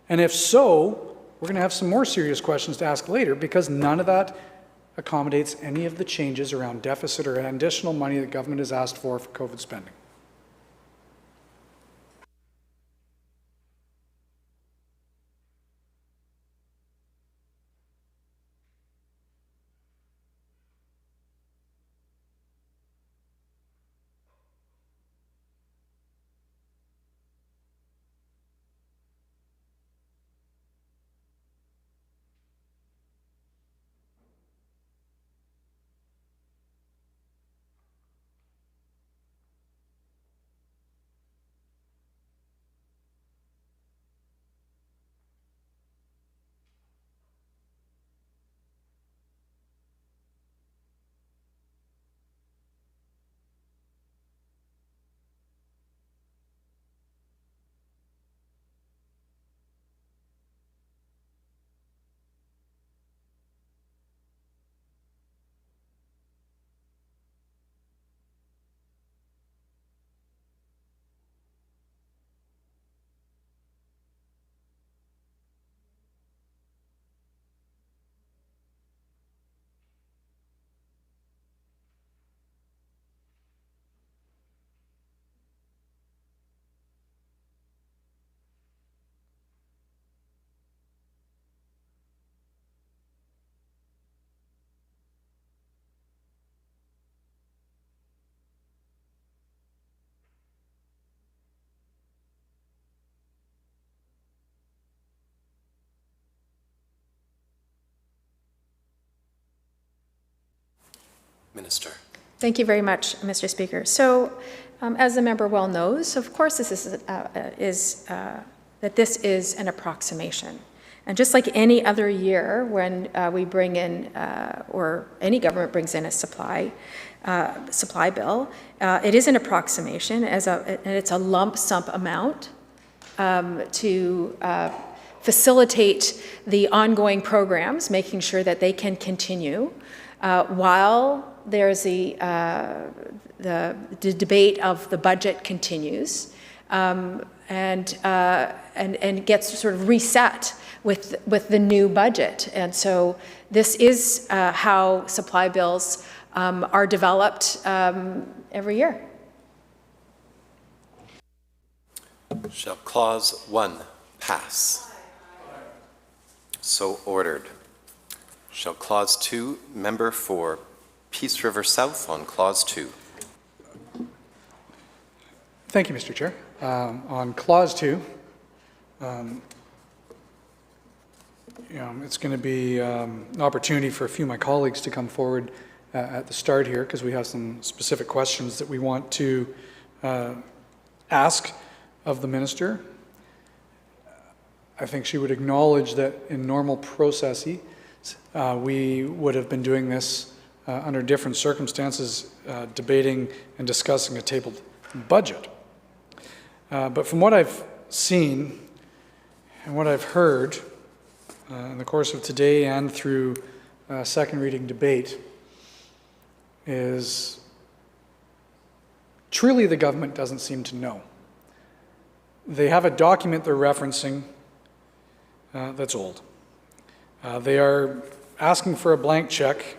And if so, we're going to have some more serious questions to ask later, because none of that accommodates any of the changes around deficit or additional money that government has asked for COVID spending. Minister. Thank you very much, Mr. Speaker. So, as the member well knows, of course, this is an approximation. And just like any other year when we bring in, or any government brings in a supply bill, it is an approximation, and it's a lump sum amount to facilitate the ongoing programs, making sure that they can continue while there's the debate of the budget continues, and gets sort of reset with the new budget. And so this is how supply bills are developed every year. Shall Clause 1 pass? So ordered. Shall Clause 2, member for Peace River South on Clause 2. Thank you, Mr. Chair. On Clause 2, it's going to be an opportunity for a few of my colleagues to come forward at the start here, because we have some specific questions that we want to ask of the minister. I think she would acknowledge that in normal processes, we would have been doing this under different circumstances, debating and discussing a tabled budget. But from what I've seen and what I've heard in the course of today and through second reading debate, is truly the government doesn't seem to know. They have a document they're referencing that's old. They are asking for a blank check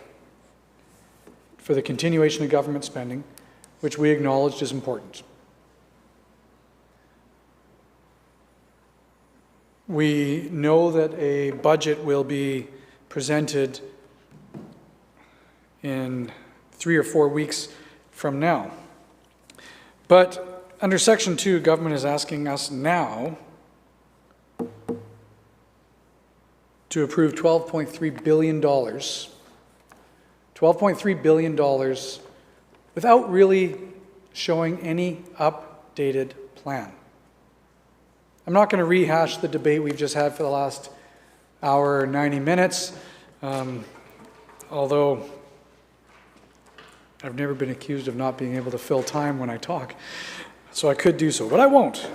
for the continuation of government spending, which we acknowledged is important. We know that a budget will be presented in 3 or 4 weeks from now. But under Section 2, government is asking us now to approve $12.3 billion. $12.3 billion without really showing any updated plan. I'm not going to rehash the debate we've just had for the last hour or 90 minutes, although I've never been accused of not being able to fill time when I talk, so I could do so, but I won't.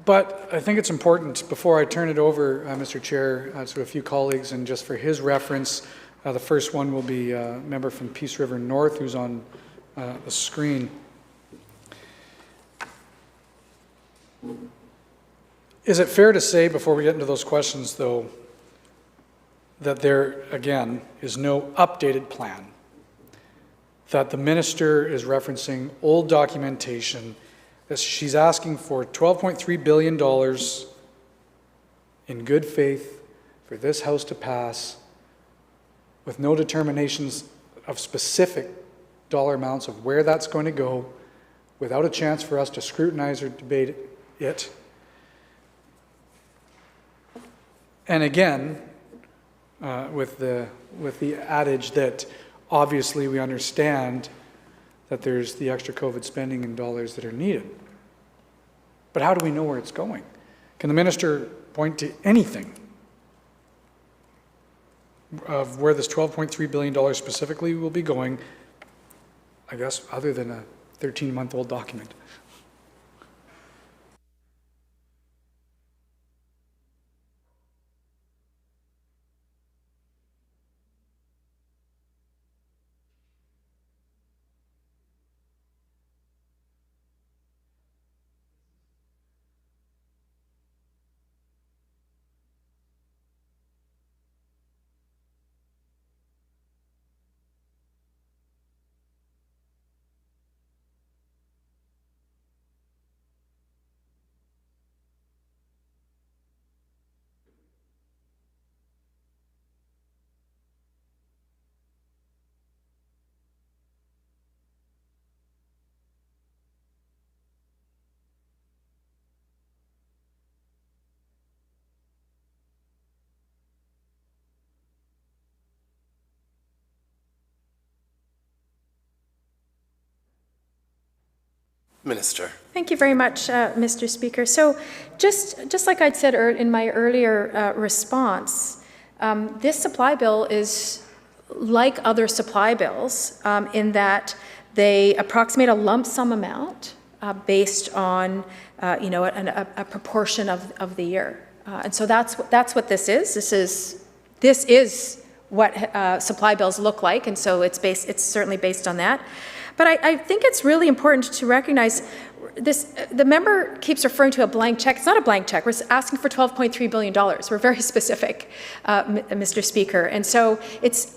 But I think it's important, before I turn it over, Mr. Chair, to a few colleagues, and just for his reference, the first one will be a member from Peace River North, who's on the screen. Is it fair to say, before we get into those questions, though, that there, again, is no updated plan? That the minister is referencing old documentation, that she's asking for $12.3 billion in good faith for this House to pass, with no determinations of specific dollar amounts of where that's going to go, without a chance for us to scrutinize or debate it. And again, with the adage that obviously we understand that there's the extra COVID spending and dollars that are needed. But how do we know where it's going? Can the minister point to anything of where this $12.3 billion specifically will be going, I guess, other than a 13-month-old document? Minister. Thank you very much, Mr. Speaker. So just like I'd said in my earlier response, this supply bill is like other supply bills in that they approximate a lump sum amount based on a proportion of the year. And so that's what this is. This is what supply bills look like, and so it's certainly based on that. But I think it's really important to recognize this. The member keeps referring to a blank check. It's not a blank check. We're asking for $12.3 billion. We're very specific, Mr. Speaker. And so it's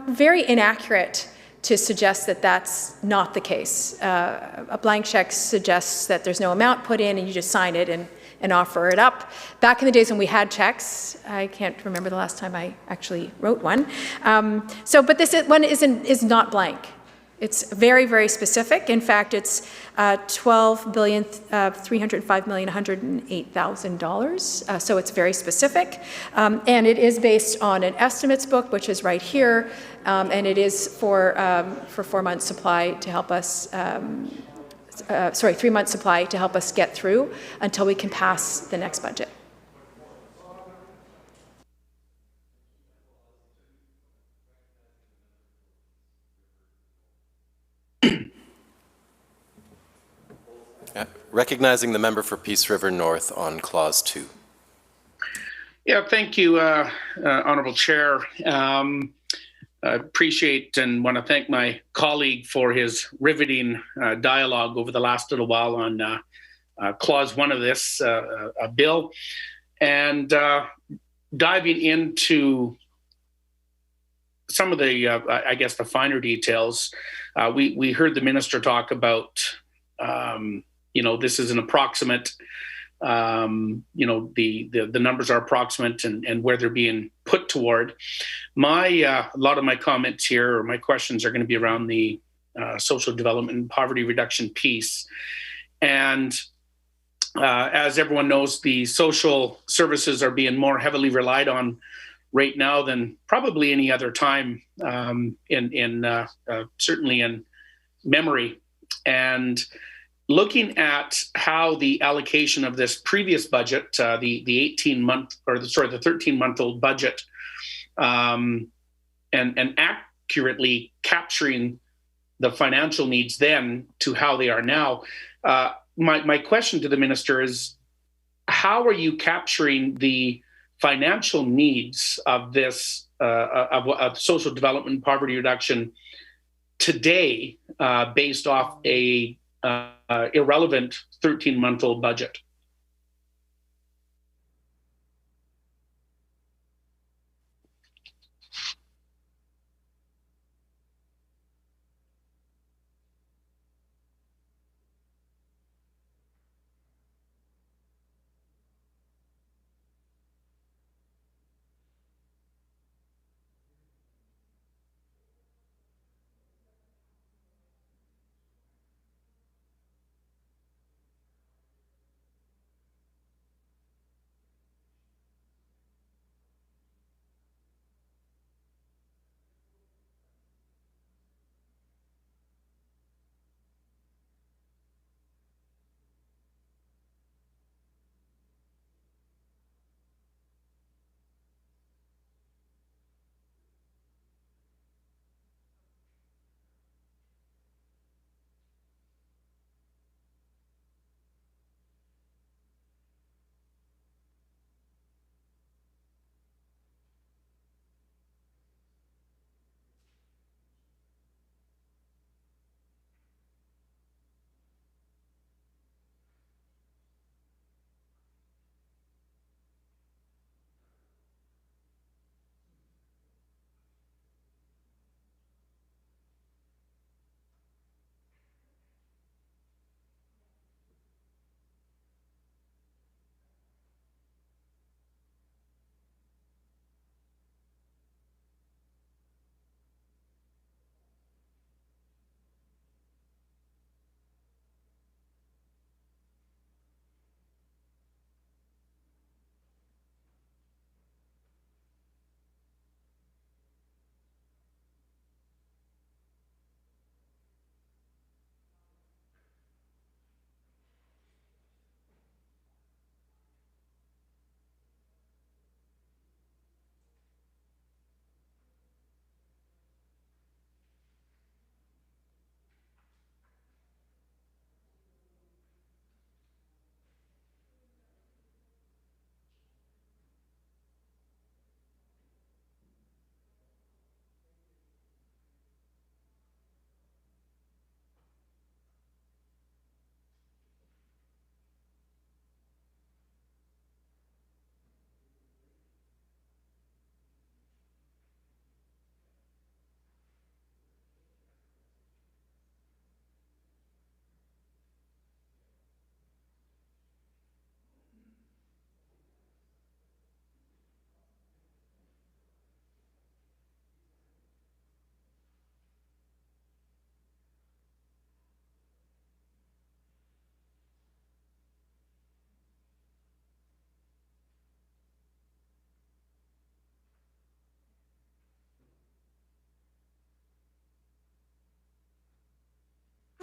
very inaccurate to suggest that that's not the case. A blank check suggests that there's no amount put in and you just sign it and offer it up. Back in the days when we had checks, I can't remember the last time I actually wrote one. But this one is not blank. It's very, very specific. In fact, it's $12,305,108,000. So it's very specific. And it is based on an estimates book, which is right here. And it is for 4 months supply to help us, 3 months supply to help us get through until we can pass the next budget. Recognizing the member for Peace River North on Clause 2. Yeah, thank you, Honourable Chair. I appreciate and want to thank my colleague for his riveting dialogue over the last little while on Clause 1 of this bill. And diving into some of the, I guess, the finer details, we heard the minister talk about this is an approximate, the numbers are approximate and where they're being put toward. A lot of my comments here, or my questions, are going to be around the social development and poverty reduction piece. And as everyone knows, the social services are being more heavily relied on right now than probably any other time, certainly in memory. And looking at how the allocation of this previous budget, the 13-month-old budget, and accurately capturing the financial needs then to how they are now, my question to the minister is, how are you capturing the financial needs of this of social development and poverty reduction today, based off a irrelevant 13-month-old budget?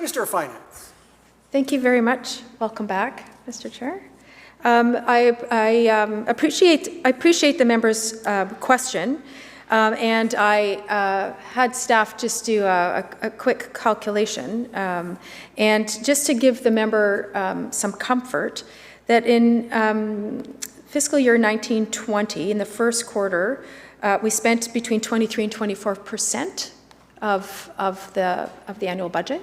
Minister of Finance. Thank you very much. Welcome back, Mr. Chair. I appreciate the member's question, and I had staff just do a quick calculation, and just to give the member some comfort that in fiscal year 1920, in the first quarter, we spent between 23 and 24% of the annual budget.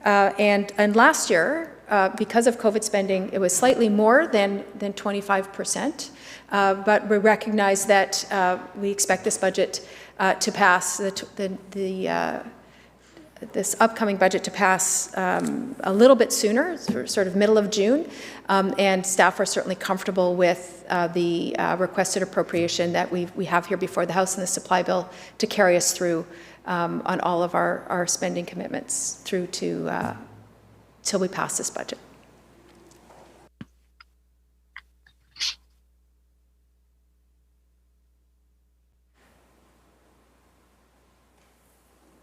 And last year, because of COVID spending, it was slightly more than 25%. But we recognize that we expect this budget to pass, this upcoming budget to pass a little bit sooner, sort of middle of June. And staff are certainly comfortable with the requested appropriation that we have here before the House and the supply bill to carry us through on all of our spending commitments through to till we pass this budget.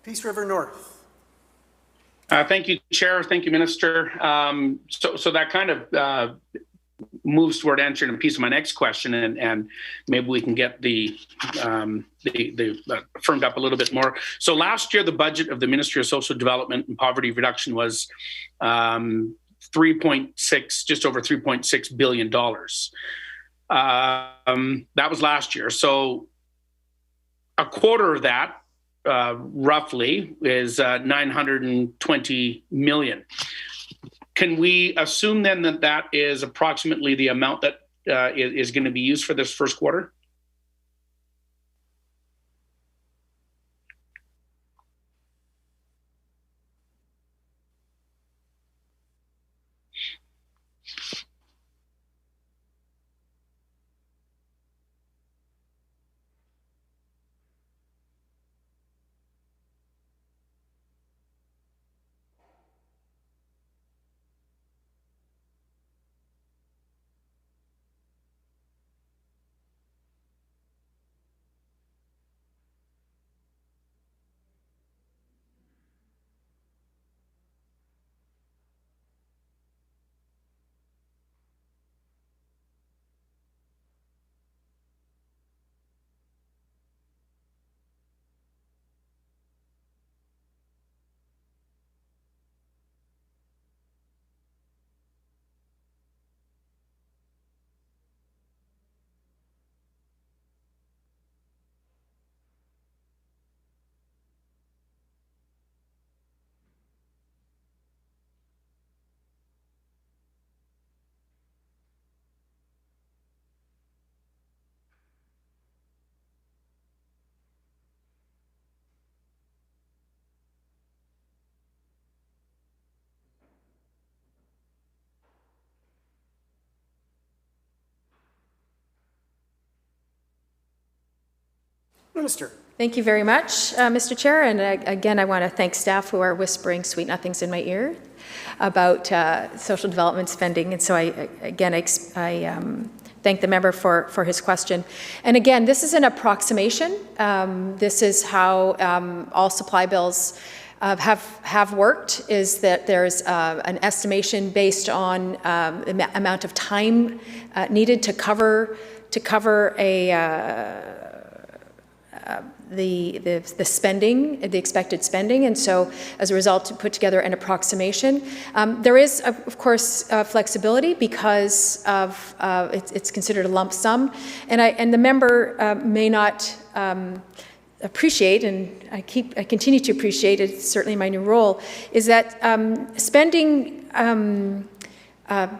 Peace River North. Thank you, Chair. Thank you, Minister. So that kind of moves toward answering a piece of my next question, and maybe we can get the firmed up a little bit more. So last year, the budget of the Ministry of Social Development and Poverty Reduction was 3.6, just over $3.6 billion. That was last year. So a quarter of that, roughly, is 920 million. Can we assume then that that is approximately the amount that is going to be used for this first quarter? Minister. Thank you very much, Mr. Chair. And again, I want to thank staff who are whispering sweet nothings in my ear about social development spending. And so I thank the member for his question. And again, this is an approximation. This is how all supply bills have worked, is that there's an estimation based on the amount of time needed to cover the spending, the expected spending, and so as a result to put together an approximation. There is, of course, flexibility because of it's considered a lump sum, and the member may not appreciate, and I continue to appreciate, it's certainly my new role, is that spending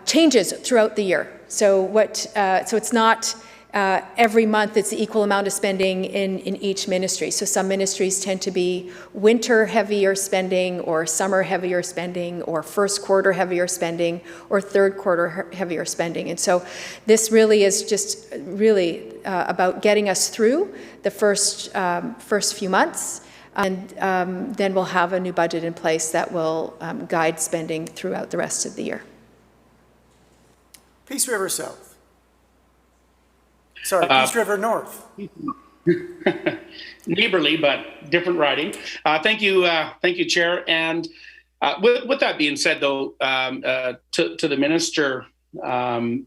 changes throughout the year. So it's not every month it's the equal amount of spending in each ministry. So some ministries tend to be winter heavier spending, or summer heavier spending, or first quarter heavier spending, or third quarter heavier spending. And so this really is just really about getting us through the first few months. And then we'll have a new budget in place that will guide spending throughout the rest of the year. Peace River South. Sorry, Peace River North. Neighborly, but different writing. Thank you, Chair. And With that being said, though, to the minister,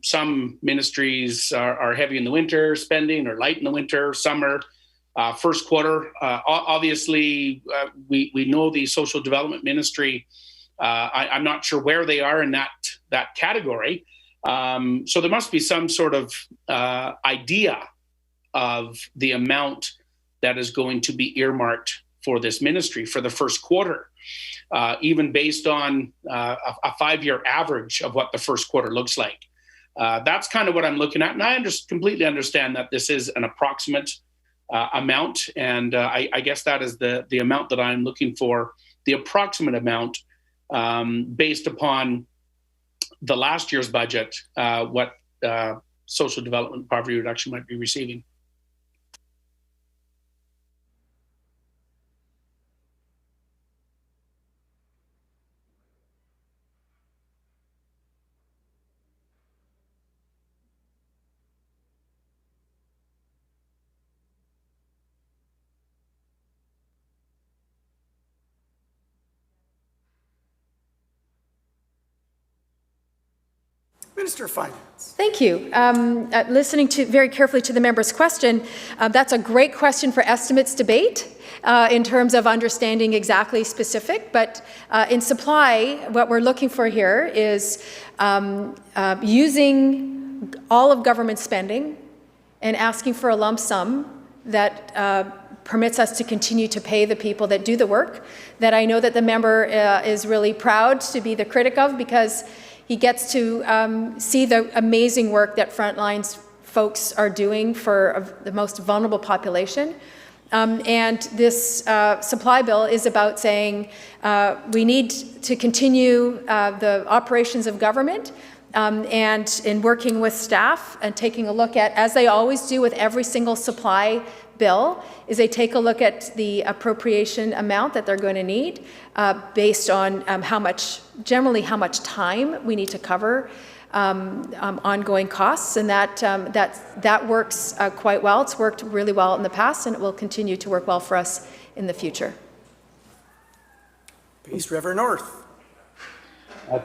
some ministries are heavy in the winter spending or light in the winter, summer, first quarter. Obviously, we know the social development ministry. I'm not sure where they are in that category. So there must be some sort of idea of the amount that is going to be earmarked for this ministry for the first quarter, even based on a 5-year average of what the first quarter looks like. That's kind of what I'm looking at. And I completely understand that this is an approximate amount. And I guess that is the amount that I'm looking for, the approximate amount based upon the last year's budget, what social development and poverty reduction might be receiving. Minister of Finance. Thank you. Listening very carefully to the member's question, that's a great question for estimates debate in terms of understanding exactly specific. But in supply, what we're looking for here is using all of government spending and asking for a lump sum that permits us to continue to pay the people that do the work, that I know that the member is really proud to be the critic of, because he gets to see the amazing work that frontline folks are doing for the most vulnerable population. And this supply bill is about saying we need to continue the operations of government, and in working with staff and taking a look at, as they always do with every single supply bill, is they take a look at the appropriation amount that they're going to need based on generally how much time we need to cover ongoing costs, and that works quite well. It's worked really well in the past, and it will continue to work well for us in the future. Peace River North.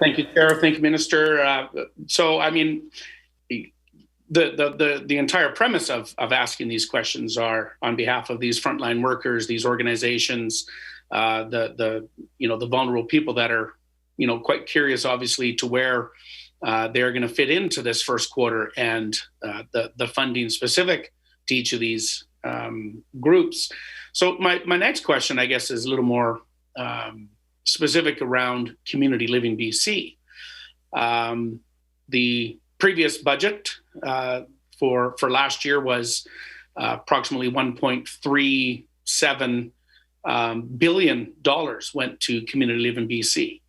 Thank you, Chair. Thank you, Minister. So, I mean, the entire premise of asking these questions are on behalf of these frontline workers, these organizations, the vulnerable people that are, quite curious, obviously, to where they're going to fit into this first quarter, and the funding specific to each of these groups. So my next question, I guess, is a little more specific around Community Living BC. The previous budget for last year was approximately $1.37 billion went to Community Living BC.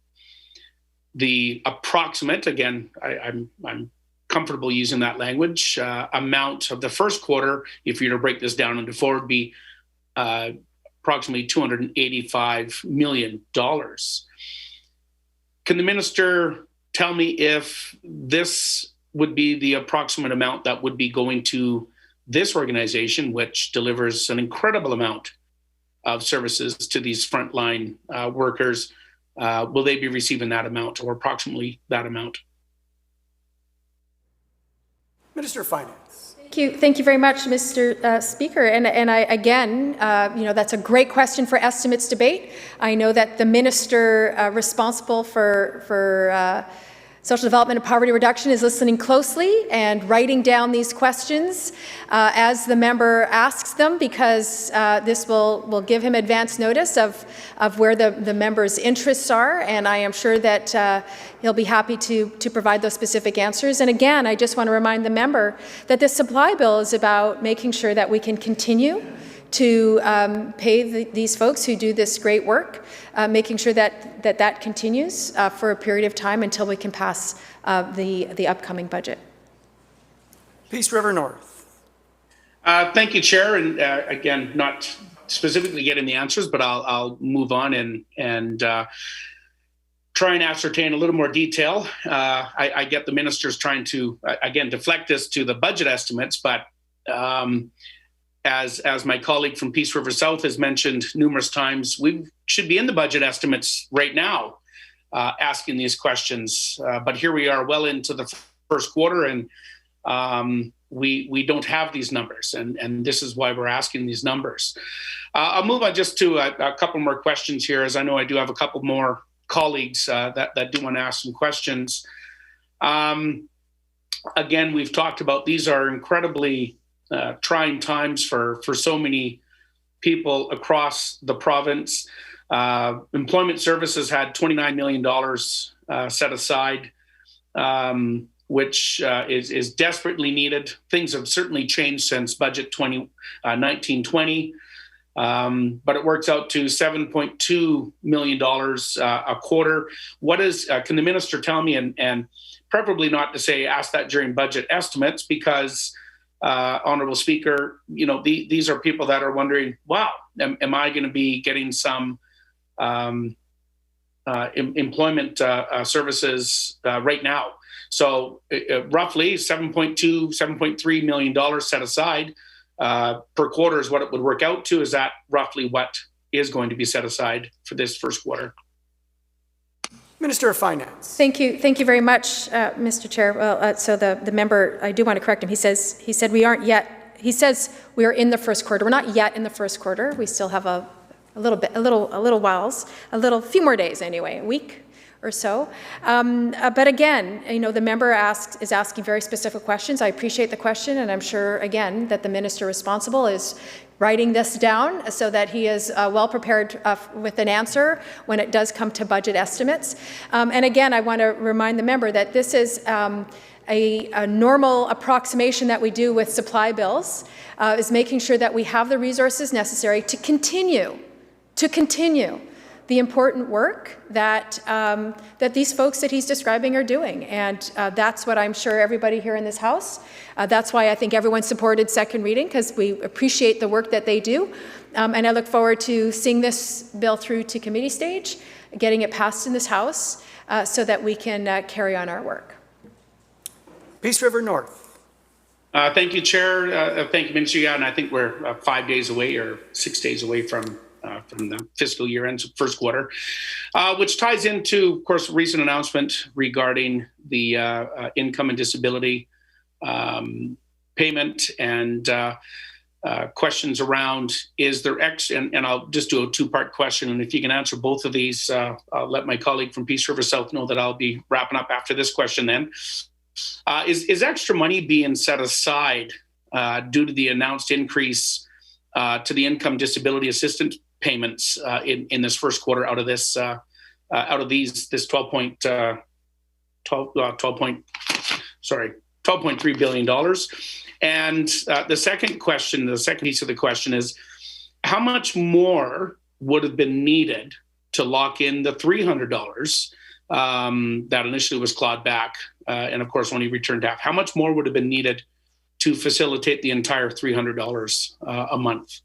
The approximate, again, I'm comfortable using that language, amount of the first quarter, if you were to break this down into four, would be approximately $285 million. Can the minister tell me if this would be the approximate amount that would be going to this organization, which delivers an incredible amount of services to these frontline workers? Will they be receiving that amount, or approximately that amount? Minister of Finance. Thank you very much, Mr. Speaker. And I, again, that's a great question for estimates debate. I know that the minister responsible for social development and poverty reduction is listening closely and writing down these questions as the member asks them, because this will give him advance notice of where the member's interests are, and I am sure that he'll be happy to provide those specific answers. And again, I just want to remind the member that this supply bill is about making sure that we can continue to pay these folks who do this great work, making sure that continues for a period of time until we can pass the upcoming budget. Peace River North. Thank you, Chair. And again, not specifically getting the answers, but I'll move on and try and ascertain a little more detail. I get the minister's trying to, again, deflect this to the budget estimates, but as my colleague from Peace River South has mentioned numerous times, we should be in the budget estimates right now. asking these questions. But here we are well into the first quarter, and we don't have these numbers, and this is why we're asking these numbers. I'll move on just to a couple more questions here, as I know I do have a couple more colleagues that do want to ask some questions. Again, we've talked about these are incredibly trying times for so many people across the province. Employment Services had $29 million set aside, which is desperately needed. Things have certainly changed since budget 1920, but it works out to $7.2 million a quarter. What is, can the minister tell me, and preferably not to say ask that during budget estimates, because Honourable Speaker, you know, these are people that are wondering, wow, am I going to be getting some employment services right now? So roughly $7.3 million set aside per quarter is what it would work out to. Is that roughly what is going to be set aside for this first quarter? Minister of Finance. Thank you very much, Mr. Chair. Well, so the member, I do want to correct him. He said we aren't yet. He says we are in the first quarter. We're not yet in the first quarter. We still have a few more days anyway, a week or so. But again, you know, the member is asking very specific questions. I appreciate the question, and I'm sure again that the minister responsible is writing this down so that he is well prepared with an answer when it does come to budget estimates. And again, I want to remind the member that this is a normal approximation that we do with supply bills, is making sure that we have the resources necessary to continue the important work that that these folks that he's describing are doing. And that's what I'm sure everybody here in this House, that's why I think everyone supported second reading, because we appreciate the work that they do. And I look forward to seeing this bill through to committee stage, getting it passed in this House so that we can carry on our work. Peace River North. Thank you, Chair. Thank you, Minister. Yeah, and I think we're 5 days away or 6 days away from the fiscal year end, first quarter, which ties into, of course, a recent announcement regarding the income and disability payment, and questions around, is there and I'll just do a two-part question, and if you can answer both of these, I'll let my colleague from Peace River South know that I'll be wrapping up after this question then. Is extra money being set aside due to the announced increase to the income disability assistance payments in this first quarter out of this $12.3 billion? And the second piece of the question is, how much more would have been needed to lock in the $300 that initially was clawed back, and of course only returned half? How much more would have been needed to facilitate the entire $300 a month?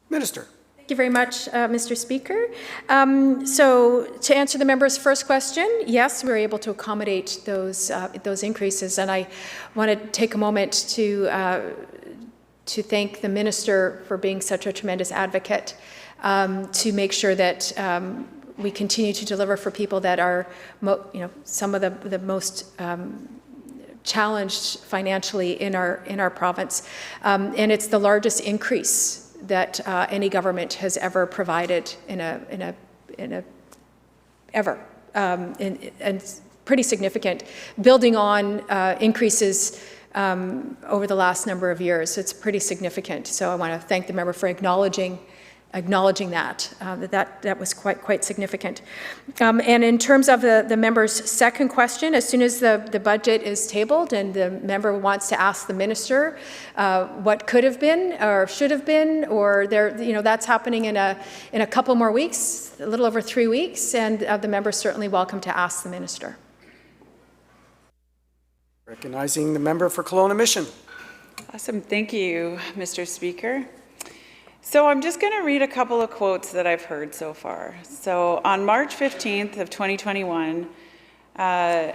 Minister. Thank you very much, Mr. Speaker. So to answer the member's first question, yes, we're able to accommodate those increases, and I want to take a moment to thank the minister for being such a tremendous advocate to make sure that we continue to deliver for people that are, some of the most challenged financially in our province, and it's the largest increase that any government has ever provided ever, and pretty significant, building on increases over the last number of years. It's pretty significant. So I want to thank the member for acknowledging that, that was quite significant. And in terms of the member's second question, as soon as the budget is tabled and the member wants to ask the minister what could have been or should have been, or that's happening in a couple more weeks, a little over 3 weeks, and the member is certainly welcome to ask the minister. Recognizing the member for Kelowna Mission. Awesome. Thank you, Mr. Speaker. So I'm just going to read a couple of quotes that I've heard so far. So on March 15th of 2021, the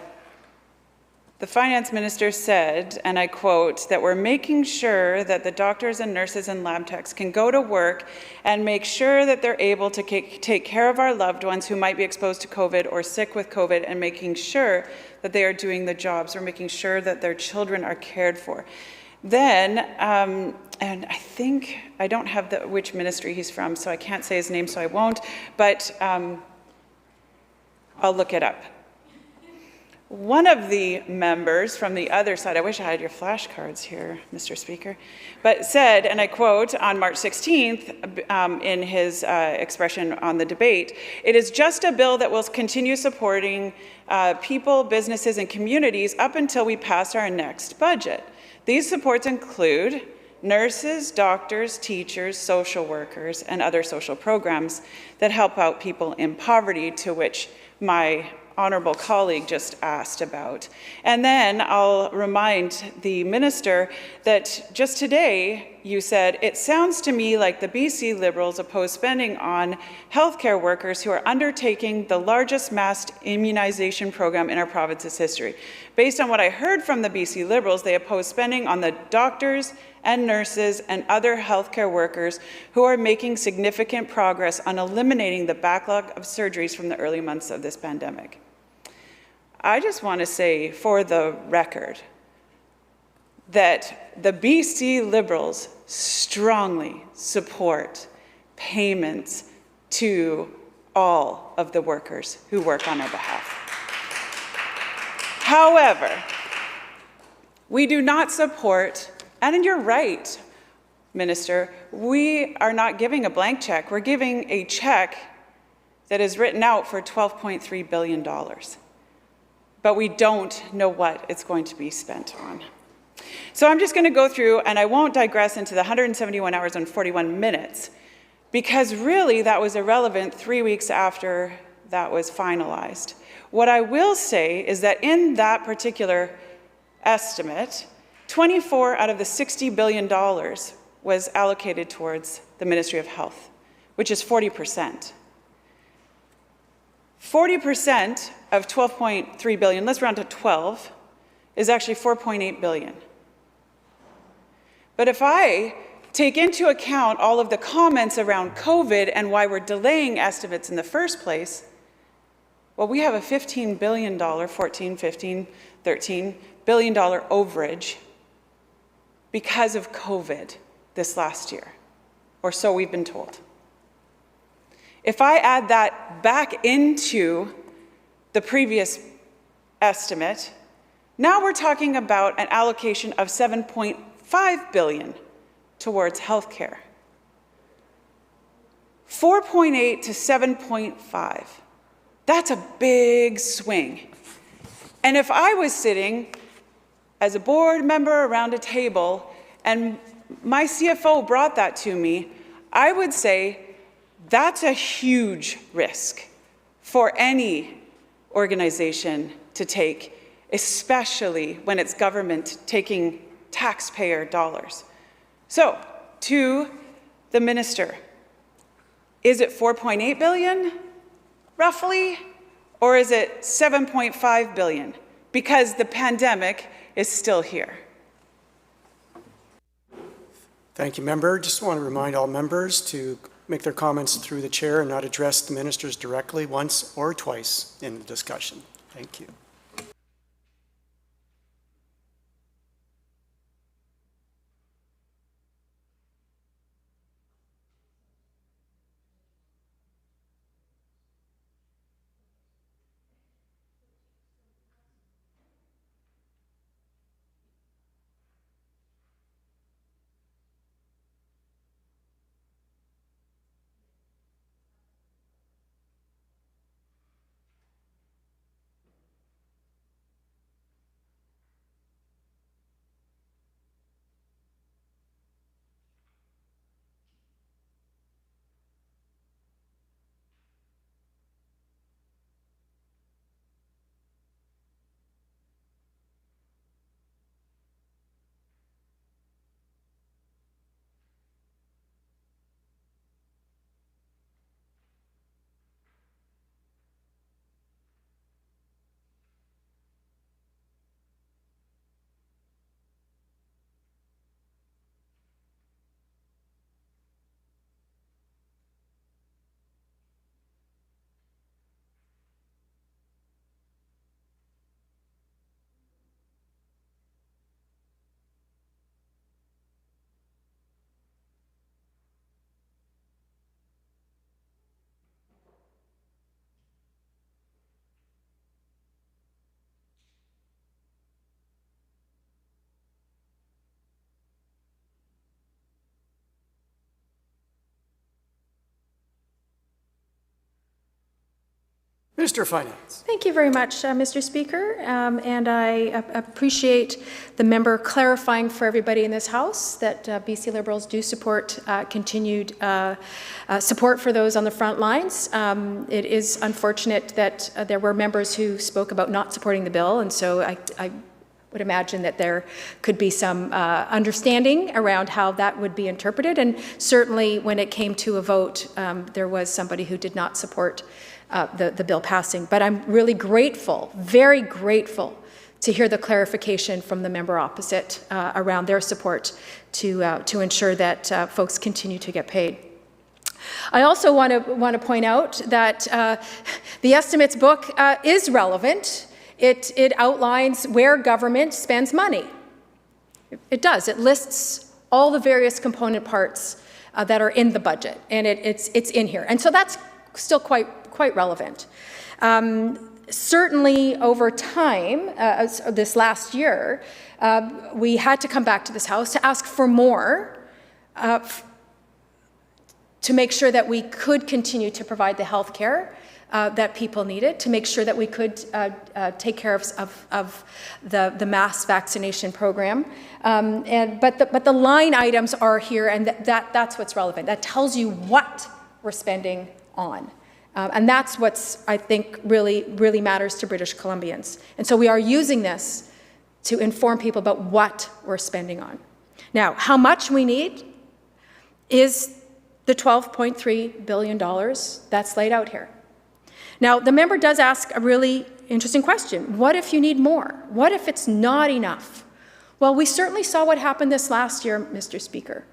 finance minister said, and I quote, that we're making sure that the doctors and nurses and lab techs can go to work and make sure that they're able to take care of our loved ones who might be exposed to COVID or sick with COVID, and making sure that they are doing the jobs, or making sure that their children are cared for. Then, and I think, I don't have which ministry he's from, so I can't say his name, so I won't, but I'll look it up. One of the members from the other side, I wish I had your flashcards here, Mr. Speaker, but said, and I quote, on March 16th, in his expression on the debate, "It is just a bill that will continue supporting people, businesses, and communities up until we pass our next budget. These supports include nurses, doctors, teachers, social workers, and other social programs that help out people in poverty," to which my honorable colleague just asked about. And then I'll remind the minister that just today you said, "It sounds to me like the BC Liberals oppose spending on healthcare workers who are undertaking the largest mass immunization program in our province's history." Based on what I heard from the BC Liberals, they oppose spending on the doctors and nurses and other healthcare workers who are making significant progress on eliminating the backlog of surgeries from the early months of this pandemic. I just want to say for the record that the BC Liberals strongly support payments to all of the workers who work on our behalf. However, we do not support, and you're right, Minister, we are not giving a blank check. We're giving a check that is written out for $12.3 billion. But we don't know what it's going to be spent on. So I'm just going to go through, and I won't digress into the 171 hours and 41 minutes, because really that was irrelevant 3 weeks after that was finalized. What I will say is that in that particular estimate, 24 out of the $60 billion was allocated towards the Ministry of Health, which is 40%. 40% of 12.3 billion, let's round to 12, is actually 4.8 billion. But if I take into account all of the comments around COVID and why we're delaying estimates in the first place, well, we have a $15 billion, 14, 15, 13 billion dollar overage because of COVID this last year, or so we've been told. If I add that back into the previous estimate, now we're talking about an allocation of $7.5 billion towards healthcare. 4.8 to 7.5. That's a big swing. And if I was sitting as a board member around a table and my CFO brought that to me, I would say, that's a huge risk for any organization to take, especially when it's government taking taxpayer dollars. So, to the minister, is it 4.8 billion, roughly, or is it 7.5 billion? Because the pandemic is still here. Thank you, member. Just want to remind all members to make their comments through the chair and not address the ministers directly once or twice in the discussion. Thank you. Minister of Finance. Thank you very much, Mr. Speaker, and I appreciate the member clarifying for everybody in this House that BC Liberals do support continued support for those on the front lines. It is unfortunate that there were members who spoke about not supporting the bill, and so I would imagine that there could be some understanding around how that would be interpreted, and certainly when it came to a vote, there was somebody who did not support the bill passing. But I'm really grateful, very grateful, to hear the clarification from the member opposite around their support to ensure that folks continue to get paid. I also want to point out that the estimates book is relevant. It outlines where government spends money. It does. It lists all the various component parts that are in the budget, and it's in here. And so that's still quite relevant. Certainly over time, this last year, we had to come back to this House to ask for more to make sure that we could continue to provide the health care that people needed, to make sure that we could take care of the mass vaccination program. But the line items are here, and that's what's relevant. That tells you what we're spending on. And that's what's, I think, really matters to British Columbians. And so we are using this to inform people about what we're spending on. Now, how much we need is the $12.3 billion that's laid out here. Now, the member does ask a really interesting question. What if you need more? What if it's not enough? Well, we certainly saw what happened this last year, Mr. Speaker.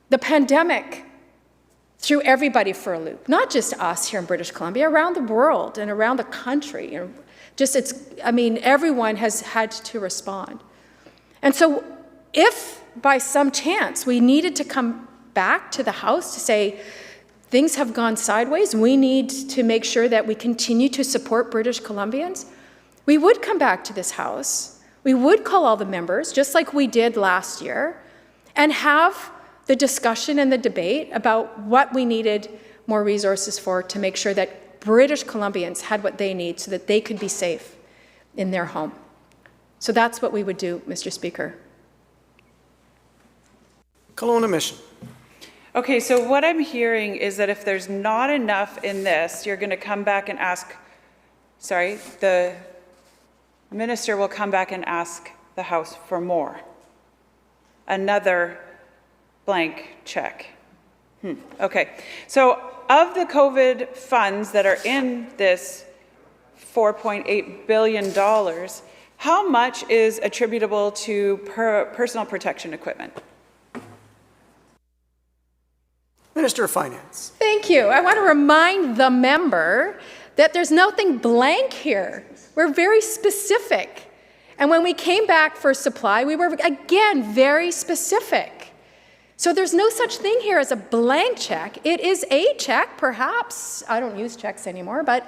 The pandemic threw everybody for a loop, not just us here in British Columbia, around the world and around the country. Everyone has had to respond. And so if by some chance we needed to come back to the House to say, things have gone sideways, we need to make sure that we continue to support British Columbians, we would come back to this House, we would call all the members, just like we did last year, and have the discussion and the debate about what we needed more resources for to make sure that British Columbians had what they need so that they could be safe in their home. So that's what we would do, Mr. Speaker. Kelowna Mission. Okay, so what I'm hearing is that if there's not enough in this, you're going to come back and ask, the minister will come back and ask the House for more. Another blank check. Okay, so of the COVID funds that are in this $4.8 billion, how much is attributable to personal protection equipment? Minister of Finance. Thank you. I want to remind the member that there's nothing blank here. We're very specific. And when we came back for supply, we were, again, very specific. So there's no such thing here as a blank check. It is a check, perhaps. I don't use checks anymore, but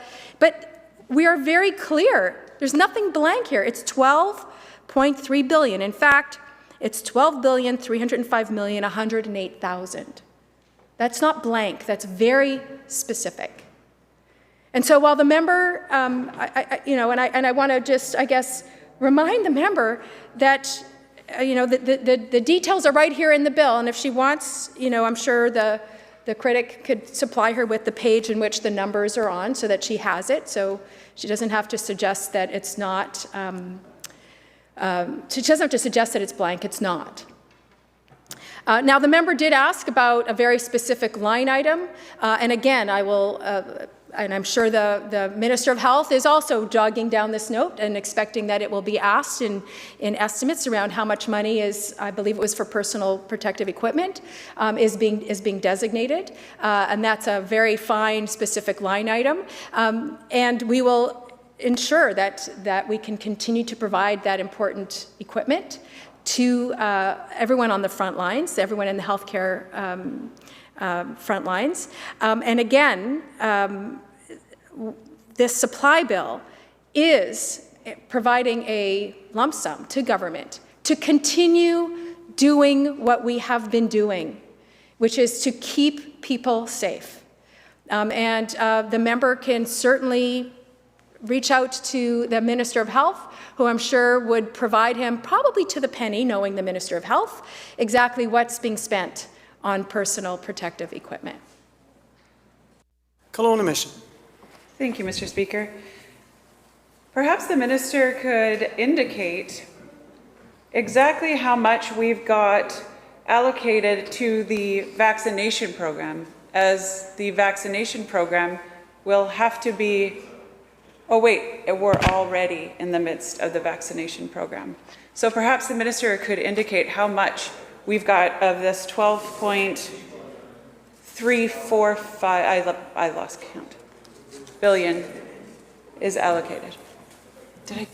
we are very clear. There's nothing blank here. It's $12.3 billion. In fact, it's $12,305,108,000. That's not blank. That's very specific. And so while the member, I want to just, I guess, remind the member that the details are right here in the bill, and if she wants, I'm sure the critic could supply her with the page in which the numbers are on so that she has it, so she doesn't have to suggest that it's not, she doesn't have to suggest that it's blank, it's not. Now, the member did ask about a very specific line item, and again, I will, and I'm sure the Minister of Health is also jogging down this note and expecting that it will be asked in estimates around how much money is, I believe it was for personal protective equipment, is being designated, and that's a very fine, specific line item, and we will ensure that we can continue to provide that important equipment to everyone on the front lines, everyone in the healthcare front lines. And again, this supply bill is providing a lump sum to government to continue doing what we have been doing, which is to keep people safe. And the member can certainly reach out to the Minister of Health, who I'm sure would provide him, probably to the penny, knowing the Minister of Health, exactly what's being spent on personal protective equipment. Kelowna Mission. Thank you, Mr. Speaker. Perhaps the minister could indicate exactly how much we've got allocated to the vaccination program, as the vaccination program will have to be, oh wait, we're already in the midst of the vaccination program. So perhaps the minister could indicate how much we've got of this 12.345, I lost count, billion is allocated. Did I?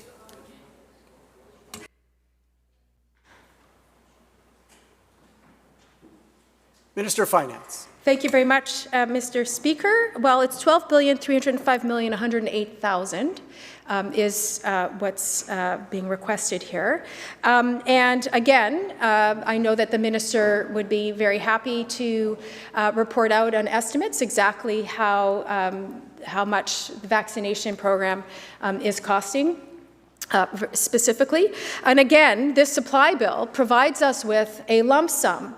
Minister of Finance. Thank you very much, Mr. Speaker. Well, it's $12,305,108,000 is what's being requested here. And again, I know that the minister would be very happy to report out on estimates exactly how much the vaccination program is costing. Specifically. And again, this supply bill provides us with a lump sum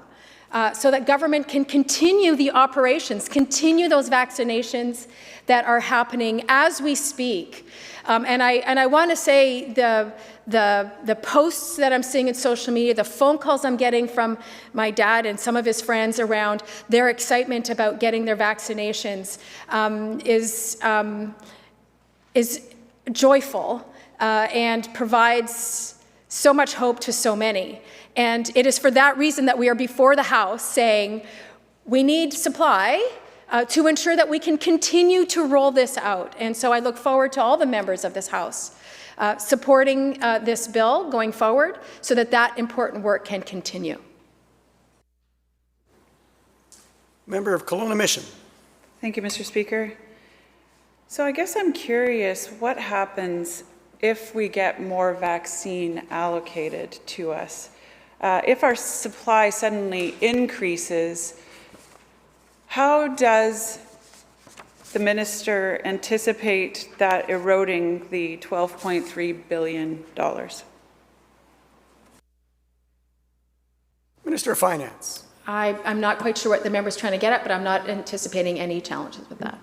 so that government can continue the operations, continue those vaccinations that are happening as we speak. And I want to say the posts that I'm seeing in social media, the phone calls I'm getting from my dad and some of his friends around their excitement about getting their vaccinations is joyful. And provides so much hope to so many. And it is for that reason that we are before the House saying we need supply to ensure that we can continue to roll this out. And so I look forward to all the members of this House supporting this bill going forward so that that important work can continue. Member of Kelowna Mission. Thank you, Mr. Speaker. So I guess I'm curious what happens if we get more vaccine allocated to us. If our supply suddenly increases, how does the minister anticipate that eroding the $12.3 billion? Minister of Finance. I'm not quite sure what the member's trying to get at, but I'm not anticipating any challenges with that.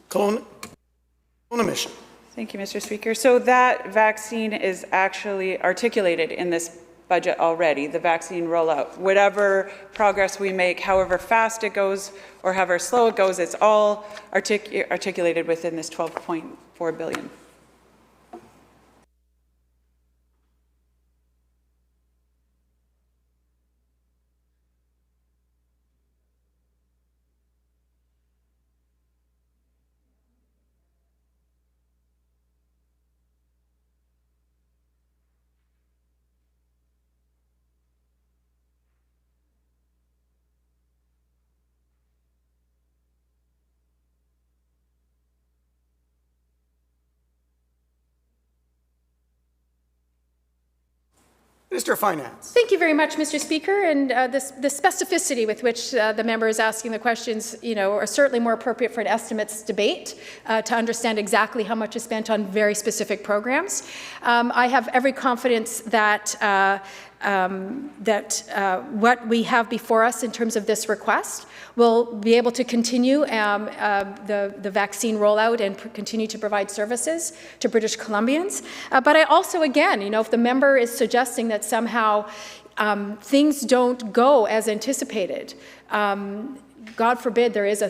Kelowna Mission. Thank you, Mr. Speaker. So that vaccine is actually articulated in this budget already, the vaccine rollout. Whatever progress we make, however fast it goes or however slow it goes, it's all articulated within this $12.4 billion. Minister of Finance. Thank you very much, Mr. Speaker. And the specificity with which the member is asking the questions, are certainly more appropriate for an estimates debate to understand exactly how much is spent on very specific programs. I have every confidence that what we have before us in terms of this request will be able to continue the vaccine rollout and continue to provide services to British Columbians. But I also, again, if the member is suggesting that somehow things don't go as anticipated, God forbid there is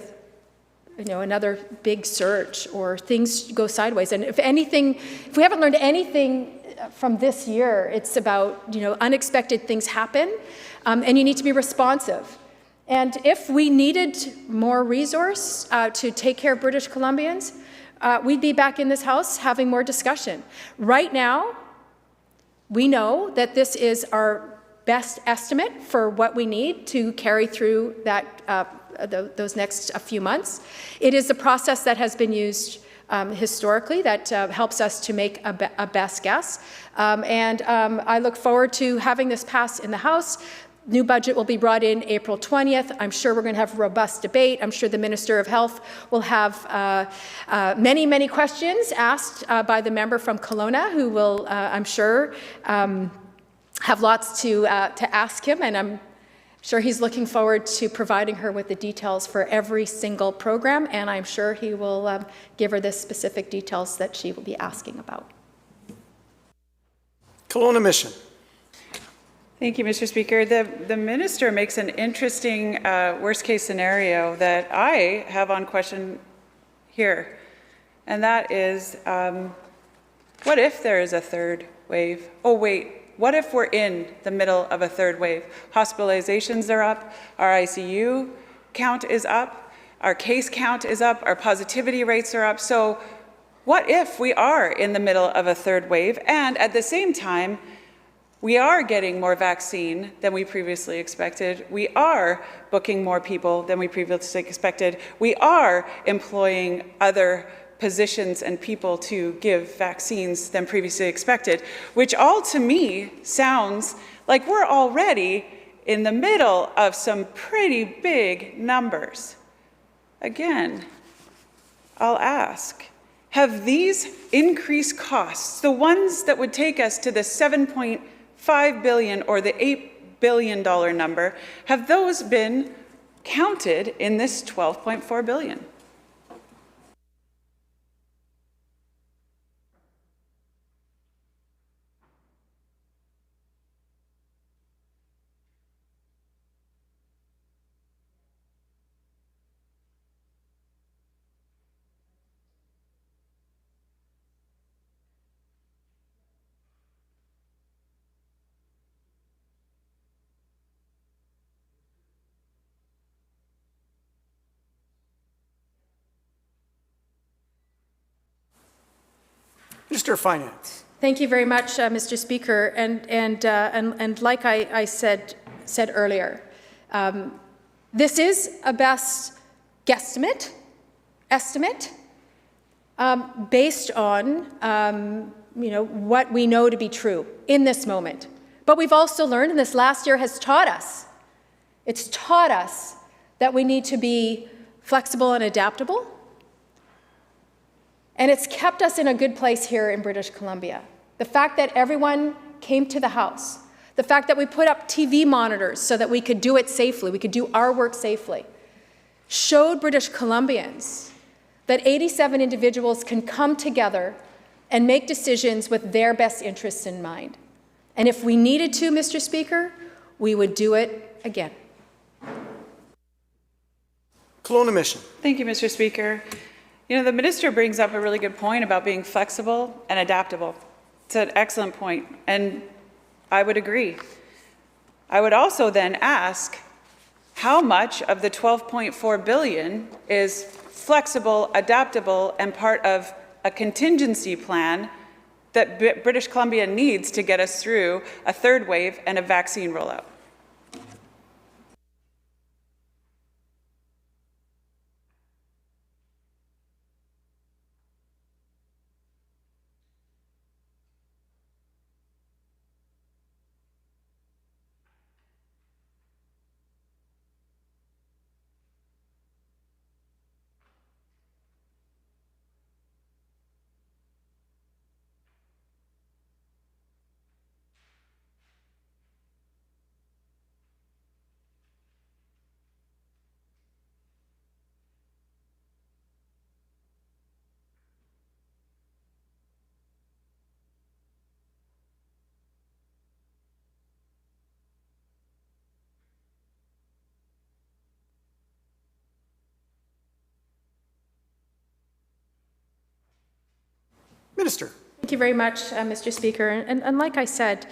another big surge or things go sideways. And if we haven't learned anything from this year, it's about, unexpected things happen, and you need to be responsive. And if we needed more resource to take care of British Columbians, we'd be back in this House having more discussion. Right now, we know that this is our best estimate for what we need to carry through those next few months. It is a process that has been used historically that helps us to make a best guess. And I look forward to having this pass in the House. New budget will be brought in April 20th. I'm sure we're going to have a robust debate. I'm sure the Minister of Health will have many, many questions asked by the member from Kelowna, who will, I'm sure, have lots to ask him, and I'm sure he's looking forward to providing her with the details for every single program, and I'm sure he will give her the specific details that she will be asking about. Kelowna Mission. Thank you, Mr. Speaker. The minister makes an interesting worst-case scenario that I have on question here, and that is, what if there is a third wave? Oh, wait, what if we're in the middle of a third wave? Hospitalizations are up, our ICU count is up, our case count is up, our positivity rates are up. So what if we are in the middle of a third wave, and at the same time, we are getting more vaccine than we previously expected. We are booking more people than we previously expected. We are employing other positions and people to give vaccines than previously expected, which all to me sounds like we're already in the middle of some pretty big numbers. Again, I'll ask, have these increased costs, the ones that would take us to the $7.5 billion or the $8 billion number, have those been counted in this $12.4 billion? Minister of Finance. Thank you very much, Mr. Speaker. And like I said earlier, this is a best guesstimate, estimate, based on what we know to be true in this moment. But we've also learned, and this last year has taught us, it's taught us that we need to be flexible and adaptable. And it's kept us in a good place here in British Columbia. The fact that everyone came to the House, the fact that we put up TV monitors so that we could do it safely, we could do our work safely, showed British Columbians that 87 individuals can come together and make decisions with their best interests in mind. And if we needed to, Mr. Speaker, we would do it again. Kelowna Mission. Thank you, Mr. Speaker. You know, the minister brings up a really good point about being flexible and adaptable. It's an excellent point, and I would agree. I would also then ask, how much of the $12.4 billion is flexible, adaptable, and part of a contingency plan that British Columbia needs to get us through a third wave and a vaccine rollout? Minister. Thank you very much, Mr. Speaker. And like I said,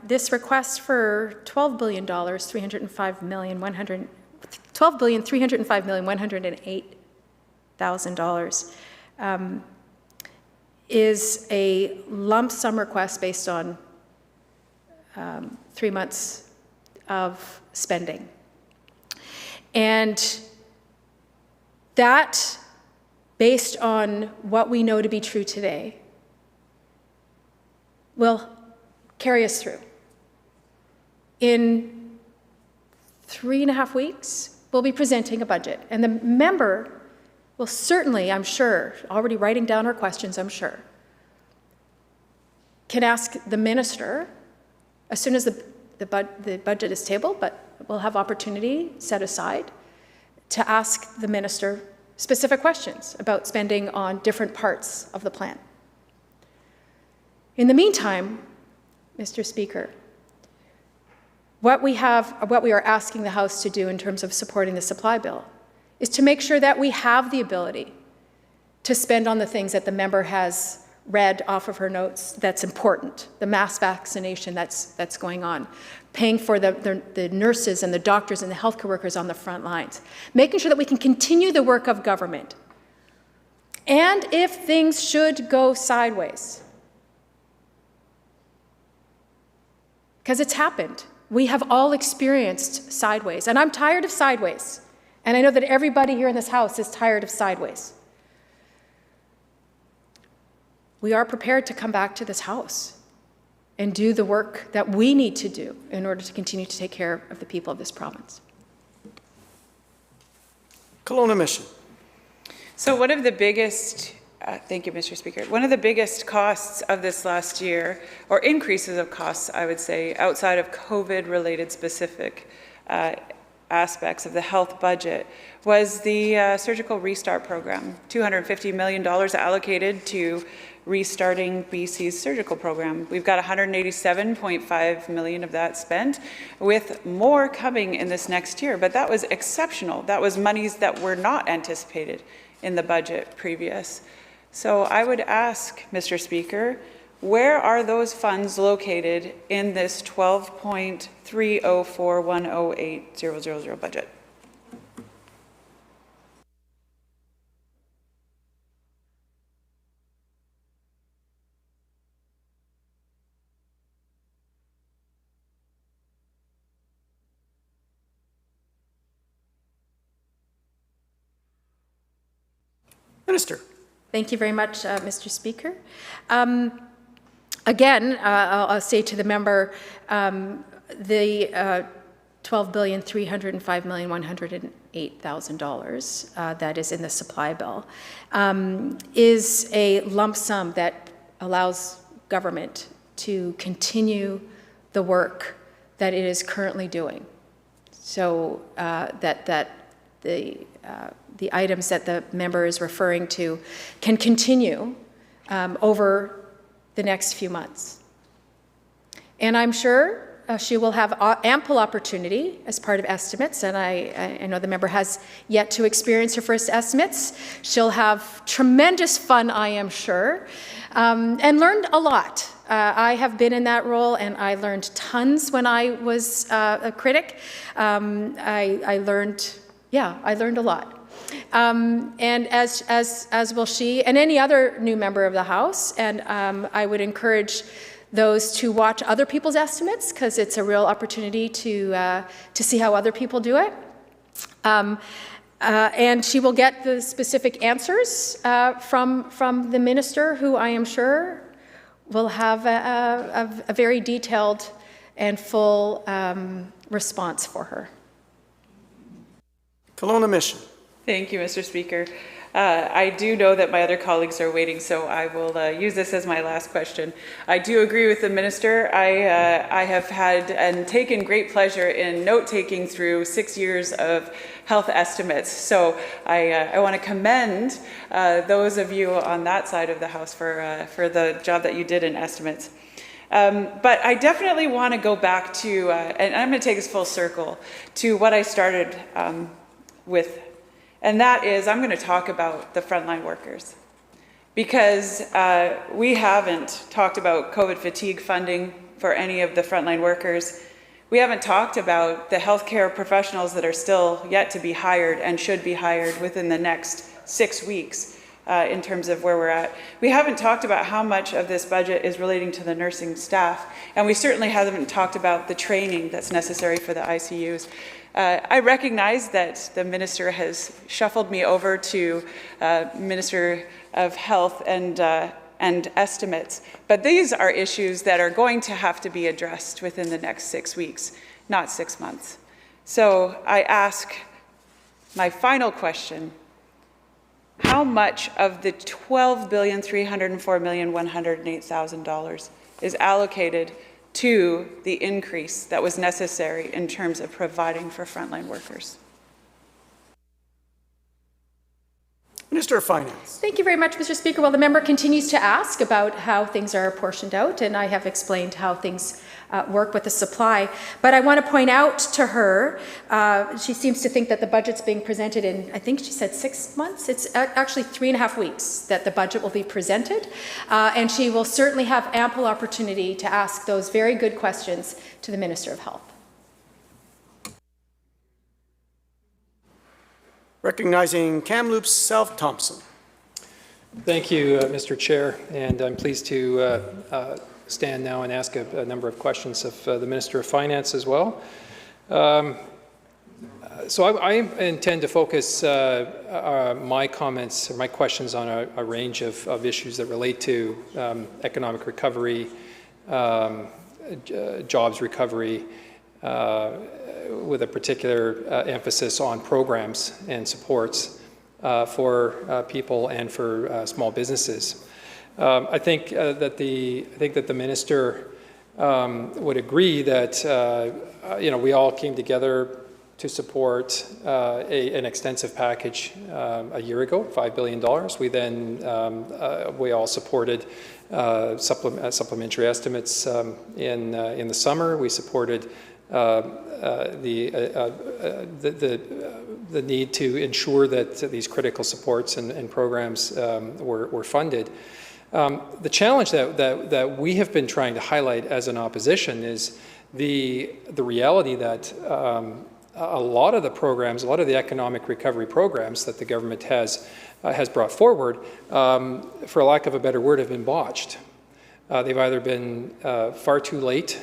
this request for $12,305,108,000 is a lump sum request based on 3 months of spending. And that, based on what we know to be true today, will carry us through. In 3.5 weeks, we'll be presenting a budget. And the member will certainly, I'm sure, already writing down her questions, I'm sure, can ask the minister as soon as the budget is tabled, but we'll have opportunity set aside to ask the minister specific questions about spending on different parts of the plan. In the meantime, Mr. Speaker, what we are asking the House to do in terms of supporting the supply bill is to make sure that we have the ability to spend on the things that the member has read off of her notes that's important, the mass vaccination that's going on, paying for the nurses and the doctors and the healthcare workers on the front lines, making sure that we can continue the work of government. And if things should go sideways, because it's happened, we have all experienced sideways, and I'm tired of sideways, and I know that everybody here in this House is tired of sideways. We are prepared to come back to this House and do the work that we need to do in order to continue to take care of the people of this province. Kelowna Mission. So one of the biggest, thank you, Mr. Speaker, one of the biggest costs of this last year, or increases of costs, I would say, outside of COVID-related specific aspects of the health budget, was the surgical restart program. $250 million allocated to restarting BC's surgical program. We've got $187.5 million of that spent, with more coming in this next year. But that was exceptional. That was monies that were not anticipated in the budget previous. So I would ask, Mr. Speaker, where are those funds located in this $12.304108000 budget? Minister. Thank you very much, Mr. Speaker. Again, I'll say to the member, the $12,305,108,000 that is in the supply bill is a lump sum that allows government to continue the work that it is currently doing. So that the items that the member is referring to can continue over the next few months. And I'm sure she will have ample opportunity as part of estimates, and I know the member has yet to experience her first estimates. She'll have tremendous fun, I am sure, and learned a lot. I have been in that role, and I learned tons when I was a critic. I learned a lot. And as will she and any other new member of the House. And I would encourage those to watch other people's estimates, because it's a real opportunity to see how other people do it. And she will get the specific answers from the minister, who I am sure will have a very detailed and full response for her. Kelowna Mission. Thank you, Mr. Speaker. I do know that my other colleagues are waiting, so I will use this as my last question. I do agree with the minister. I have had and taken great pleasure in note-taking through 6 years of health estimates. So I want to commend those of you on that side of the House for the job that you did in estimates. But I definitely want to go back to, and I'm going to take this full circle, to what I started with. And that is, I'm going to talk about the frontline workers, because we haven't talked about COVID fatigue funding for any of the frontline workers. We haven't talked about the healthcare professionals that are still yet to be hired and should be hired within the next 6 weeks in terms of where we're at. We haven't talked about how much of this budget is relating to the nursing staff, and we certainly haven't talked about the training that's necessary for the ICUs. I recognize that the minister has shuffled me over to Minister of Health and estimates, but these are issues that are going to have to be addressed within the next 6 weeks, not 6 months. So I ask my final question: how much of the $12,304,108,000 is allocated to the increase that was necessary in terms of providing for frontline workers? Minister of Finance. Thank you very much, Mr. Speaker. Well, the member continues to ask about how things are apportioned out, and I have explained how things work with the supply. But I want to point out to her, she seems to think that the budget's being presented in, I think she said 6 months. It's actually 3.5 weeks that the budget will be presented. And she will certainly have ample opportunity to ask those very good questions to the Minister of Health. Recognizing Kamloops South Thompson. Thank you, Mr. Chair, and I'm pleased to stand now and ask a number of questions of the Minister of Finance as well. So I intend to focus my comments, or my questions, on a range of issues that relate to economic recovery, jobs recovery, with a particular emphasis on programs and supports for people and for small businesses. I think that the minister would agree that we all came together to support an extensive package a year ago, $5 billion. We then we all supported supplementary estimates in the summer. We supported the need to ensure that these critical supports and programs were funded. The challenge that we have been trying to highlight as an opposition is the reality that a lot of the programs, a lot of the economic recovery programs that the government has brought forward, for lack of a better word, have been botched. They've either been far too late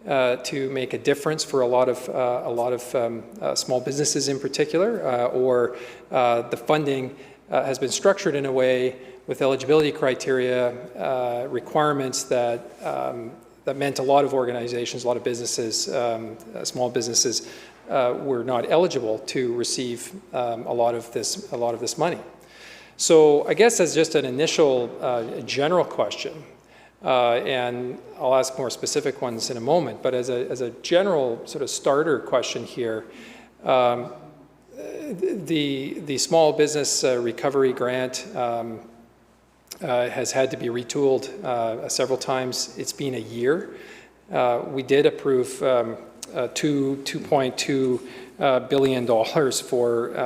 to make a difference for a lot of small businesses in particular, or the funding has been structured in a way with eligibility criteria, requirements that meant a lot of organizations, a lot of businesses, small businesses, were not eligible to receive a lot of this money. So I guess as just an initial general question, and I'll ask more specific ones in a moment, but as a general sort of starter question here, the small business recovery grant has had to be retooled several times. It's been a year. We did approve $2.2 billion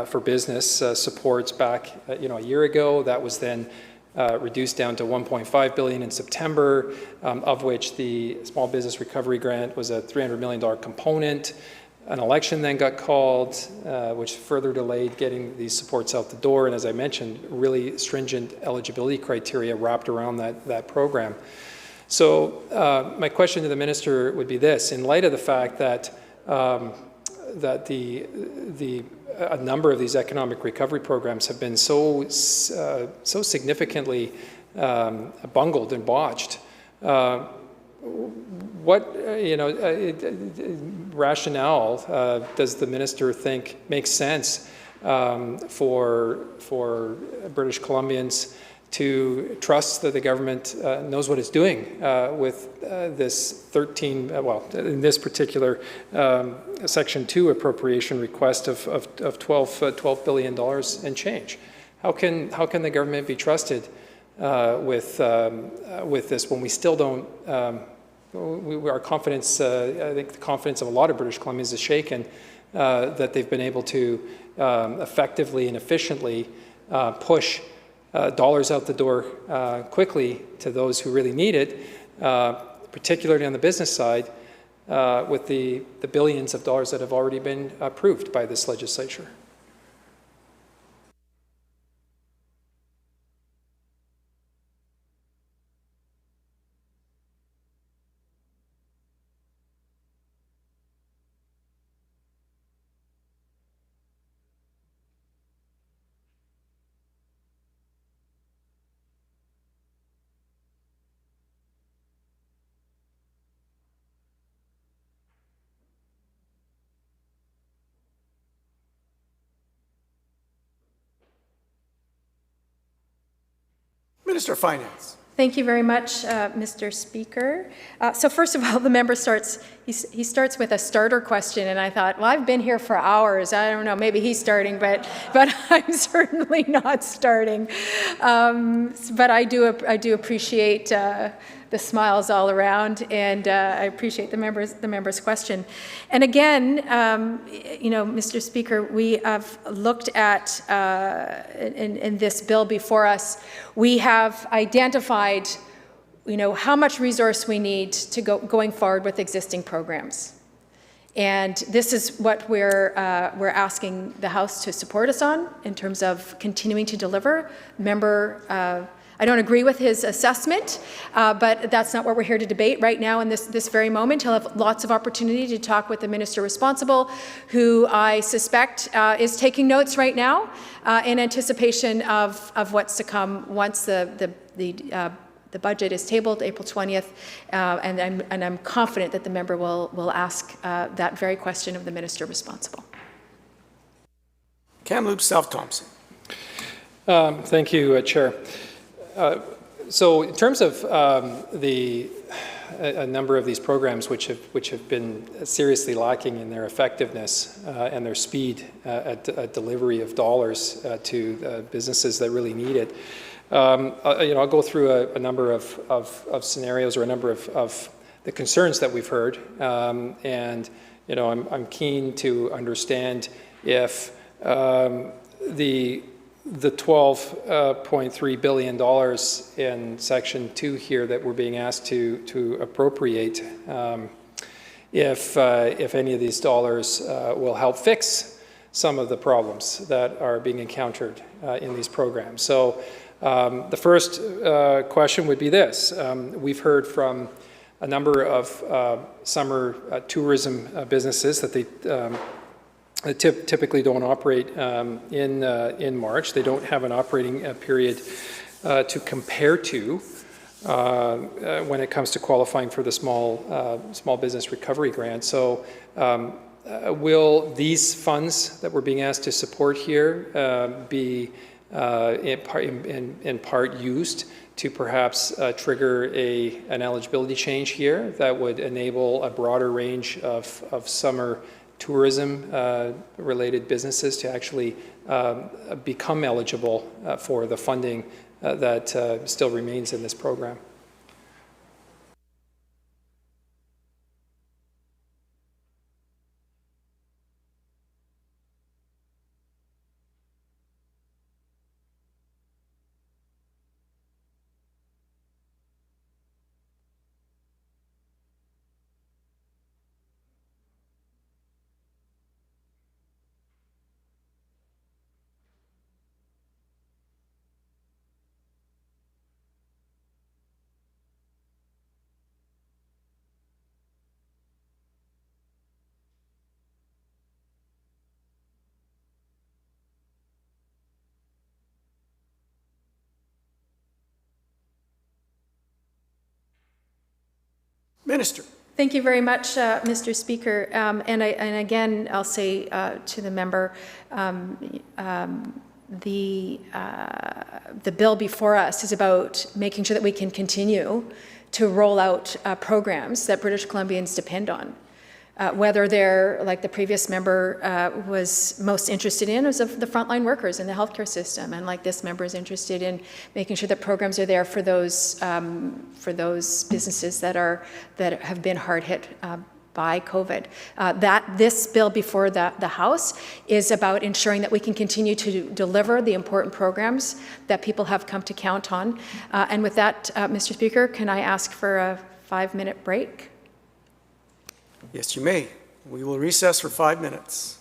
for business supports back a year ago. That was then reduced down to $1.5 billion in September, of which the Small Business Recovery Grant was a $300 million component. An election then got called, which further delayed getting these supports out the door. And as I mentioned, really stringent eligibility criteria wrapped around that program. So my question to the minister would be this: in light of the fact that a number of these economic recovery programs have been so significantly bungled and botched, what rationale does the minister think makes sense for British Columbians to trust that the government knows what it's doing with this 13, well, in this particular Section 2 appropriation request of $12 billion and change? How can the government be trusted with this when we still don't? Our confidence, I think the confidence of a lot of British Columbians is shaken that they've been able to effectively and efficiently push dollars out the door quickly to those who really need it, particularly on the business side, with the billions of dollars that have already been approved by this legislature. Minister of Finance. Thank you very much, Mr. Speaker. So first of all, the member he starts with a starter question, and I thought, well, I've been here for hours. I don't know, maybe he's starting, but I'm certainly not starting. But I do appreciate the smiles all around, and I appreciate the member's question. And again, Mr. Speaker, we have looked at in this bill before us, we have identified, how much resource we need to going forward with existing programs. And this is what we're asking the House to support us on in terms of continuing to deliver. I don't agree with his assessment, but that's not what we're here to debate right now in this very moment. He'll have lots of opportunity to talk with the minister responsible, who I suspect is taking notes right now in anticipation of what's to come once the budget is tabled April 20th, and I'm confident that the member will ask that very question of the minister responsible. Kamloops South Thompson. Thank you, Chair. So in terms of a number of these programs which have been seriously lacking in their effectiveness and their speed at delivery of dollars to businesses that really need it, I'll go through a number of scenarios or a number of the concerns that we've heard, and I'm keen to understand if the $12.3 billion in Section 2 here that we're being asked to appropriate, if any of these dollars will help fix some of the problems that are being encountered in these programs. So the first question would be this. We've heard from a number of summer tourism businesses that they typically don't operate in March. They don't have an operating period to compare to when it comes to qualifying for the small business recovery grant. So will these funds that we're being asked to support here be in part used to perhaps trigger an eligibility change here that would enable a broader range of summer tourism related businesses to actually become eligible for the funding that still remains in this program? Minister. Thank you very much, Mr. Speaker. And again, I'll say to the member, the bill before us is about making sure that we can continue to roll out programs that British Columbians depend on. Whether they're, like the previous member was most interested in, was of the frontline workers in the healthcare system, and like this member is interested in making sure that programs are there for those businesses that have been hard hit by COVID. This bill before the House is about ensuring that we can continue to deliver the important programs that people have come to count on. And with that, Mr. Speaker, can I ask for a 5-minute break? Yes, you may. We will recess for 5 minutes.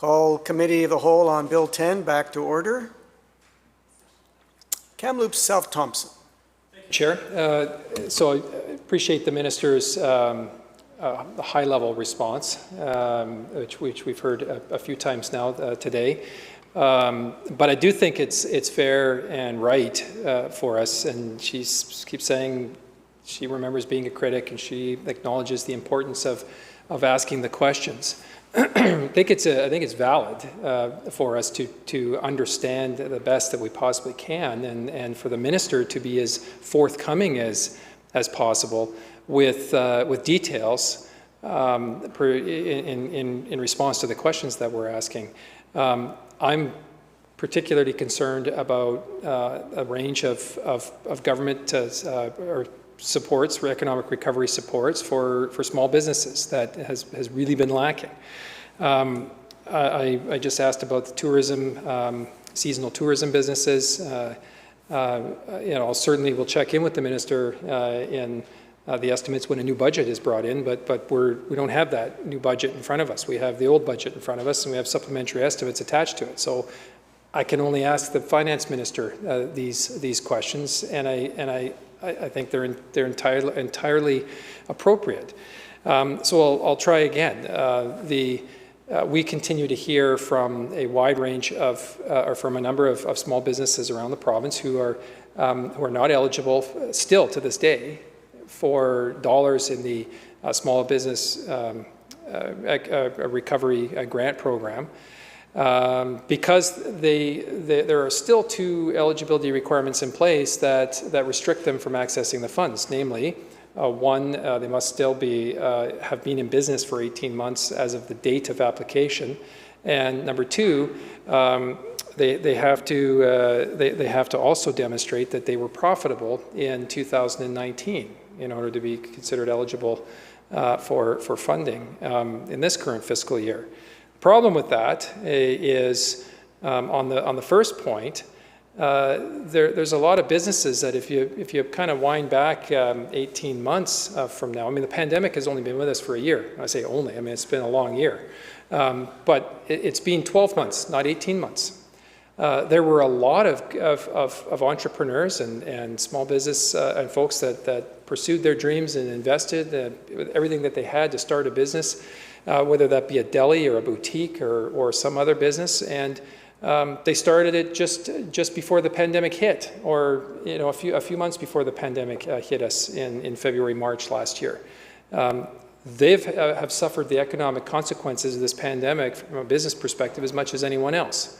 Call Committee of the Whole on Bill 10 back to order. Kamloops South Thompson. Chair, so I appreciate the minister's high-level response, which we've heard a few times now today. But I do think it's fair and right for us, and she keeps saying she remembers being a critic and she acknowledges the importance of asking the questions. I think it's valid for us to understand the best that we possibly can, and for the minister to be as forthcoming as possible with details in response to the questions that we're asking. I'm particularly concerned about a range of government or supports, for economic recovery supports for small businesses that has really been lacking. I just asked about the tourism, seasonal tourism businesses. I'll certainly will check in with the minister in the estimates when a new budget is brought in, but we don't have that new budget in front of us. We have the old budget in front of us, and we have supplementary estimates attached to it. So I can only ask the finance minister these questions, and I think they're entirely appropriate. So I'll try again. We continue to hear from a wide range or from a number of small businesses around the province who are not eligible still to this day for dollars in the Small Business Recovery Grant Program. Because there are still two eligibility requirements in place that restrict them from accessing the funds. Namely, one, they must still have been in business for 18 months as of the date of application, and number two, they have to also demonstrate that they were profitable in 2019 in order to be considered eligible for funding in this current fiscal year. Problem with that is on the first point, there's a lot of businesses that if you kind of wind back 18 months from now, I mean the pandemic has only been with us for a year. I say only, I mean it's been a long year, but it's been 12 months, not 18 months. There were a lot of entrepreneurs and small business and folks that pursued their dreams and invested with everything that they had to start a business. Whether that be a deli or a boutique or some other business, and they started it just before the pandemic hit, or a few months before the pandemic hit us in February, March last year. They have suffered the economic consequences of this pandemic from a business perspective as much as anyone else,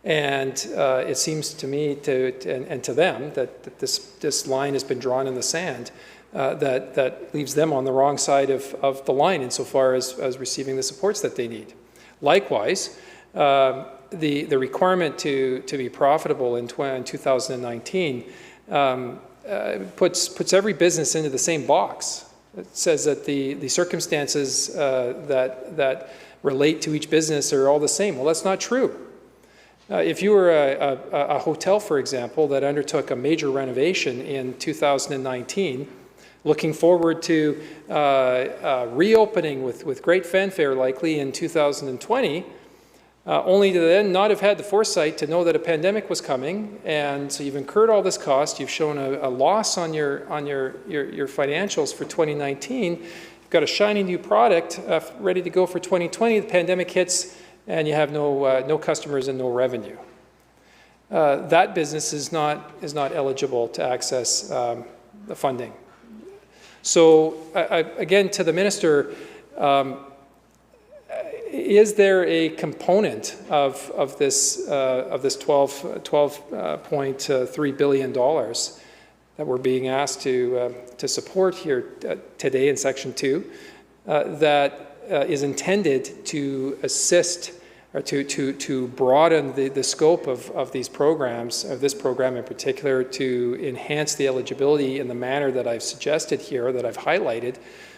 and it seems to me and to them that this line has been drawn in the sand. That leaves them on the wrong side of the line insofar as receiving the supports that they need. Likewise, the requirement to be profitable in 2019 puts every business into the same box. It says that the circumstances that relate to each business are all the same. Well, that's not true. If you were a hotel, for example, that undertook a major renovation in 2019, looking forward to reopening with great fanfare likely in 2020, only to then not have had the foresight to know that a pandemic was coming, and so you've incurred all this cost, you've shown a loss on your financials for 2019, you've got a shiny new product ready to go for 2020, the pandemic hits, and you have no customers and no revenue. That business is not eligible to access the funding. So again, to the minister, is there a component of this $12.3 billion that we're being asked to support here today in Section 2 that is intended to assist or to broaden the scope of these programs, of this program in particular, to enhance the eligibility in the manner that I've suggested here, that I've highlighted,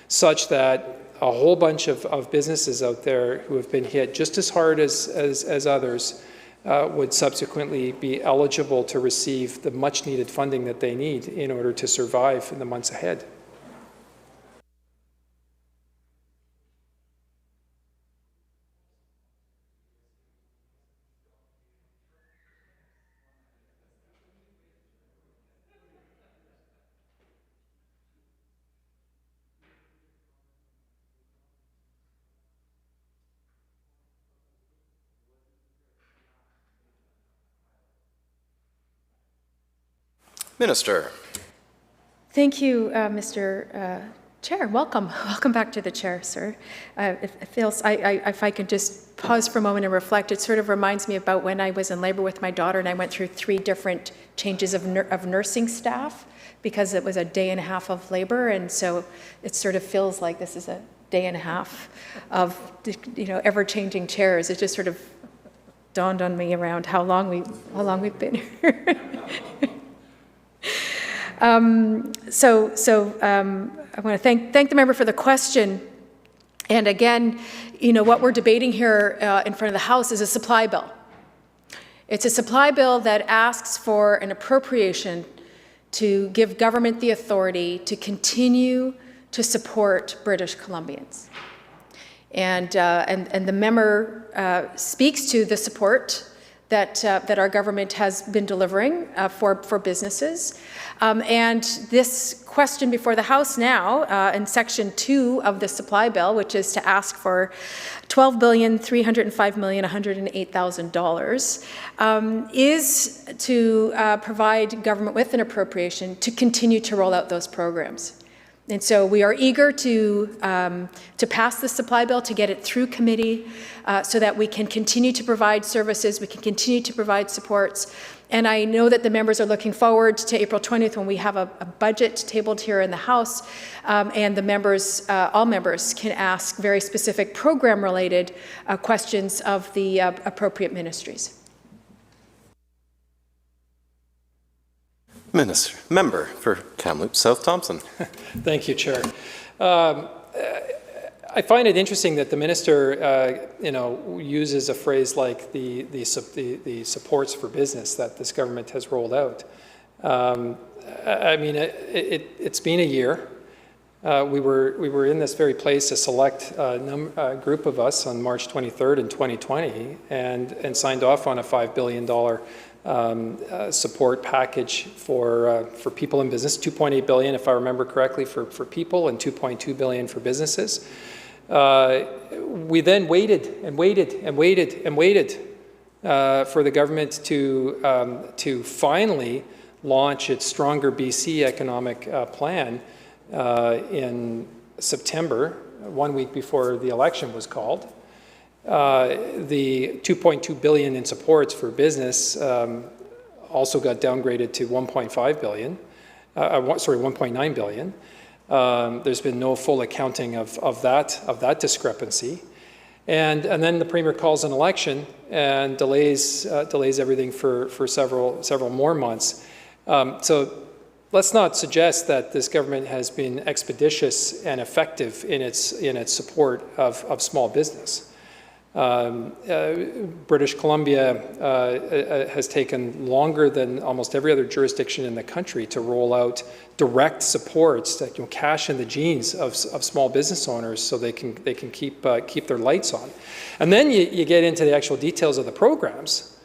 such that a whole bunch of businesses out there who have been hit just as hard as others would subsequently be eligible to receive the much needed funding that they need in order to survive in the months ahead. Minister. Thank you, Mr. Chair. Welcome. Welcome back to the chair, sir. It feels, if I could just pause for a moment and reflect, it sort of reminds me about when I was in labor with my daughter and I went through 3 different changes of nursing staff because it was a day and a half of labor. And so it sort of feels like this is a day and a half of, ever-changing chairs. It just sort of dawned on me around how long we've been here. I want to thank the member for the question. And again, what we're debating here in front of the House is a supply bill. It's a supply bill that asks for an appropriation to give government the authority to continue to support British Columbians. And the member speaks to the support that our government has been delivering for businesses. And this question before the House now, in Section 2 of the supply bill, which is to ask for $12,305,108,000, is to provide government with an appropriation to continue to roll out those programs. And so we are eager to pass the supply bill, to get it through committee so that we can continue to provide services, we can continue to provide supports. And I know that the members are looking forward to April 20th when we have a budget tabled here in the House, and the members, all members, can ask very specific program-related questions of the appropriate ministries. Minister. Member for Kamloops South Thompson. Thank you, Chair. I find it interesting that the minister, uses a phrase like the supports for business that this government has rolled out. I mean, it's been a year. We were in this very place, a select group of us, on March 23rd in 2020, and signed off on a $5 billion support package for people in business. $2.8 billion, if I remember correctly, for people, and $2.2 billion for businesses. We then waited and waited and waited and waited for the government to finally launch its Stronger BC economic plan in September, 1 week before the election was called. The $2.2 billion in supports for business also got downgraded to $1.5 billion. $1.9 billion. There's been no full accounting of that discrepancy, and then the Premier calls an election and delays everything for several more months. So let's not suggest that this government has been expeditious and effective in its support of small business. British Columbia has taken longer than almost every other jurisdiction in the country to roll out direct supports that cash in the jeans of small business owners so they can keep their lights on. And then you get into the actual details of the programs.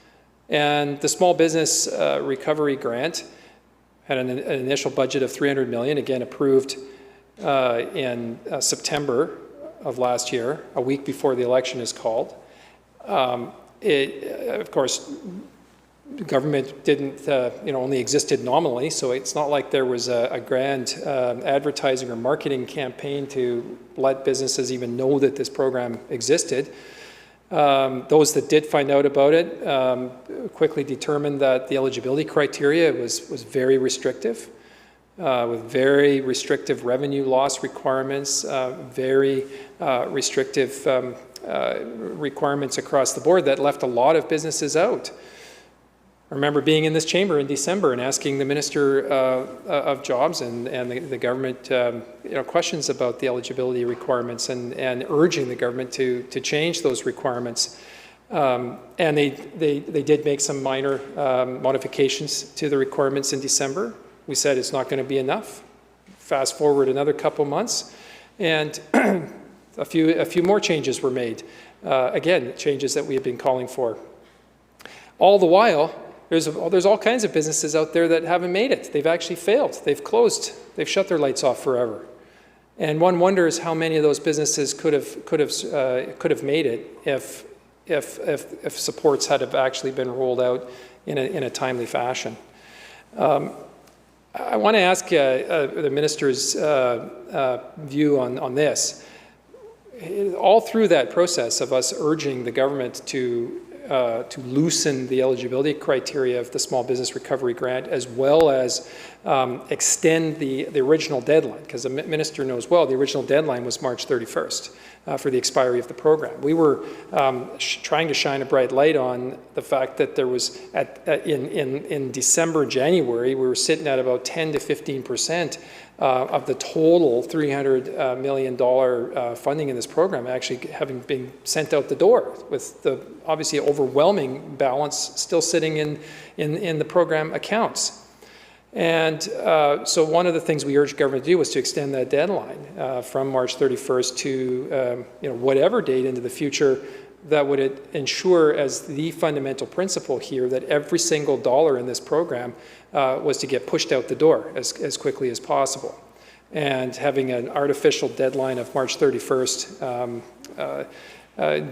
And the Small Business Recovery Grant had an initial budget of $300 million, again approved in September of last year, a week before the election is called. Of course, the government didn't, only existed nominally, so it's not like there was a grand advertising or marketing campaign to let businesses even know that this program existed. Those that did find out about it quickly determined that the eligibility criteria was very restrictive. With very restrictive revenue loss requirements, very restrictive requirements across the board that left a lot of businesses out. I remember being in this chamber in December and asking the Minister of Jobs and the government questions about the eligibility requirements and urging the government to change those requirements. And they did make some minor modifications to the requirements in December. We said it's not going to be enough. Fast forward another couple months, and a few more changes were made. Again, changes that we have been calling for. All the while, there's all kinds of businesses out there that haven't made it. They've actually failed. They've closed. They've shut their lights off forever. And one wonders how many of those businesses could have made it if supports had have actually been rolled out in a timely fashion. I want to ask the minister's view on this. All through that process of us urging the government to loosen the eligibility criteria of the Small Business Recovery Grant, as well as extend the original deadline, because the minister knows well the original deadline was March 31st for the expiry of the program. We were trying to shine a bright light on the fact that there was, in December, January, we were sitting at about 10 to 15% of the total $300 million funding in this program actually having been sent out the door, with the obviously overwhelming balance still sitting in the program accounts. And so one of the things we urged government to do was to extend that deadline from March 31st to whatever date into the future that would ensure, as the fundamental principle here, that every single dollar in this program was to get pushed out the door as quickly as possible. And having an artificial deadline of March 31st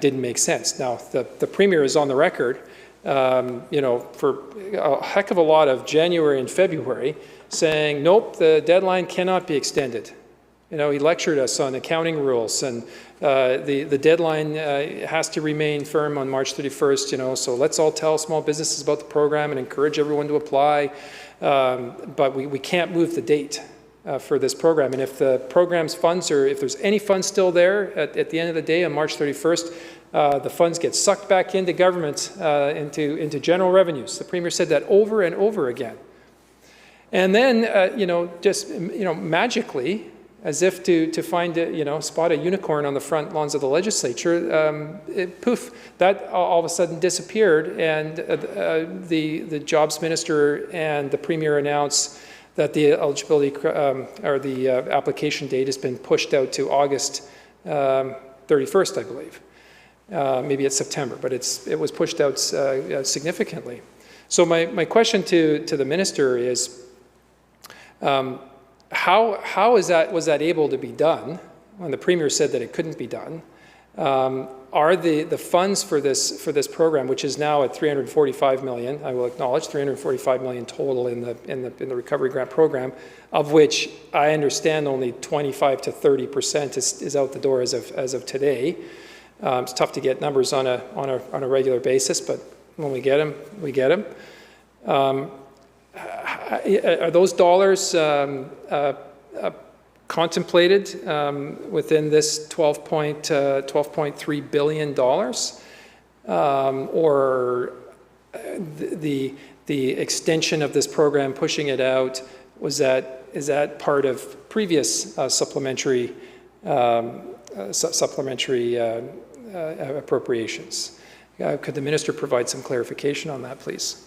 didn't make sense. Now, the Premier is on the record, for a heck of a lot of January and February, saying, nope, the deadline cannot be extended. He lectured us on accounting rules, and the deadline has to remain firm on March 31st, so let's all tell small businesses about the program and encourage everyone to apply, but we can't move the date for this program. And if the program's funds, or if there's any funds still there at the end of the day on March 31st, the funds get sucked back into government, into general revenues. The Premier said that over and over again. And then, magically, as if to find, spot a unicorn on the front lawns of the legislature, poof, that all of a sudden disappeared, and the jobs minister and the Premier announced that the eligibility or the application date has been pushed out to August 31st, I believe. Maybe it's September, but it was pushed out significantly. So my question to the minister is, how was that able to be done when the Premier said that it couldn't be done? Are the funds for this program, which is now at $345 million, I will acknowledge $345 million total in the recovery grant program, of which I understand only 25 to 30% is out the door as of today. It's tough to get numbers on a regular basis, but when we get them, we get them. Are those dollars contemplated within this $12.3 billion, or the extension of this program, pushing it out, is that part of previous supplementary appropriations? Could the minister provide some clarification on that, please?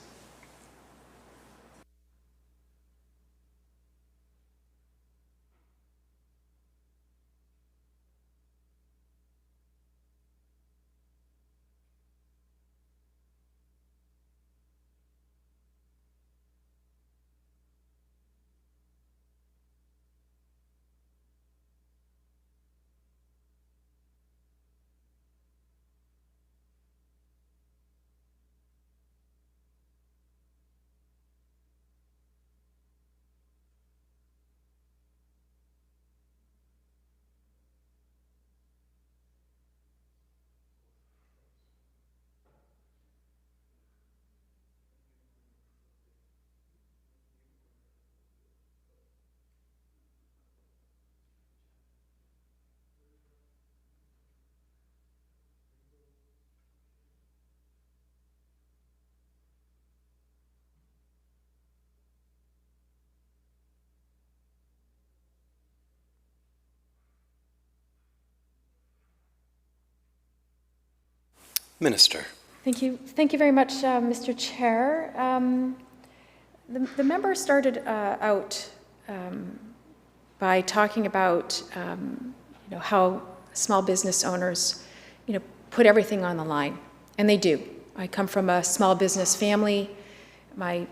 Minister. Thank you. Thank you very much, Mr. Chair. The member started out by talking about how small business owners put everything on the line, and they do. I come from a small business family. My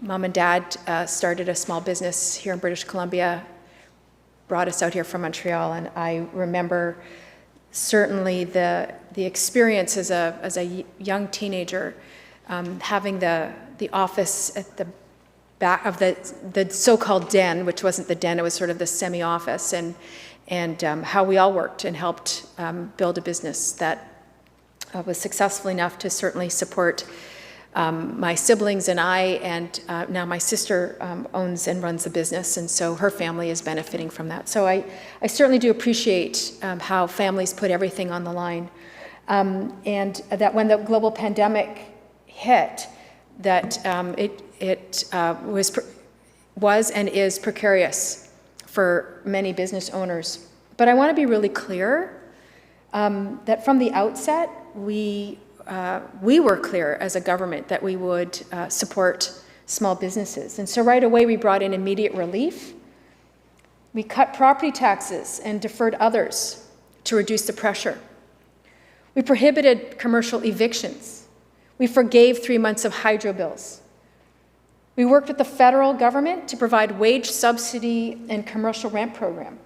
mom and dad started a small business here in British Columbia, brought us out here from Montreal, and I remember certainly the experience as a young teenager, having the office at back of the so-called den, which wasn't the den, it was sort of the semi-office, and how we all worked and helped build a business that was successful enough to certainly support my siblings and I, and now my sister owns and runs the business, and so her family is benefiting from that. So I certainly do appreciate how families put everything on the line, and that when the global pandemic hit, that it was and is precarious for many business owners. But I want to be really clear that from the outset, we were clear as a government that we would support small businesses. And so right away, we brought in immediate relief. We cut property taxes and deferred others to reduce the pressure. We prohibited commercial evictions. We forgave 3 months of hydro bills. We worked with the federal government to provide wage subsidy and commercial rent program.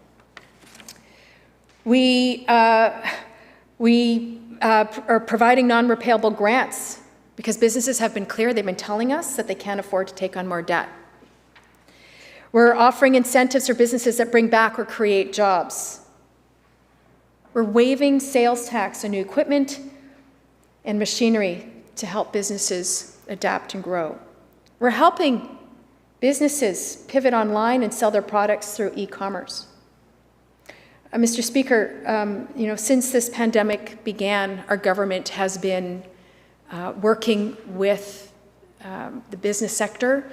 We are providing non-repayable grants because businesses have been clear, they've been telling us that they can't afford to take on more debt. We're offering incentives for businesses that bring back or create jobs. We're waiving sales tax on new equipment and machinery to help businesses adapt and grow. We're helping businesses pivot online and sell their products through e-commerce. Mr. Speaker, since this pandemic began, our government has been working with the business sector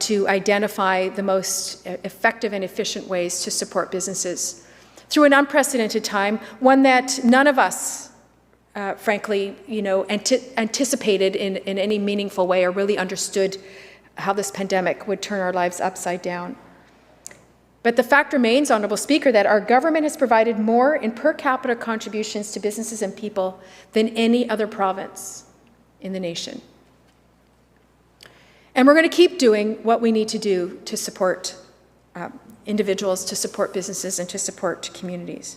to identify the most effective and efficient ways to support businesses through an unprecedented time, one that none of us, frankly, anticipated in any meaningful way or really understood how this pandemic would turn our lives upside down. But the fact remains, Honourable Speaker, that our government has provided more in per capita contributions to businesses and people than any other province in the nation. And we're going to keep doing what we need to do to support individuals, to support businesses, and to support communities.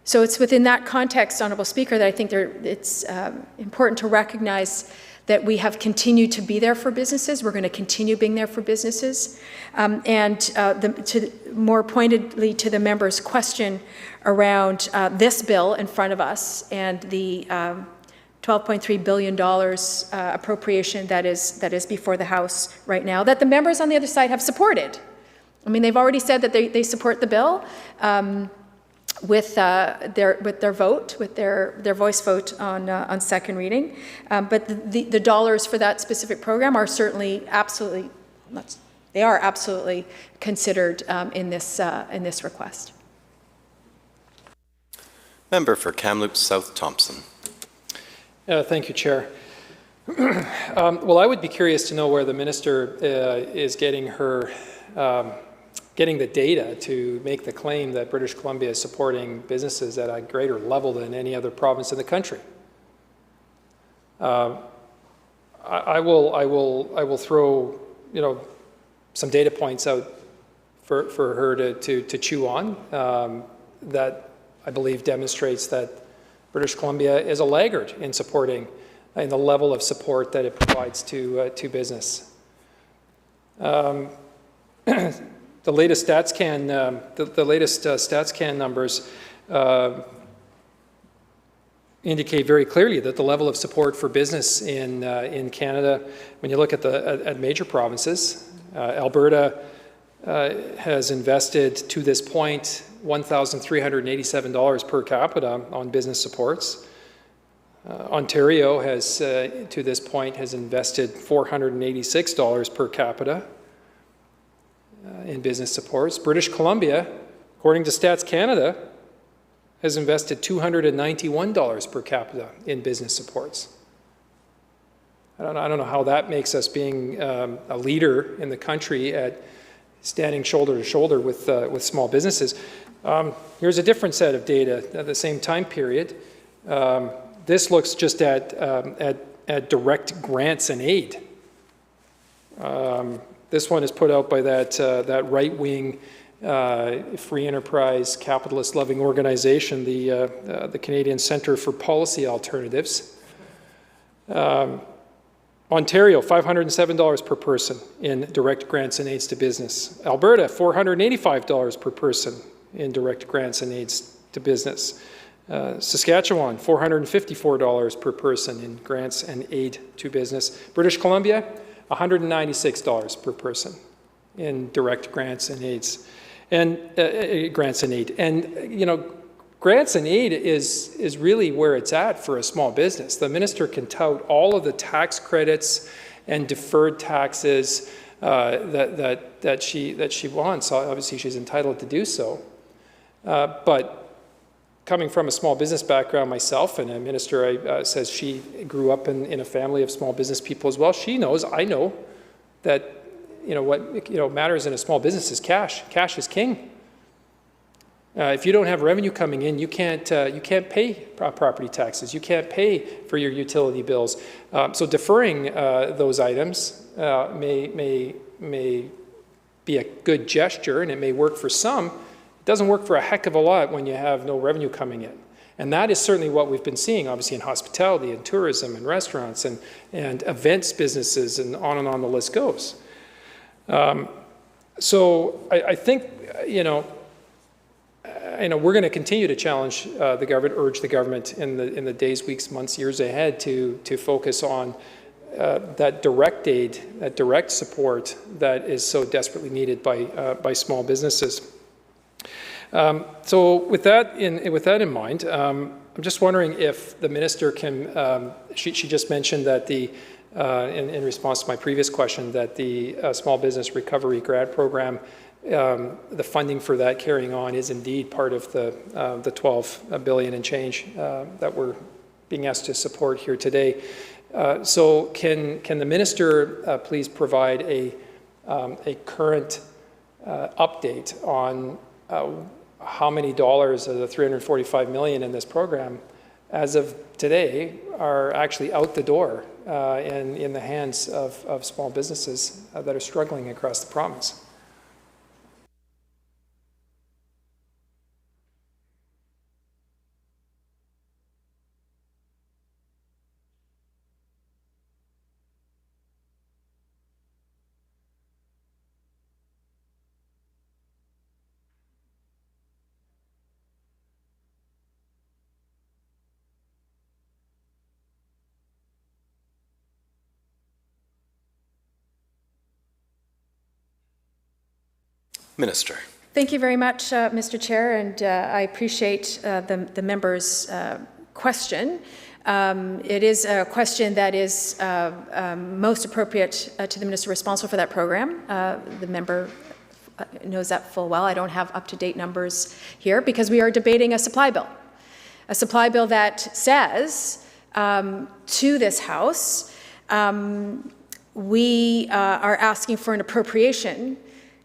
So it's within that context, Honourable Speaker, that I think it's important to recognize that we have continued to be there for businesses. We're going to continue being there for businesses. More pointedly to the member's question around this bill in front of us and the $12.3 billion appropriation that is before the House right now, that the members on the other side have supported. I mean, they've already said that they support the bill with their vote, with their voice vote on second reading. But the dollars for that specific program are certainly absolutely considered in this request. Member for Kamloops South Thompson. Thank you, Chair. Well, I would be curious to know where the minister is getting the data to make the claim that British Columbia is supporting businesses at a greater level than any other province in the country. I will throw some data points out for her to chew on that I believe demonstrates that British Columbia is a laggard in supporting in the level of support that it provides to business. The latest StatsCan numbers indicate very clearly that the level of support for business in Canada, when you look at major provinces, Alberta has invested to this point $1,387 per capita on business supports. Ontario has, to this point, has invested $486 per capita in business supports. British Columbia, according to Stats Canada, has invested $291 per capita in business supports. I don't know how that makes us being a leader in the country at standing shoulder to shoulder with small businesses. Here's a different set of data at the same time period. This looks just at direct grants and aid. This one is put out by that right-wing free enterprise capitalist-loving organization, the Canadian Centre for Policy Alternatives. Ontario, $507 per person in direct grants and aids to business. Alberta, $485 per person in direct grants and aids to business. Saskatchewan, $454 per person in grants and aid to business. British Columbia, $196 per person in direct grants and aids, and grants and aid. And you know, grants and aid is really where it's at for a small business. The minister can tout all of the tax credits and deferred taxes that she wants. Obviously, she's entitled to do so. But coming from a small business background myself, and a minister says she grew up in a family of small business people as well, she knows, I know, that what matters in a small business is cash. Cash is king. If you don't have revenue coming in, you can't pay property taxes. You can't pay for your utility bills. So deferring those items may be a good gesture, and it may work for some. It doesn't work for a heck of a lot when you have no revenue coming in. And that is certainly what we've been seeing, obviously, in hospitality and tourism and restaurants and events businesses, and on the list goes. So I think, we're going to continue to challenge the government, urge the government in the days, weeks, months, years ahead to focus on that direct aid, that direct support that is so desperately needed by small businesses. So with that in mind, I'm just wondering if the minister can. She just mentioned that in response to my previous question, that the Small Business Recovery Grant Program, the funding for that carrying on is indeed part of the 12 billion and change that we're being asked to support here today. So can the minister please provide a current update on how many dollars of the 345 million in this program, as of today, are actually out the door and in the hands of small businesses that are struggling across the province? Minister. Thank you very much, Mr. Chair, and I appreciate the member's question. It is a question that is most appropriate to the minister responsible for that program. The member knows that full well. I don't have up-to-date numbers here because we are debating a supply bill that says to this House, we are asking for an appropriation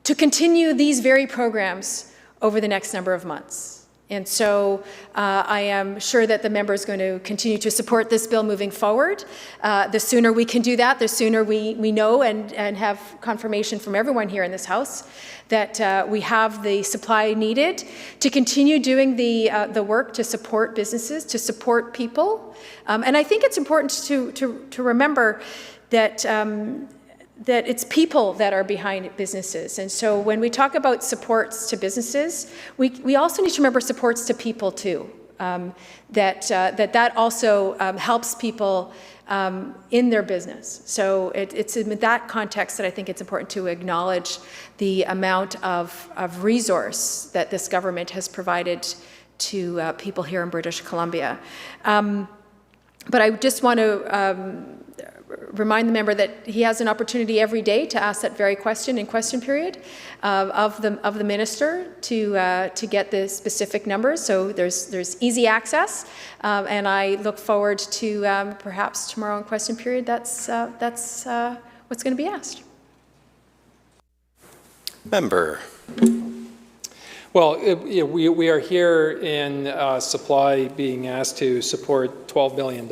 to continue these very programs over the next number of months. And so I am sure that the member is going to continue to support this bill moving forward. The sooner we can do that, the sooner we know and have confirmation from everyone here in this House that we have the supply needed to continue doing the work to support businesses, to support people. And I think it's important to remember that that it's people that are behind businesses. And so when we talk about supports to businesses, we also need to remember supports to people too. That also helps people in their business. So it's in that context that I think it's important to acknowledge the amount of resource that this government has provided to people here in British Columbia. But I just want to remind the member that he has an opportunity every day to ask that very question in question period of the minister to get the specific numbers. So there's easy access, and I look forward to perhaps tomorrow in question period. That's what's going to be asked. Member. Well, we are here in supply being asked to support $12 billion.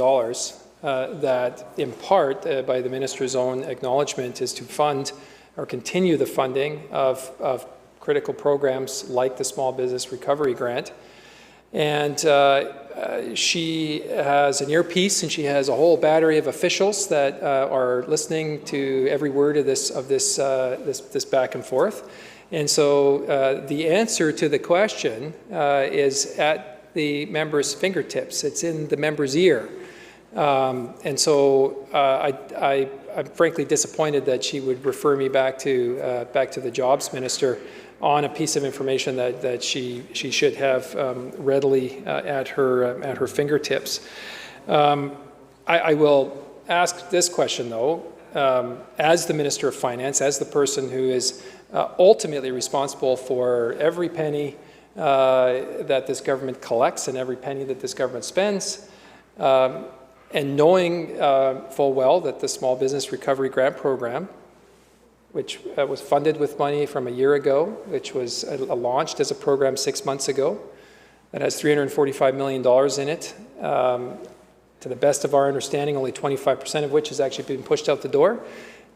That in part, by the minister's own acknowledgement, is to fund or continue the funding of critical programs like the Small Business Recovery Grant. And she has an earpiece, and she has a whole battery of officials that are listening to every word of this back and forth. And so the answer to the question is at the member's fingertips. It's in the member's ear. And so I'm frankly disappointed that she would refer me back to the jobs minister on a piece of information that she should have readily at her fingertips. I will ask this question though, as the Minister of Finance, as the person who is ultimately responsible for every penny that this government collects and every penny that this government spends, and knowing full well that the Small Business Recovery Grant Program, which was funded with money from a year ago, which was launched as a program 6 months ago, that has $345 million in it. To the best of our understanding, only 25% of which has actually been pushed out the door.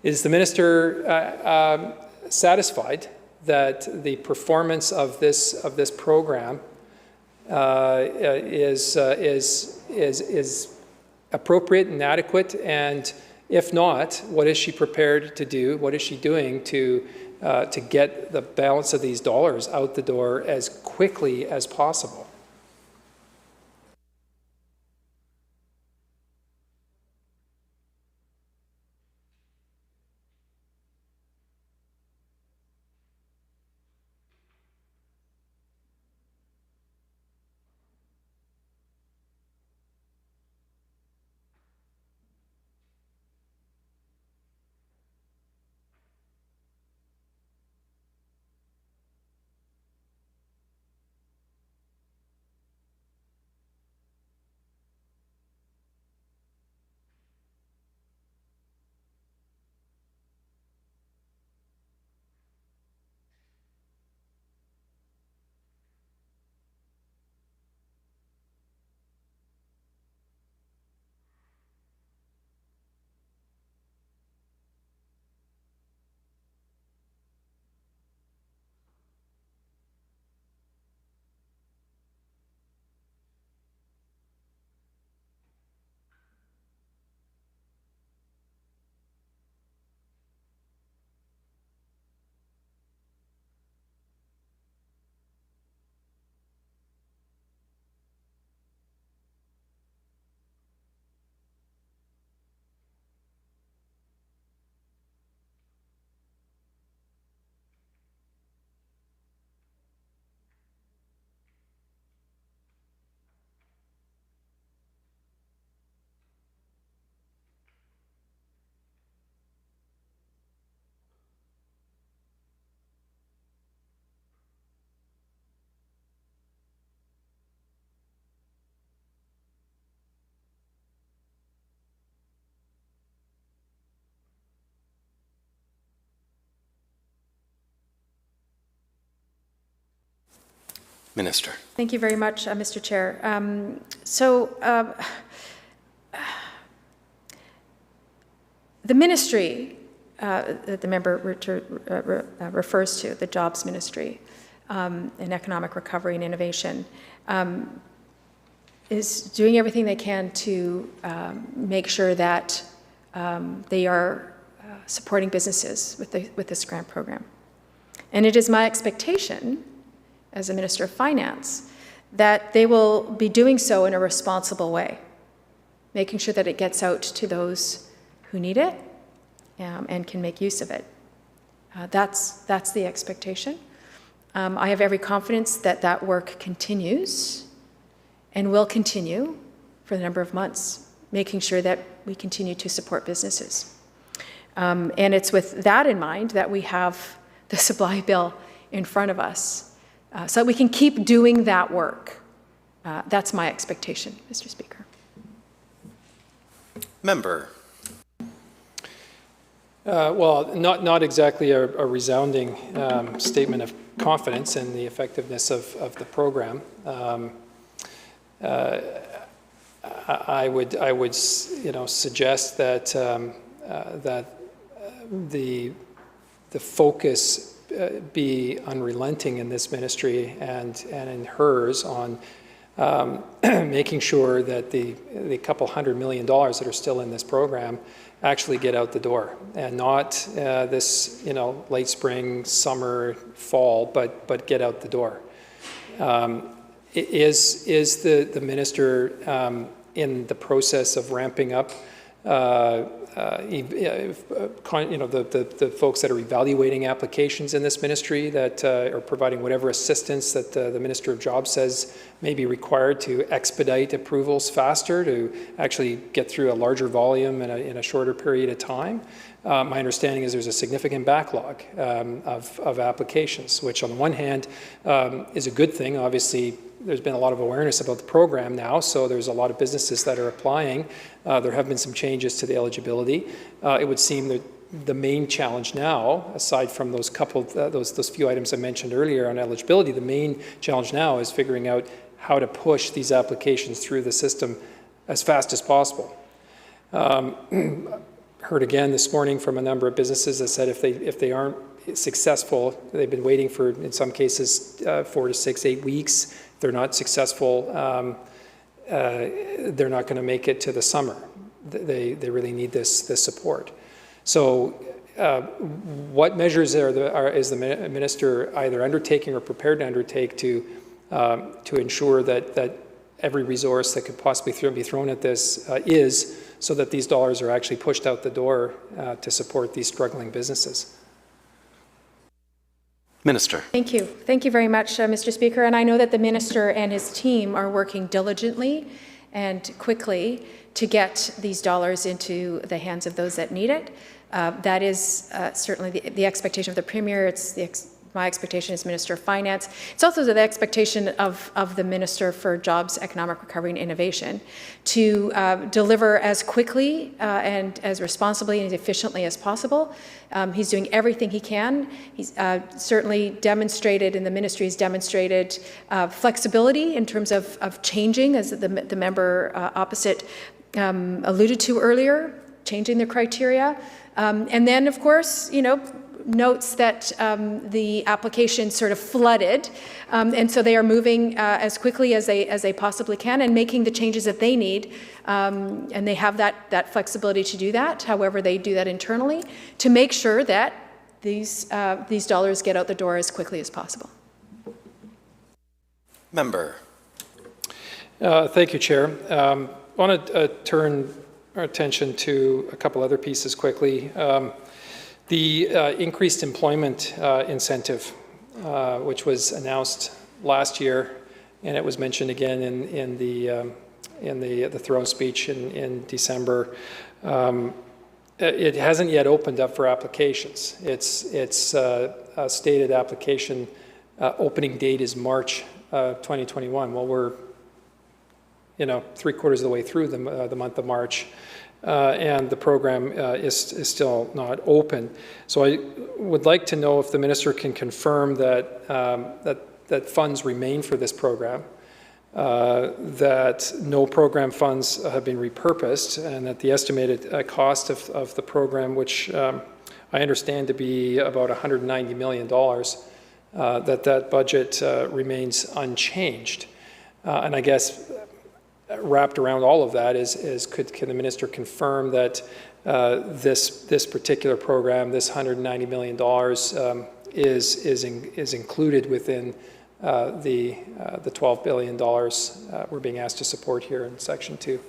Is the minister satisfied that the performance of this program is appropriate and adequate? And if not, what is she prepared to do? What is she doing to get the balance of these dollars out the door as quickly as possible? Minister. Thank you very much, Mr. Chair. The ministry that the member refers to, the Jobs Ministry and Economic Recovery and Innovation, is doing everything they can to make sure that they are supporting businesses with this grant program. And it is my expectation, as a Minister of Finance, that they will be doing so in a responsible way, making sure that it gets out to those who need it and can make use of it. That's the expectation. I have every confidence that that work continues and will continue for the number of months, making sure that we continue to support businesses. And it's with that in mind that we have the supply bill in front of us, so that we can keep doing that work. That's my expectation, Mr. Speaker. Member. Well, not exactly a resounding statement of confidence in the effectiveness of the program. I would suggest that the focus be unrelenting in this ministry and in hers on making sure that the couple $100 million that are still in this program actually get out the door, and not this, late spring, summer, fall, but get out the door. Is the minister in the process of ramping up the folks that are evaluating applications in this ministry, that are providing whatever assistance that the Minister of Jobs says may be required to expedite approvals faster, to actually get through a larger volume in a shorter period of time? My understanding is there's a significant backlog of applications, which on the one hand is a good thing. Obviously, there's been a lot of awareness about the program now, so there's a lot of businesses that are applying. There have been some changes to the eligibility. It would seem that the main challenge now, aside from those few items I mentioned earlier on eligibility, the main challenge now is figuring out how to push these applications through the system as fast as possible. Heard again this morning from a number of businesses that said if they aren't successful, they've been waiting for, in some cases, 4 to 6, 8 weeks. If they're not successful, they're not going to make it to the summer. They really need this support. So what measures is the minister either undertaking or prepared to undertake to ensure that every resource that could possibly be thrown at this is, so that these dollars are actually pushed out the door to support these struggling businesses? Minister. Thank you. Thank you very much, Mr. Speaker. And I know that the minister and his team are working diligently and quickly to get these dollars into the hands of those that need it. That is certainly the expectation of the Premier. It's my expectation as Minister of Finance. It's also the expectation of the Minister for Jobs, Economic Recovery and Innovation to deliver as quickly and as responsibly and efficiently as possible. He's doing everything he can. He's certainly demonstrated, and the ministry has demonstrated flexibility in terms of changing, as the member opposite alluded to earlier, changing their criteria. And then, of course, notes that the application sort of flooded, and so they are moving as quickly as they possibly can and making the changes that they need, and they have that flexibility to do that. However, they do that internally to make sure that these dollars get out the door as quickly as possible. Member. Thank you, Chair. I want to turn our attention to a couple other pieces quickly. The increased employment incentive, which was announced last year, and it was mentioned again in the throne speech in December. It hasn't yet opened up for applications. Its stated application opening date is March 2021. Well, we're 3/4 of the way through the month of March. And the program is still not open. So I would like to know if the minister can confirm that funds remain for this program, that no program funds have been repurposed, and that the estimated cost of the program, which I understand to be about $190 million, that budget remains unchanged. And I guess wrapped around all of that can the minister confirm that this particular program, this $190 million, is included within the $12 billion we're being asked to support here in Section 2?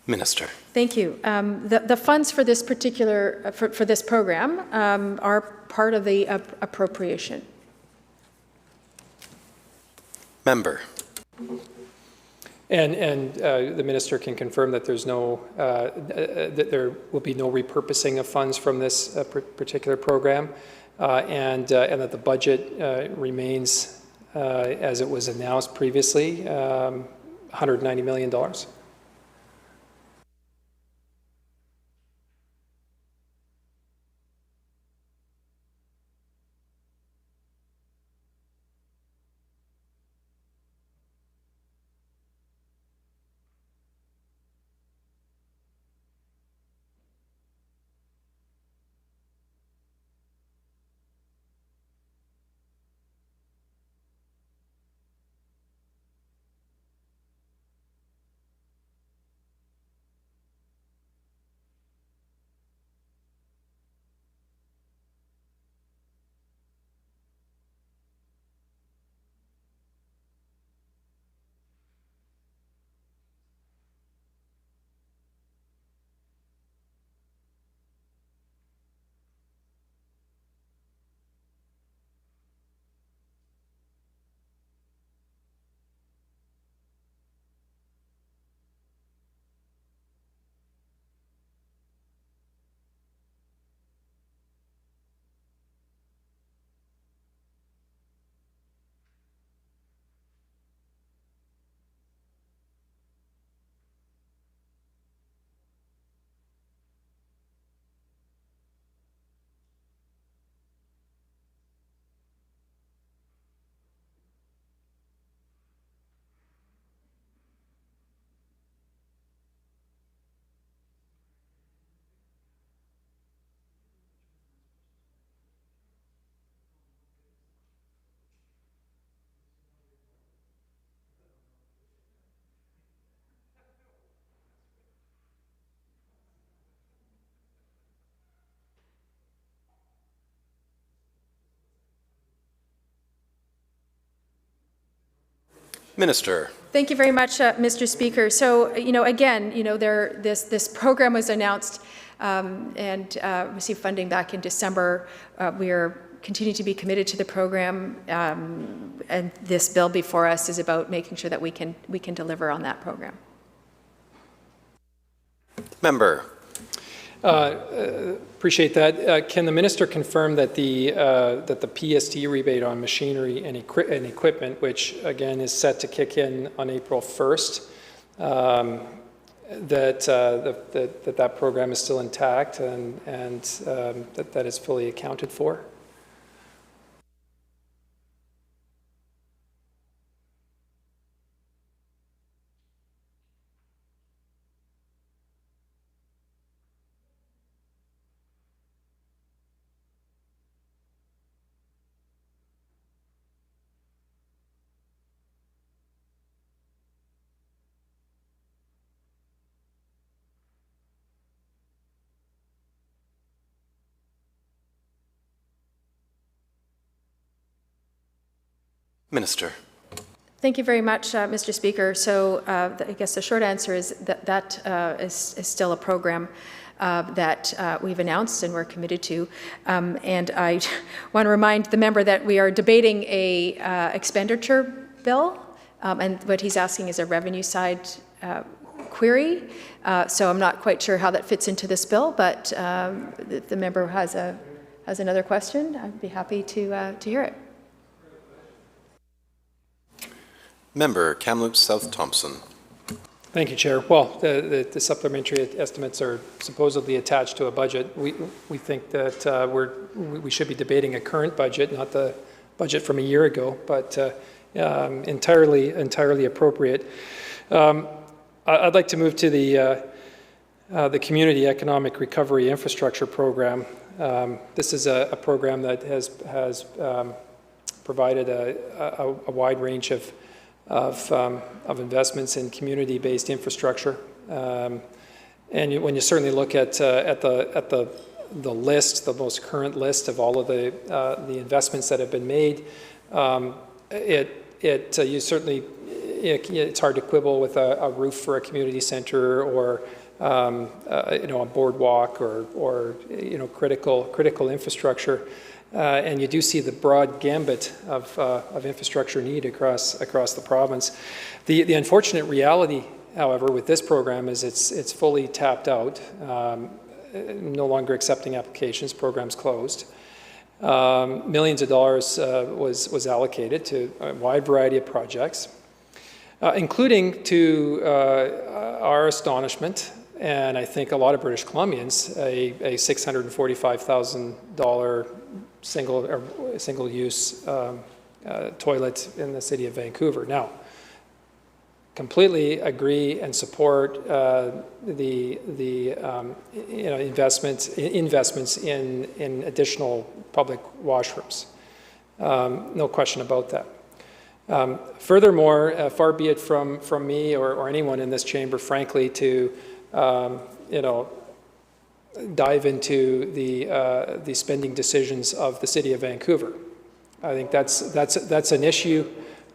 Minister. Thank you. The funds for this particular for this program are part of the appropriation. Member. And the minister can confirm that there's that there will be no repurposing of funds from this particular program. and that the budget remains as it was announced previously, $190 million. Minister. Thank you very much, Mr. Speaker. So, again, this program was announced and received funding back in December. We are continue to be committed to the program, and this bill before us is about making sure that we can deliver on that program. Member. Appreciate that. Can the minister confirm that the PST rebate on machinery and equipment, which again is set to kick in on April 1st, that program is still intact and that is fully accounted for? Minister. Thank you very much, Mr. Speaker. So I guess the short answer is that is still a program that we've announced and we're committed to. And I want to remind the member that we are debating a expenditure bill, and what he's asking is a revenue side query. So I'm not quite sure how that fits into this bill, but if the member has another question, I'd be happy to hear it. Member, Kamloops South Thompson. Thank you, Chair. Well, the supplementary estimates are supposedly attached to a budget. We think that we should be debating a current budget, not the budget from a year ago, but entirely appropriate. I'd like to move to the Community Economic Recovery Infrastructure Program. This is a program that has provided a wide range of investments in community-based infrastructure, and when you certainly look at the list, the most current list of all of the investments that have been made, it's hard to quibble with a roof for a community center or a boardwalk or critical infrastructure. And you do see the broad gambit of infrastructure need across the province. The unfortunate reality, however, with this program is it's fully tapped out, no longer accepting applications, program's closed. Millions of dollars was allocated to a wide variety of projects, including, to our astonishment, and I think a lot of British Columbians, a $645,000 single-use toilet in the city of Vancouver. Now, completely agree and support investments in additional public washrooms. No question about that. Furthermore, far be it from me or anyone in this chamber, frankly, to dive into the spending decisions of the city of Vancouver. I think that's an issue.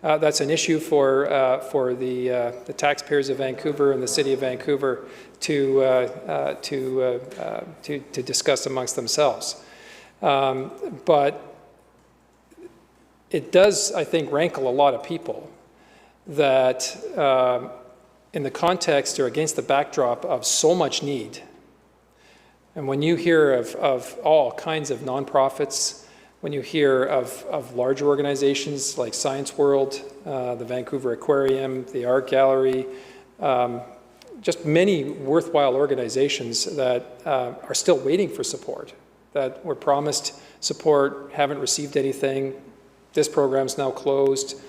That's an issue for the taxpayers of Vancouver and the city of Vancouver to discuss amongst themselves. But it does, I think, rankle a lot of people that in the context or against the backdrop of so much need, and when you hear of all kinds of nonprofits, when you hear of larger organizations like Science World, the Vancouver Aquarium, the Art Gallery, just many worthwhile organizations that are still waiting for support, that were promised support, haven't received anything. This program's now closed.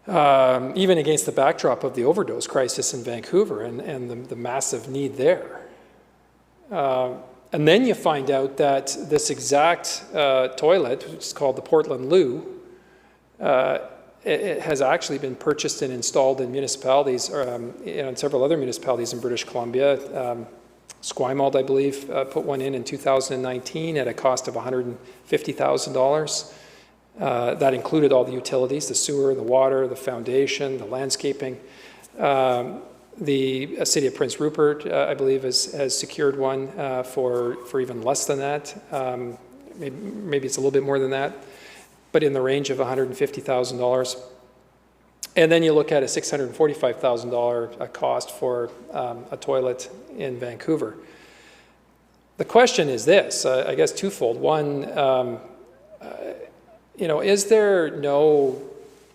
Even against the backdrop of the overdose crisis in Vancouver and the massive need there. And then you find out that this exact toilet, which is called the Portland Loo, it has actually been purchased and installed in municipalities, in several other municipalities in British Columbia. Esquimalt, I believe, put one in 2019 at a cost of $150,000. That included all the utilities, the sewer, the water, the foundation, the landscaping. The city of Prince Rupert, I believe, has secured one for even less than that. Maybe it's a little bit more than that, but in the range of $150,000. And then you look at a $645,000 cost for a toilet in Vancouver. The question is this, I guess twofold. One, is there no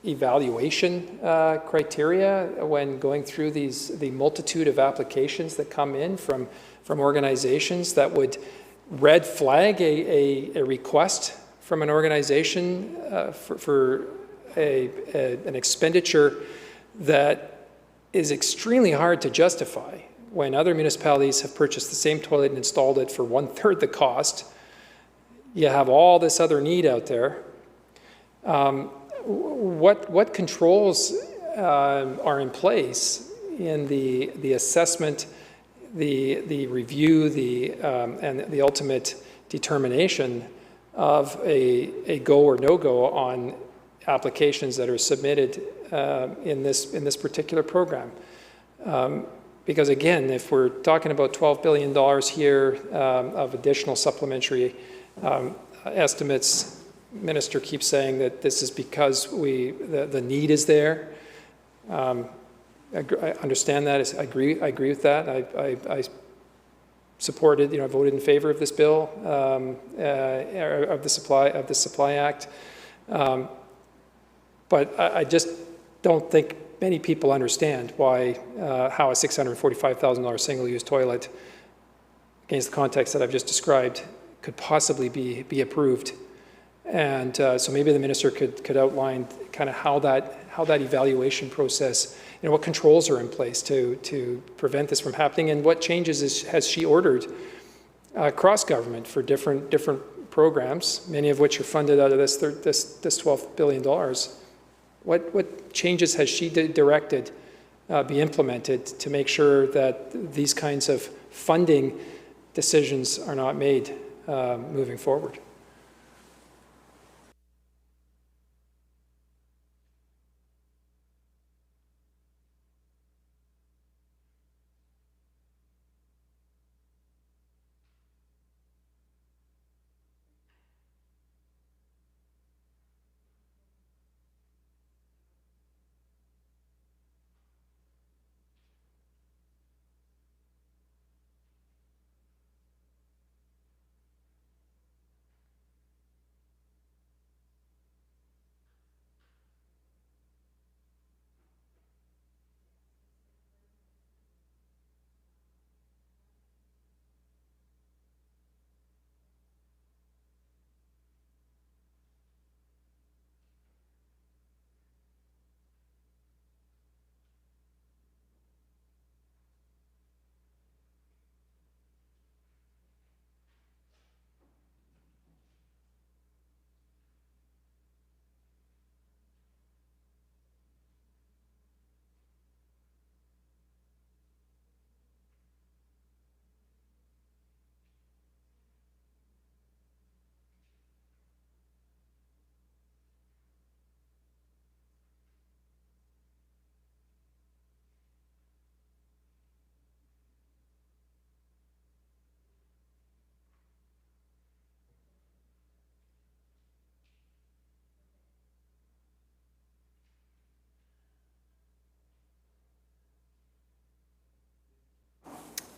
evaluation criteria when going through the multitude of applications that come in from organizations that would red flag a request from an organization for an expenditure that is extremely hard to justify when other municipalities have purchased the same toilet and installed it for 1/3 the cost? You have all this other need out there. What controls are in place in the assessment, the review, and the ultimate determination of a go or no go on applications that are submitted in this particular program? Because again, if we're talking about $12 billion here of additional supplementary estimates, Minister keeps saying that this is because the need is there. I understand that. I agree with that. I supported, I voted in favor of this bill, of the Supply Act. But I just don't think many people understand why how a $645,000 single-use toilet, against the context that I've just described, could possibly be approved. And so maybe the minister could outline kind of how that evaluation process, what controls are in place to prevent this from happening, and what changes has she ordered across government for different programs, many of which are funded out of this $12 billion. What changes has she directed be implemented to make sure that these kinds of funding decisions are not made moving forward?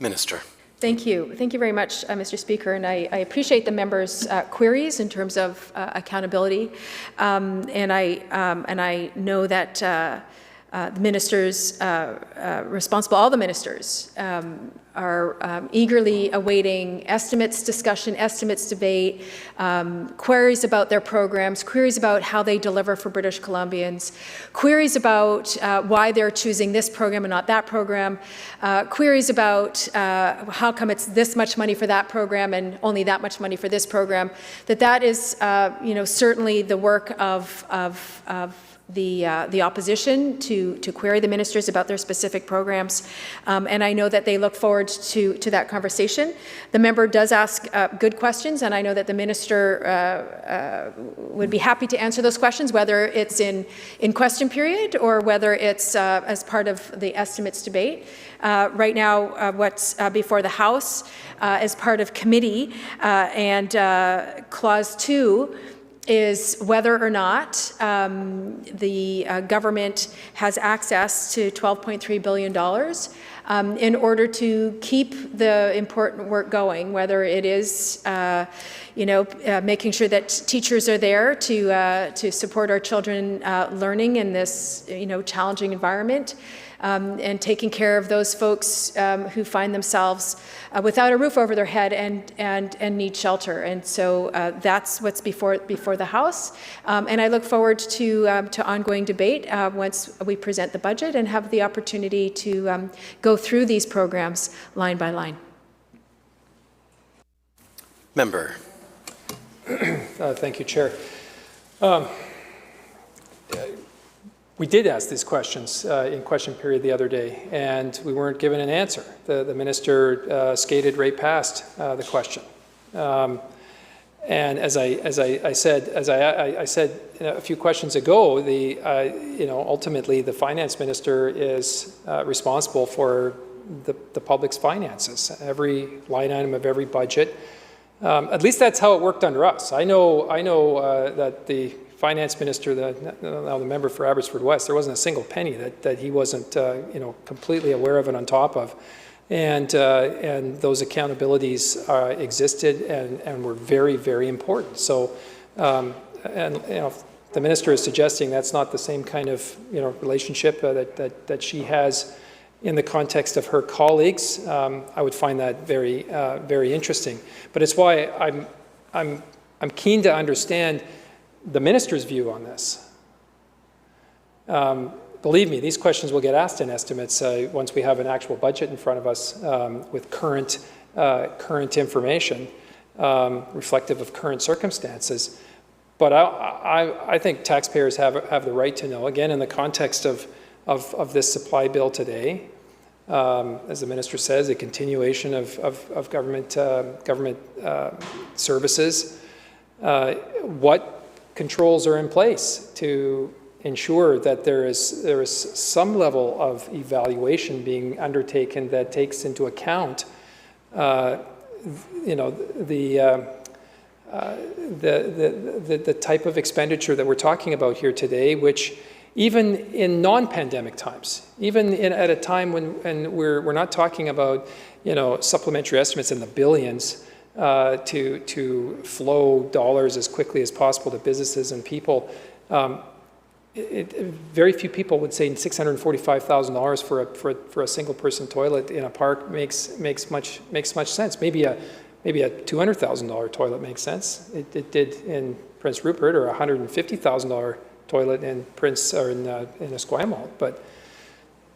Minister. Thank you. Thank you very much, Mr. Speaker, and I appreciate the members' queries in terms of accountability, and I know that the ministers responsible, all the ministers, are eagerly awaiting estimates discussion, estimates debate, queries about their programs, queries about how they deliver for British Columbians, queries about why they're choosing this program and not that program, queries about how come it's this much money for that program and only that much money for this program. That is, certainly the work of the opposition to query the ministers about their specific programs, and I know that they look forward to that conversation. The member does ask good questions, and I know that the minister would be happy to answer those questions, whether it's in question period or whether it's as part of the estimates debate. Right now, what's before the House is part of committee, and Clause 2 is whether or not the government has access to $12.3 billion in order to keep the important work going, whether it is making sure that teachers are there to support our children learning in this challenging environment, and taking care of those folks who find themselves without a roof over their head and need shelter. And so that's what's before the House. And I look forward to ongoing debate once we present the budget and have the opportunity to go through these programs line by line. Member. Thank you, Chair. We did ask these questions in question period the other day, and we weren't given an answer. The minister skated right past the question. And as I said a few questions ago, ultimately the finance minister is responsible for the public's finances, every line item of every budget. At least that's how it worked under us. I know that the finance minister, the member for Abbotsford West, there wasn't a single penny that he wasn't, completely aware of and on top of, and those accountabilities existed and were very, very important. So, if the minister is suggesting that's not the same kind of relationship that she has in the context of her colleagues, I would find that very, very interesting. But it's why I'm keen to understand the minister's view on this. Believe me, these questions will get asked in estimates once we have an actual budget in front of us with current information reflective of current circumstances. But I think taxpayers have the right to know, again, in the context of this supply bill today, as the minister says, a continuation of government services, what controls are in place to ensure that there is some level of evaluation being undertaken that takes into account, the type of expenditure that we're talking about here today, which even in non-pandemic times, even at a time when we're not talking about supplementary estimates in the billions, to flow dollars as quickly as possible to businesses and people. Very few people would say $645,000 for a single person toilet in a park makes much sense. Maybe a $200,000 toilet makes sense. It did in Prince Rupert, or a $150,000 toilet in Esquimalt, but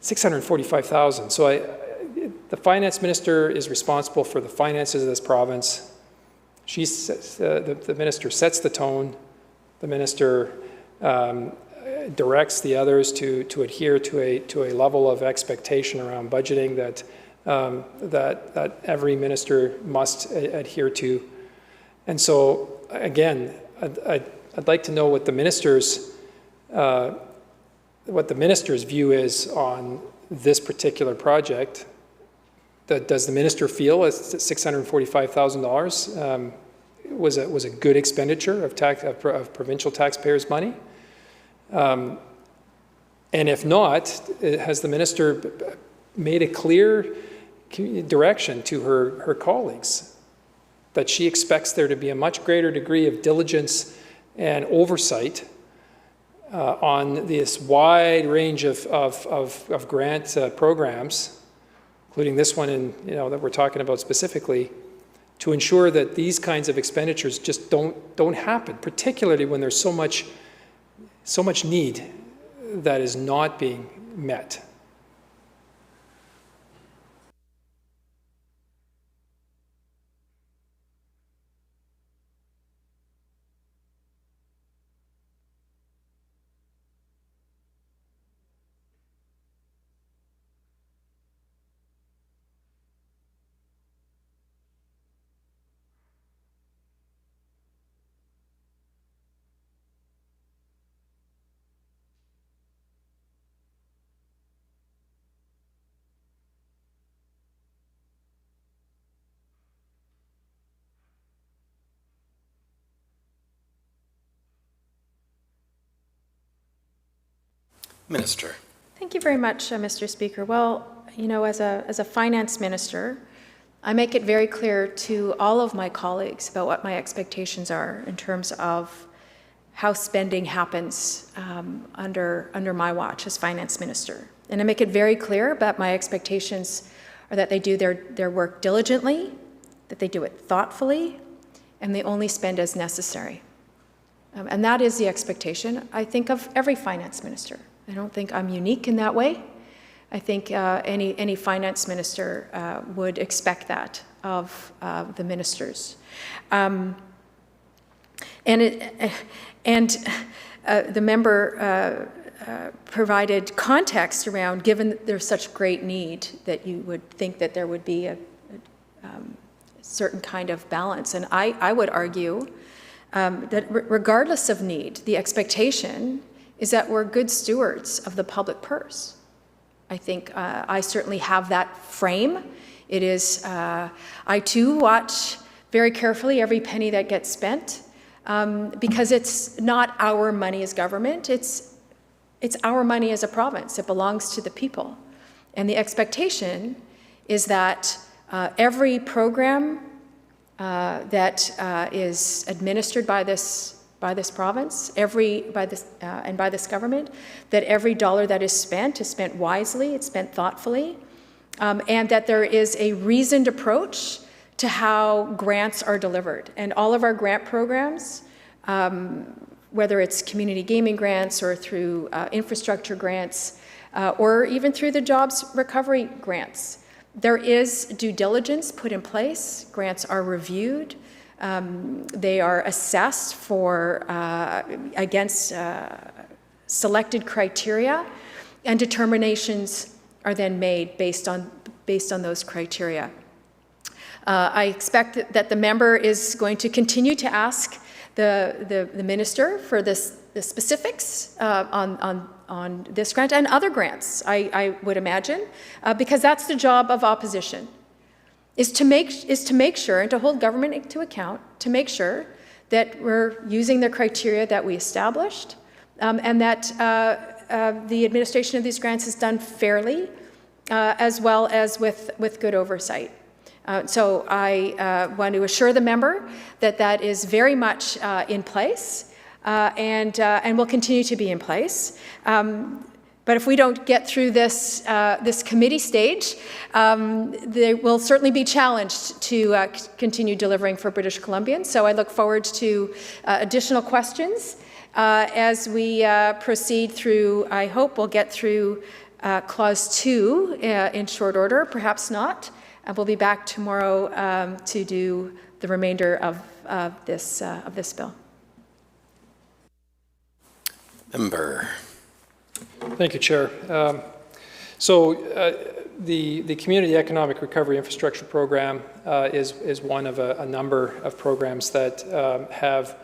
$645,000. So the finance minister is responsible for the finances of this province. The minister sets the tone. The minister directs the others to adhere to a level of expectation around budgeting that every minister must adhere to. And so, again, I'd like to know what the minister's view is on this particular project. Does the minister feel that $645,000 was a good expenditure of provincial taxpayers' money? And if not, has the minister made a clear direction to her colleagues, that she expects there to be a much greater degree of diligence and oversight on this wide range of grant programs, including this one that we're talking about specifically, to ensure that these kinds of expenditures just don't happen, particularly when there's so much need that is not being met. Minister. Thank you very much, Mr. Speaker. Well, as a finance minister, I make it very clear to all of my colleagues about what my expectations are in terms of how spending happens under my watch as finance minister. And I make it very clear that my expectations are that they do their work diligently, that they do it thoughtfully, and they only spend as necessary. And that is the expectation, I think, of every finance minister. I don't think I'm unique in that way. I think any finance minister would expect that of the ministers. The member provided context around, given there's such great need, that you would think that there would be a certain kind of balance. And I would argue that regardless of need, the expectation is that we're good stewards of the public purse. I think I certainly have that frame. It is, I too watch very carefully every penny that gets spent, because it's not our money as government, it's our money as a province. It belongs to the people. And the expectation is that every program that is administered by this province, by this government, that every dollar that is spent wisely, it's spent thoughtfully, and that there is a reasoned approach to how grants are delivered. And all of our grant programs, whether it's community gaming grants or through infrastructure grants, or even through the jobs recovery grants, there is due diligence put in place. Grants are reviewed. They are assessed against selected criteria, and determinations are then made based on those criteria. I expect that the member is going to continue to ask the minister for the specifics on this grant and other grants, I would imagine, because that's the job of opposition. Is to make sure, and to hold government to account, to make sure that we're using the criteria that we established, and that the administration of these grants is done fairly, as well as with good oversight. So I want to assure the member that that is very much in place, and will continue to be in place. But if we don't get through this committee stage, they will certainly be challenged to continue delivering for British Columbians. So I look forward to additional questions as we proceed through. I hope we'll get through Clause 2 in short order, perhaps not. We'll be back tomorrow to do the remainder of this bill. Member. Thank you, Chair. The Community Economic Recovery Infrastructure Program is one of a number of programs that have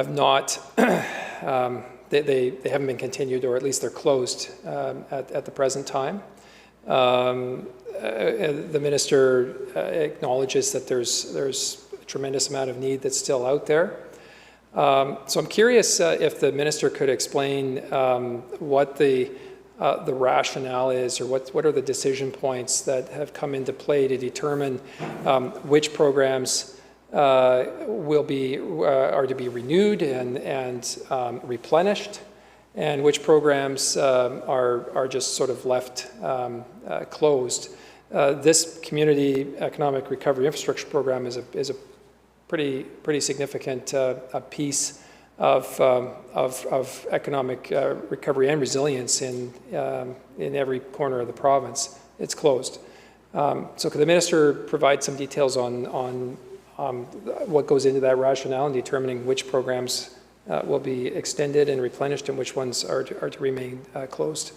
not, they haven't been continued, or at least they're closed at the present time. The minister acknowledges that there's a tremendous amount of need that's still out there. So I'm curious if the minister could explain what the the rationale is, or what are the decision points that have come into play to determine which programs are to be renewed and replenished, and which programs are just sort of left closed. This Community Economic Recovery Infrastructure Program is a pretty significant piece of economic recovery and resilience in every corner of the province. It's closed. So could the minister provide some details on what goes into that rationale in determining which programs will be extended and replenished and which ones are to remain closed?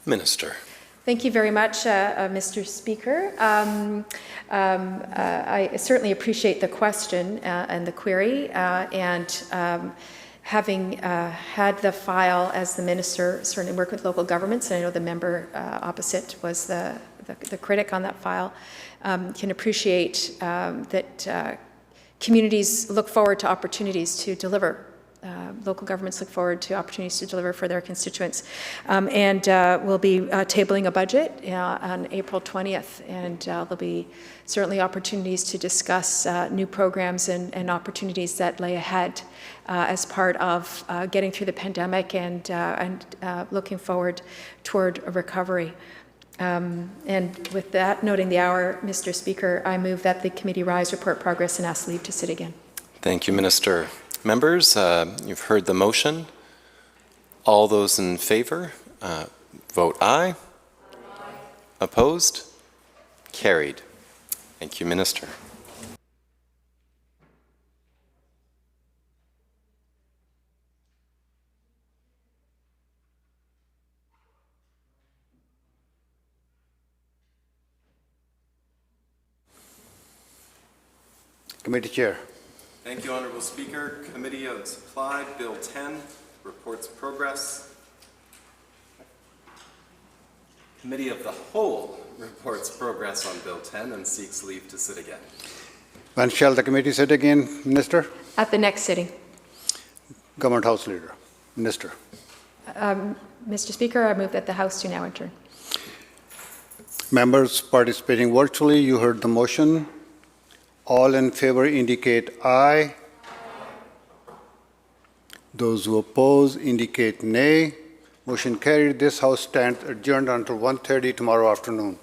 Minister. Thank you very much, Mr. Speaker. I certainly appreciate the question and the query, having had the file as the minister, certainly work with local governments, and I know the member opposite was the critic on that file, can appreciate that communities look forward to opportunities to deliver. Local governments look forward to opportunities to deliver for their constituents. We'll be tabling a budget on April 20th, and there'll be certainly opportunities to discuss new programs and opportunities that lay ahead as part of getting through the pandemic and looking forward toward a recovery. And with that, noting the hour, Mr. Speaker, I move that the committee rise, report progress, and ask leave to sit again. Thank you, Minister. Members, you've heard the motion. All those in favor, vote aye. Opposed? Carried. Thank you, Minister. Committee Chair. Thank you, Honourable Speaker. Committee on Supply, Bill 10, reports progress. Committee of the Whole reports progress on Bill 10 and seeks leave to sit again. When shall the committee sit again, Minister? At the next sitting. Government House Leader. Minister. Mr. Speaker, I move that the House do now adjourn. Members participating virtually, you heard the motion. All in favor indicate aye. Those who oppose indicate nay. Motion carried. This House stands adjourned until 1:30 tomorrow afternoon.